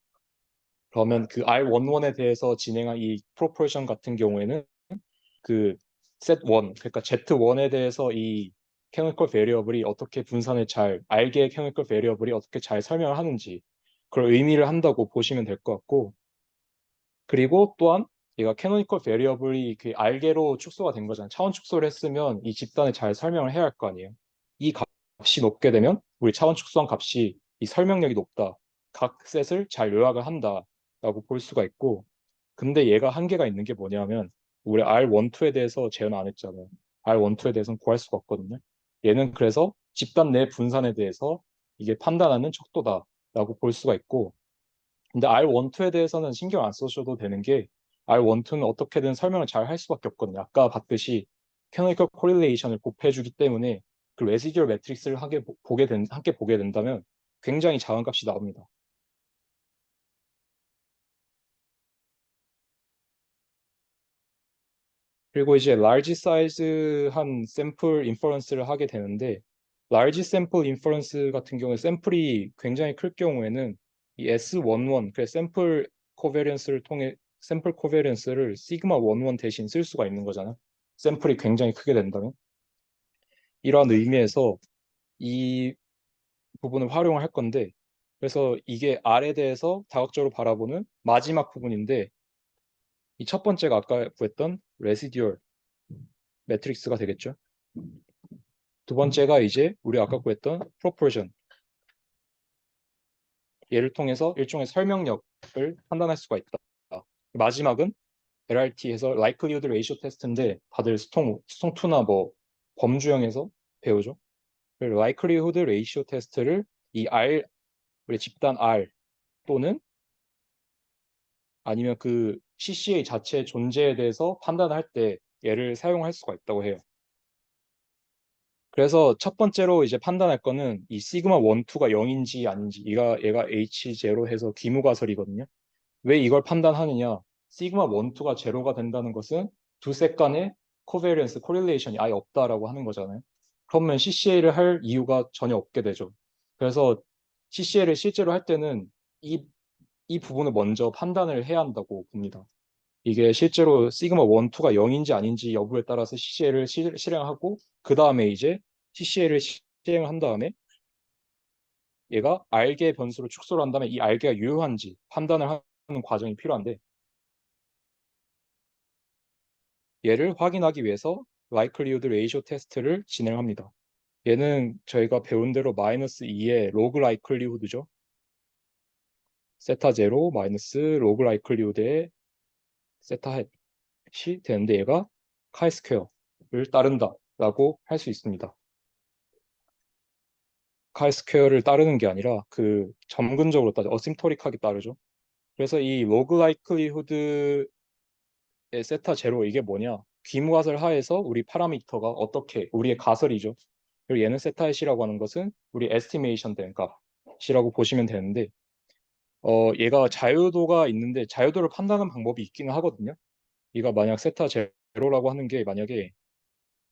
그러면 그 R11에 대해서 진행한 이 프로포션 같은 경우에는 그 Z1, 그러니까 Z1에 대해서 이 케미컬 베리어블이 어떻게 분산을 잘, 알게의 케미컬 베리어블이 어떻게 잘 설명을 하는지 그걸 의미를 한다고 보시면 될 것 같고 그리고 또한 얘가 캐노니컬 베리어블이 그 알게로 축소가 된 거잖아요. 차원 축소를 했으면 이 집단을 잘 설명을 해야 할 거 아니에요. 이 값이 높게 되면 우리 차원 축소한 값이 이 설명력이 높다. 각 셋을 잘 요약을 한다라고 볼 수가 있고 근데 얘가 한계가 있는 게 뭐냐면 우리 R12에 대해서 재현 안 했잖아요. R12에 대해서는 구할 수가 없거든요. 얘는 그래서 집단 내 분산에 대해서 이게 판단하는 척도다라고 볼 수가 있고 근데 R12에 대해서는 신경 안 써셔도 되는 게 R12는 어떻게든 설명을 잘 할 수밖에 없거든요. 아까 봤듯이 캐노니컬 코릴레이션을 곱해주기 때문에 그 레시듀얼 매트릭스를 함께 보게 된다면 굉장히 작은 값이 나옵니다. 그리고 이제 large size 한 샘플 인퍼런스를 하게 되는데 large 샘플 인퍼런스 같은 경우에 샘플이 굉장히 클 경우에는 이 S11, 그 샘플 코베리언스를 통해 샘플 코베리언스를 시그마 11 대신 쓸 수가 있는 거잖아요. 샘플이 굉장히 크게 된다면 이러한 의미에서 이 부분을 활용을 할 건데 그래서 이게 R에 대해서 다각적으로 바라보는 마지막 부분인데 이 첫 번째가 아까 구했던 레시듀얼 매트릭스가 되겠죠. 두 번째가 이제 우리 아까 구했던 프로포션 얘를 통해서 일종의 설명력을 판단할 수가 있다. 마지막은 LRT에서 likelihood ratio 테스트인데 다들 스통2나 뭐 범주형에서 배우죠. likelihood ratio 테스트를 이 R 우리 집단 R 또는 아니면 그 CCA 자체의 존재에 대해서 판단할 때 얘를 사용할 수가 있다고 해요. 그래서 첫 번째로 이제 판단할 거는 이 시그마 1, 2가 0인지 아닌지 얘가 H0 해서 기무가설이거든요. 왜 이걸 판단하느냐? 시그마 1, 2가 제로가 된다는 것은 두 셋 간의 코베리언스, 코릴레이션이 아예 없다라고 하는 거잖아요. 그러면 CCA를 할 이유가 전혀 없게 되죠. 그래서 CCA를 실제로 할 때는 이 부분을 먼저 판단을 해야 한다고 봅니다. 이게 실제로 시그마 1, 2가 0인지 아닌지 여부에 따라서 CCA를 실행하고 그 다음에 이제 CCA를 실행을 한 다음에 얘가 알게 변수로 축소를 한 다음에 이 알게가 유효한지 판단을 하는 과정이 필요한데 얘를 확인하기 위해서 likelihood ratio 테스트를 진행합니다. 얘는 저희가 배운 대로 마이너스 2의 로그 likelihood죠. 세타 제로 마이너스 로그 likelihood의 세타 햇이 되는데 얘가 카이 스퀘어 따른다라고 할 수 있습니다. 카이스퀘어를 따르는 게 아니라 그 점근적으로 따져 어심토릭하게 따르죠. 그래서 이 로그 라이클리후드의 세타 제로 이게 뭐냐? 귀무가설 하에서 우리 파라미터가 어떻게 우리의 가설이죠. 그리고 얘는 세타의 시라고 하는 것은 우리 에스티메이션 된 값이라고 보시면 되는데 얘가 자유도가 있는데 자유도를 판단하는 방법이 있기는 하거든요. 얘가 만약 세타 제로라고 하는 게 만약에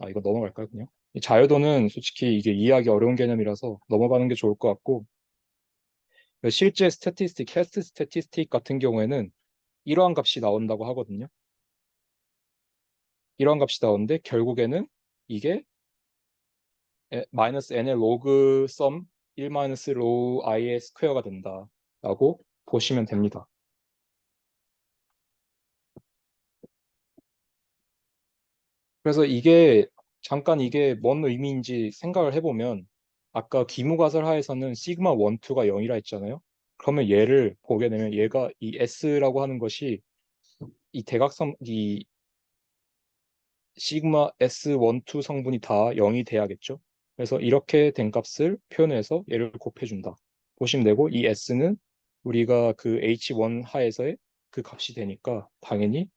이거 넘어갈까요 그냥? 이 자유도는 솔직히 이게 이해하기 어려운 개념이라서 넘어가는 게 좋을 것 같고 실제 스태티스틱, 캐스트 스태티스틱 같은 경우에는 이러한 값이 나온다고 하거든요. 이러한 값이 나오는데 결국에는 이게 마이너스 n의 로그 썸 1 마이너스 로우 i의 스퀘어가 된다라고 보시면 됩니다. 그래서 이게 잠깐 이게 뭔 의미인지 생각을 해보면 아까 기무가설 하에서는 시그마 1, 2가 0이라 했잖아요. 그러면 얘를 보게 되면 얘가 이 S라고 하는 것이 이 대각선 이 시그마 S1, 2 성분이 다 0이 돼야겠죠. 그래서 이렇게 된 값을 표현해서 얘를 곱해준다. 보시면 되고 이 S는 우리가 그 H1 하에서의 그 값이 되니까 당연히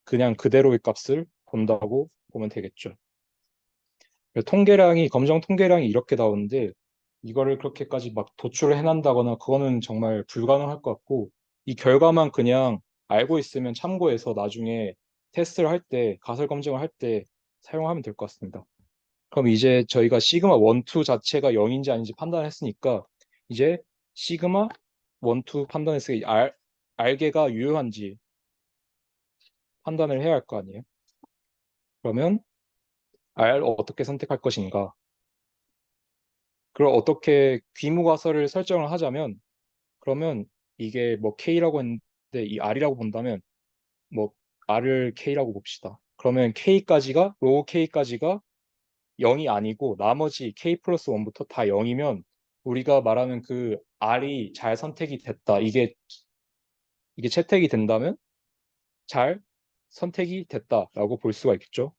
그냥 그대로의 값을 본다고 보면 되겠죠. 통계량이 검정 통계량이 이렇게 나오는데 이거를 그렇게까지 막 도출을 해낸다거나 그거는 정말 불가능할 것 같고 이 결과만 그냥 알고 있으면 참고해서 나중에 테스트를 할 때 가설 검증을 할 때 사용하면 될 것 같습니다. 그럼 이제 저희가 시그마 1, 2 자체가 0인지 아닌지 판단했으니까 이제 시그마 1, 2 판단했을 때 알게가 유효한지 판단을 해야 할 거 아니에요. 그러면 R 어떻게 선택할 것인가? 그걸 어떻게 귀무가설을 설정을 하자면 그러면 이게 뭐 K라고 했는데 이 R이라고 본다면 뭐 R을 K라고 봅시다. 그러면 K까지가 로우 K까지가 0이 아니고 나머지 K 플러스 1부터 다 0이면 우리가 말하는 그 R이 잘 선택이 됐다. 이게 채택이 된다면 잘 선택이 됐다라고 볼 수가 있겠죠.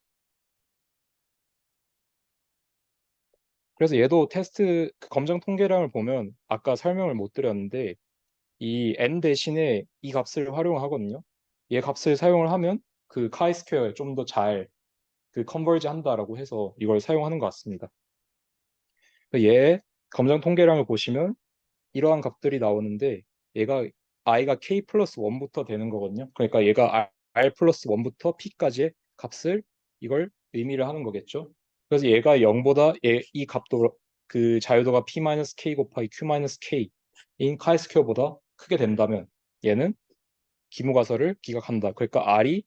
그래서 얘도 테스트 그 검정 통계량을 보면 아까 설명을 못 드렸는데 이 n 대신에 이 값을 활용하거든요. 얘 값을 사용을 하면 그 카이스퀘어에 좀 더 잘 그 컨버지 한다라고 해서 이걸 사용하는 것 같습니다. 얘 검정 통계량을 보시면 이러한 값들이 나오는데 얘가 i가 k 플러스 1부터 되는 거거든요. 그러니까 얘가 r 플러스 1부터 p까지의 값을 이걸 의미를 하는 거겠죠. 그래서 얘가 0보다 이 값도 그 자유도가 p 마이너스 k 곱하기 q 마이너스 k인 카이스퀘어보다 크게 된다면 얘는 기무가설을 기각한다. 그러니까 R이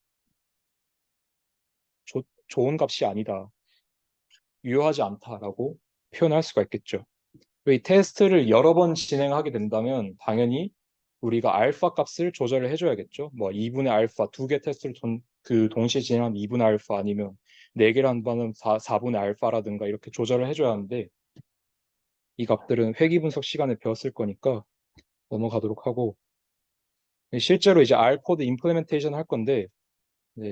좋은 값이 아니다. 유효하지 않다라고 표현할 수가 있겠죠. 이 테스트를 여러 번 진행하게 된다면 당연히 우리가 알파 값을 조절을 해줘야겠죠. 뭐 2분의 알파 두 개 테스트를 동시에 진행한 2분의 알파 아니면 4개를 한다면 4분의 알파라든가 이렇게 조절을 해줘야 하는데 이 값들은 회귀 분석 시간에 배웠을 거니까 넘어가도록 하고 실제로 이제 R 코드 임플리멘테이션 할 건데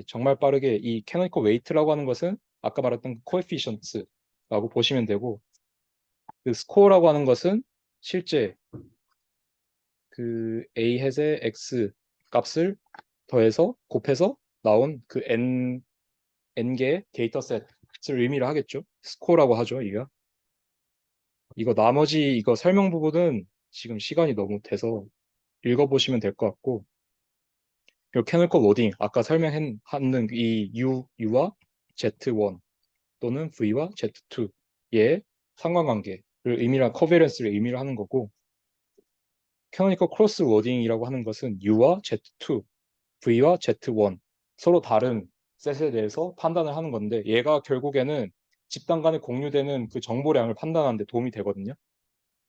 정말 빠르게 이 캐노니컬 웨이트라고 하는 것은 아까 말했던 그 코에피션트라고 보시면 되고 그 스코어라고 하는 것은 실제 그 A 햇의 X 값을 더해서 곱해서 나온 그 N개의 데이터셋을 의미를 하겠죠. 스코어라고 하죠, 이거 나머지 이거 설명 부분은 지금 시간이 너무 돼서 읽어보시면 될 것 같고 그리고 캐노니컬 로딩 아까 설명한 이 U와 Z1 또는 V와 Z2의 상관관계를 의미한 커베런스를 의미를 하는 거고 캐노니컬 크로스 로딩이라고 하는 것은 U와 Z2, V와 Z1 서로 다른 셋에 대해서 판단을 하는 건데 얘가 결국에는 집단 간에 공유되는 그 정보량을 판단하는 데 도움이 되거든요.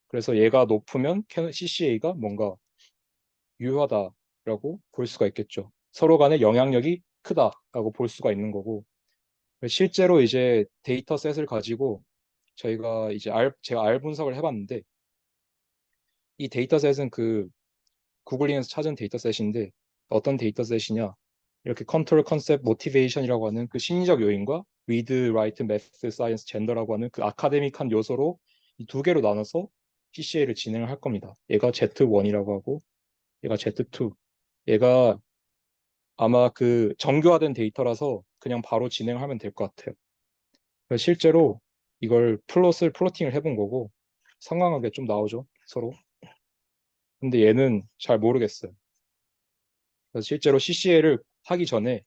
그래서 얘가 높으면 CCA가 뭔가 유효하다라고 볼 수가 있겠죠. 서로 간의 영향력이 크다라고 볼 수가 있는 거고 실제로 이제 데이터셋을 가지고 저희가 이제 제가 R 분석을 해봤는데 이 데이터셋은 그 구글링에서 찾은 데이터셋인데 어떤 데이터셋이냐 이렇게 컨트롤 컨셉 모티베이션이라고 하는 그 심리적 요인과 read, write, math, science, gender라고 하는 그 아카데믹한 요소로 이 두 개로 나눠서 CCA를 진행을 할 겁니다. 얘가 Z1이라고 하고 얘가 Z2. 얘가 아마 그 정교화된 데이터라서 그냥 바로 진행하면 될 것 같아요. 그래서 실제로 이걸 플로팅을 해본 거고 상황하게 좀 나오죠, 서로. 근데 얘는 잘 모르겠어요. 그래서 실제로 CCA를 하기 전에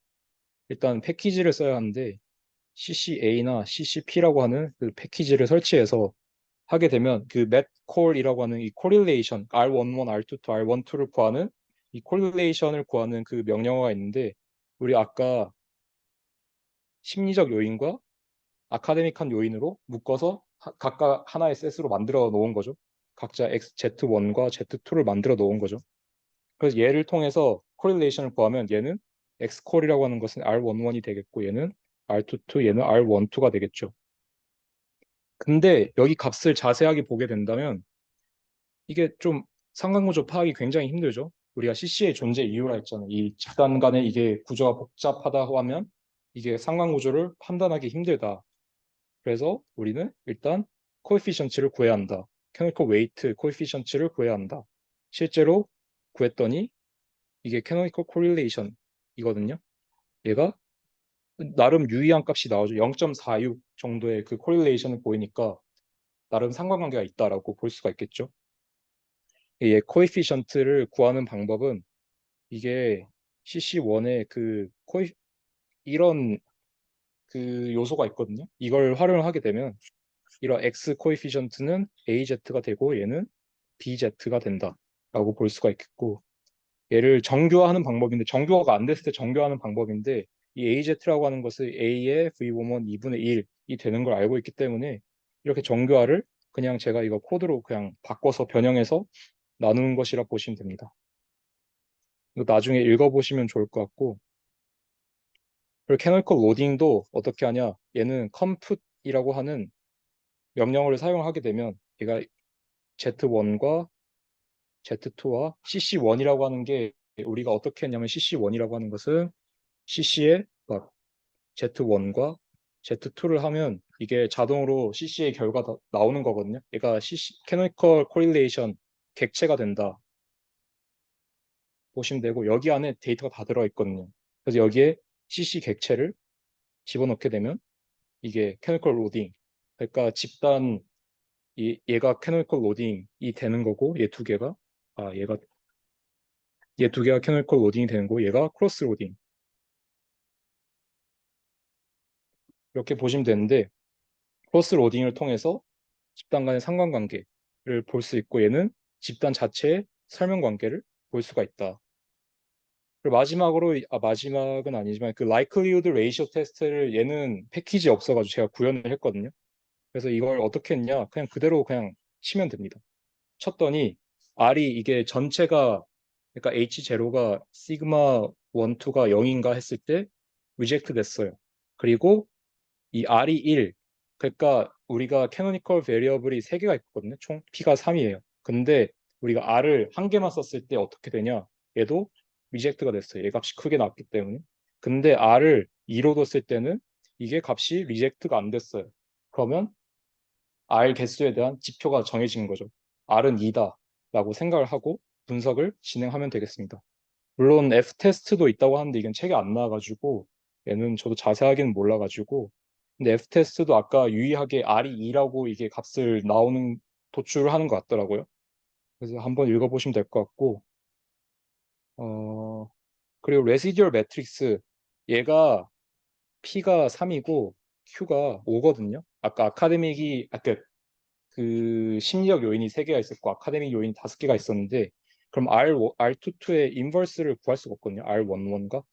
일단 패키지를 써야 하는데 CCA나 CCP라고 하는 그 패키지를 설치해서 하게 되면 그 metcall이라고 하는 이 correlation R11, R22, R12를 구하는 이 correlation을 구하는 그 명령어가 있는데 우리 아까 심리적 요인과 아카데믹한 요인으로 묶어서 각각 하나의 셋으로 만들어 놓은 거죠. 각자 Z1과 Z2를 만들어 놓은 거죠. 그래서 얘를 통해서 correlation을 구하면 얘는 X콜이라고 하는 것은 R11이 되겠고 얘는 R22, 얘는 R12가 되겠죠. 근데 여기 값을 자세하게 보게 된다면 이게 좀 상관구조 파악이 굉장히 힘들죠. 우리가 CC의 존재 이유라 했잖아요. 이 집단 간에 이게 구조가 복잡하다고 하면 이게 상관구조를 판단하기 힘들다. 그래서 우리는 일단 코에피션트를 구해야 한다. 캐노니컬 웨이트 코에피션트를 구해야 한다. 실제로 구했더니 이게 캐노니컬 코릴레이션이거든요. 얘가 나름 유의한 값이 나오죠. 0.46 정도의 그 코릴레이션을 보이니까 나름 상관관계가 있다라고 볼 수가 있겠죠. 얘 코에피션트를 구하는 방법은 이게 CC1에 이런 그 요소가 있거든요. 이걸 활용을 하게 되면 이런 X 코에피션트는 AZ가 되고 얘는 BZ가 된다라고 볼 수가 있겠고 얘를 정교화하는 방법인데 정교화가 안 됐을 때 정교화하는 방법인데 이 AZ라고 하는 것을 A의 V1 2분의 1이 되는 걸 알고 있기 때문에 이렇게 정교화를 그냥 제가 이거 코드로 그냥 바꿔서 변형해서 나누는 것이라 보시면 됩니다. 이거 나중에 읽어보시면 좋을 것 같고 그리고 캐노니컬 로딩도 어떻게 하냐 얘는 compute이라고 하는 명령어를 사용하게 되면 얘가 Z1과 Z2와 CC1이라고 하는 게 우리가 어떻게 했냐면 CC1이라고 하는 것은 CC에 Z1과 Z2를 하면 이게 자동으로 CC의 결과가 나오는 거거든요. 얘가 CC, Canonical Correlation 객체가 된다. 보시면 되고 여기 안에 데이터가 다 들어있거든요. 그래서 여기에 CC 객체를 집어넣게 되면 이게 Canonical Loading 그러니까 집단 얘가 Canonical Loading이 되는 거고 얘 두 개가 얘 두 개가 Canonical Loading이 되는 거고 얘가 Cross Loading 이렇게 보시면 되는데 크로스 로딩을 통해서 집단 간의 상관관계를 볼 수 있고 얘는 집단 자체의 설명 관계를 볼 수가 있다. 그리고 마지막으로 마지막은 아니지만 그 likelihood ratio 테스트를 얘는 패키지 없어가지고 제가 구현을 했거든요. 그래서 이걸 어떻게 했냐 그냥 그대로 그냥 치면 됩니다. 쳤더니 R이 이게 전체가 그러니까 H0가 시그마 1, 2가 0인가 했을 때 리젝트 됐어요. 그리고 이 R이 1 그러니까 우리가 캐노니컬 베리어블이 3개가 있거든요. 총 P가 3이에요. 근데 우리가 R을 한 개만 썼을 때 어떻게 되냐? 얘도 리젝트가 됐어요. 얘 값이 크게 났기 때문에. 근데 R을 2로 뒀을 때는 이게 값이 리젝트가 안 됐어요. 그러면 R 개수에 대한 지표가 정해진 거죠. R은 2다 라고 생각을 하고 분석을 진행하면 되겠습니다. 물론 F 테스트도 있다고 하는데 이건 책에 안 나와가지고 얘는 저도 자세하게는 몰라가지고 근데 F 테스트도 아까 유의하게 R이 2라고 이게 값을 나오는 도출을 하는 것 같더라고요. 그래서 한번 읽어보시면 될 것 같고 그리고 레시듀얼 매트릭스 얘가 P가 3이고 Q가 5거든요. 아까 아카데믹이 아까 그 심리적 요인이 3개가 있었고 아카데믹 요인이 5개가 있었는데 그럼 R22의 인버스를 구할 수가 없거든요. R11과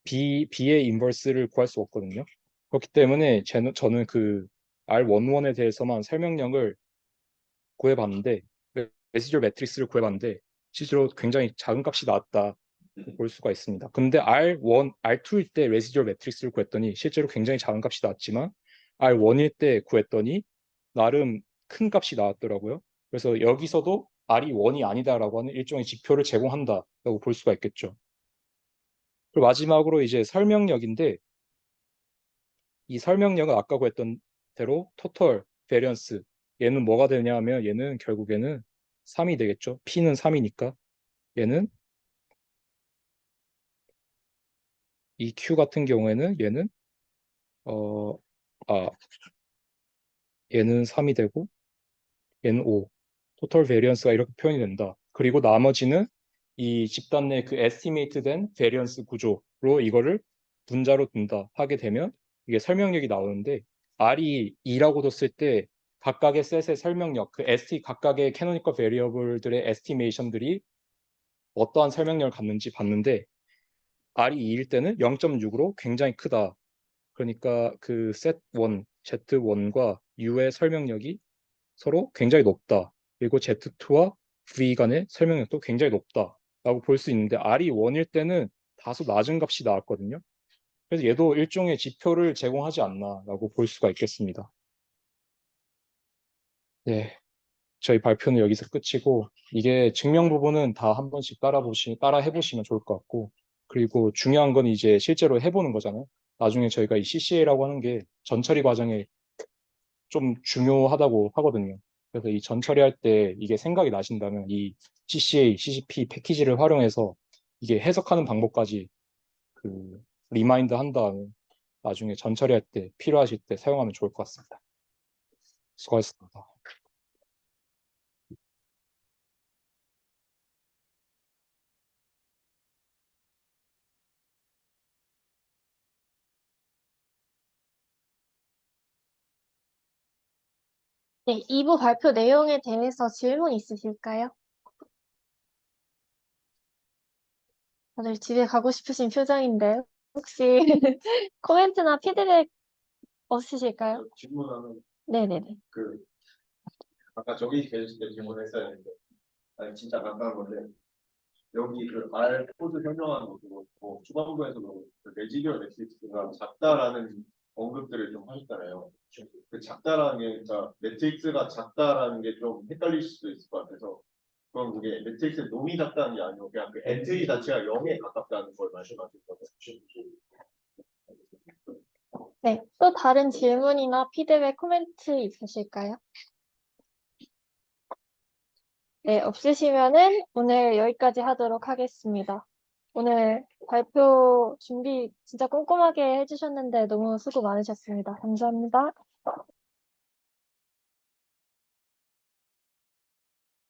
B의 인버스를 구할 수가 없거든요. 그렇기 때문에 저는 그 R11에 대해서만 설명령을 구해봤는데 레시듀얼 매트릭스를 구해봤는데 실제로 굉장히 작은 값이 나왔다 볼 수가 있습니다. 근데 R2일 때 레시듀얼 매트릭스를 구했더니 실제로 굉장히 작은 값이 나왔지만 R1일 때 구했더니 나름 큰 값이 나왔더라고요. 그래서 여기서도 R이 1이 아니다라고 하는 일종의 지표를 제공한다라고 볼 수가 있겠죠. 그리고 마지막으로 이제 설명력인데 이 설명력은 아까 구했던 대로 토털 베리언스 얘는 뭐가 되냐면 얘는 결국에는 3이 되겠죠. P는 3이니까 얘는 이 Q 같은 경우에는 얘는 어, 아, 얘는 3이 되고 얘는 5. 토털 베리언스가 이렇게 표현이 된다. 그리고 나머지는 이 집단 내 그 에스티메이트된 베리언스 구조로 이거를 분자로 둔다 하게 되면 이게 설명력이 나오는데 R이 2라고 뒀을 때 각각의 셋의 설명력, 그 각각의 캐노니컬 베리어블들의 에스티메이션들이 어떠한 설명력을 갖는지 봤는데 R이 2일 때는 0.6으로 굉장히 크다. 그러니까 그 셋 1, Z1과 U의 설명력이 서로 굉장히 높다. 그리고 Z2와 V 간의 설명력도 굉장히 높다라고 볼 수 있는데 R이 1일 때는 다소 낮은 값이 나왔거든요. 그래서 얘도 일종의 지표를 제공하지 않나라고 볼 수가 있겠습니다. 네, 저희 발표는 여기서 끝이고 이게 증명 부분은 다 한 번씩 따라 해보시면 좋을 것 같고 그리고 중요한 건 이제 실제로 해보는 거잖아요. 나중에 저희가 이 CCA라고 하는 게 전처리 과정에 좀 중요하다고 하거든요. 그래서 이 전처리할 때 이게 생각이 나신다면 이 CCA, CCP 패키지를 활용해서 이게 해석하는 방법까지 그 리마인드 한 다음에 나중에 전처리할 때 필요하실 때 사용하면 좋을 것 같습니다. 수고하셨습니다. 네, 2부 발표 내용에 대해서 질문 있으실까요? 다들 집에 가고 싶으신 표정인데 혹시 코멘트나 피드백 없으실까요? 질문하는 네네네. 그 아까 저기 계실 때 질문했어야 했는데 아니 진짜 간단한 건데 여기 그 R 코드 설명하는 것도 그렇고 주방부에서도 그 레지듀얼 매트릭스가 작다라는 언급들을 좀 하셨잖아요. 그 작다라는 게 그러니까 매트릭스가 작다라는 게 좀 헷갈릴 수도 있을 것 같아서 그럼 그게 매트릭스의 놈이 작다는 게 아니고 그냥 그 엔트리 자체가 0에 가깝다는 걸 말씀하신 거죠. 네, 또 다른 질문이나 피드백, 코멘트 있으실까요? 네, 없으시면은 오늘 여기까지 하도록 하겠습니다. 오늘 발표 준비 진짜 꼼꼼하게 해주셨는데 너무 수고 많으셨습니다. 감사합니다.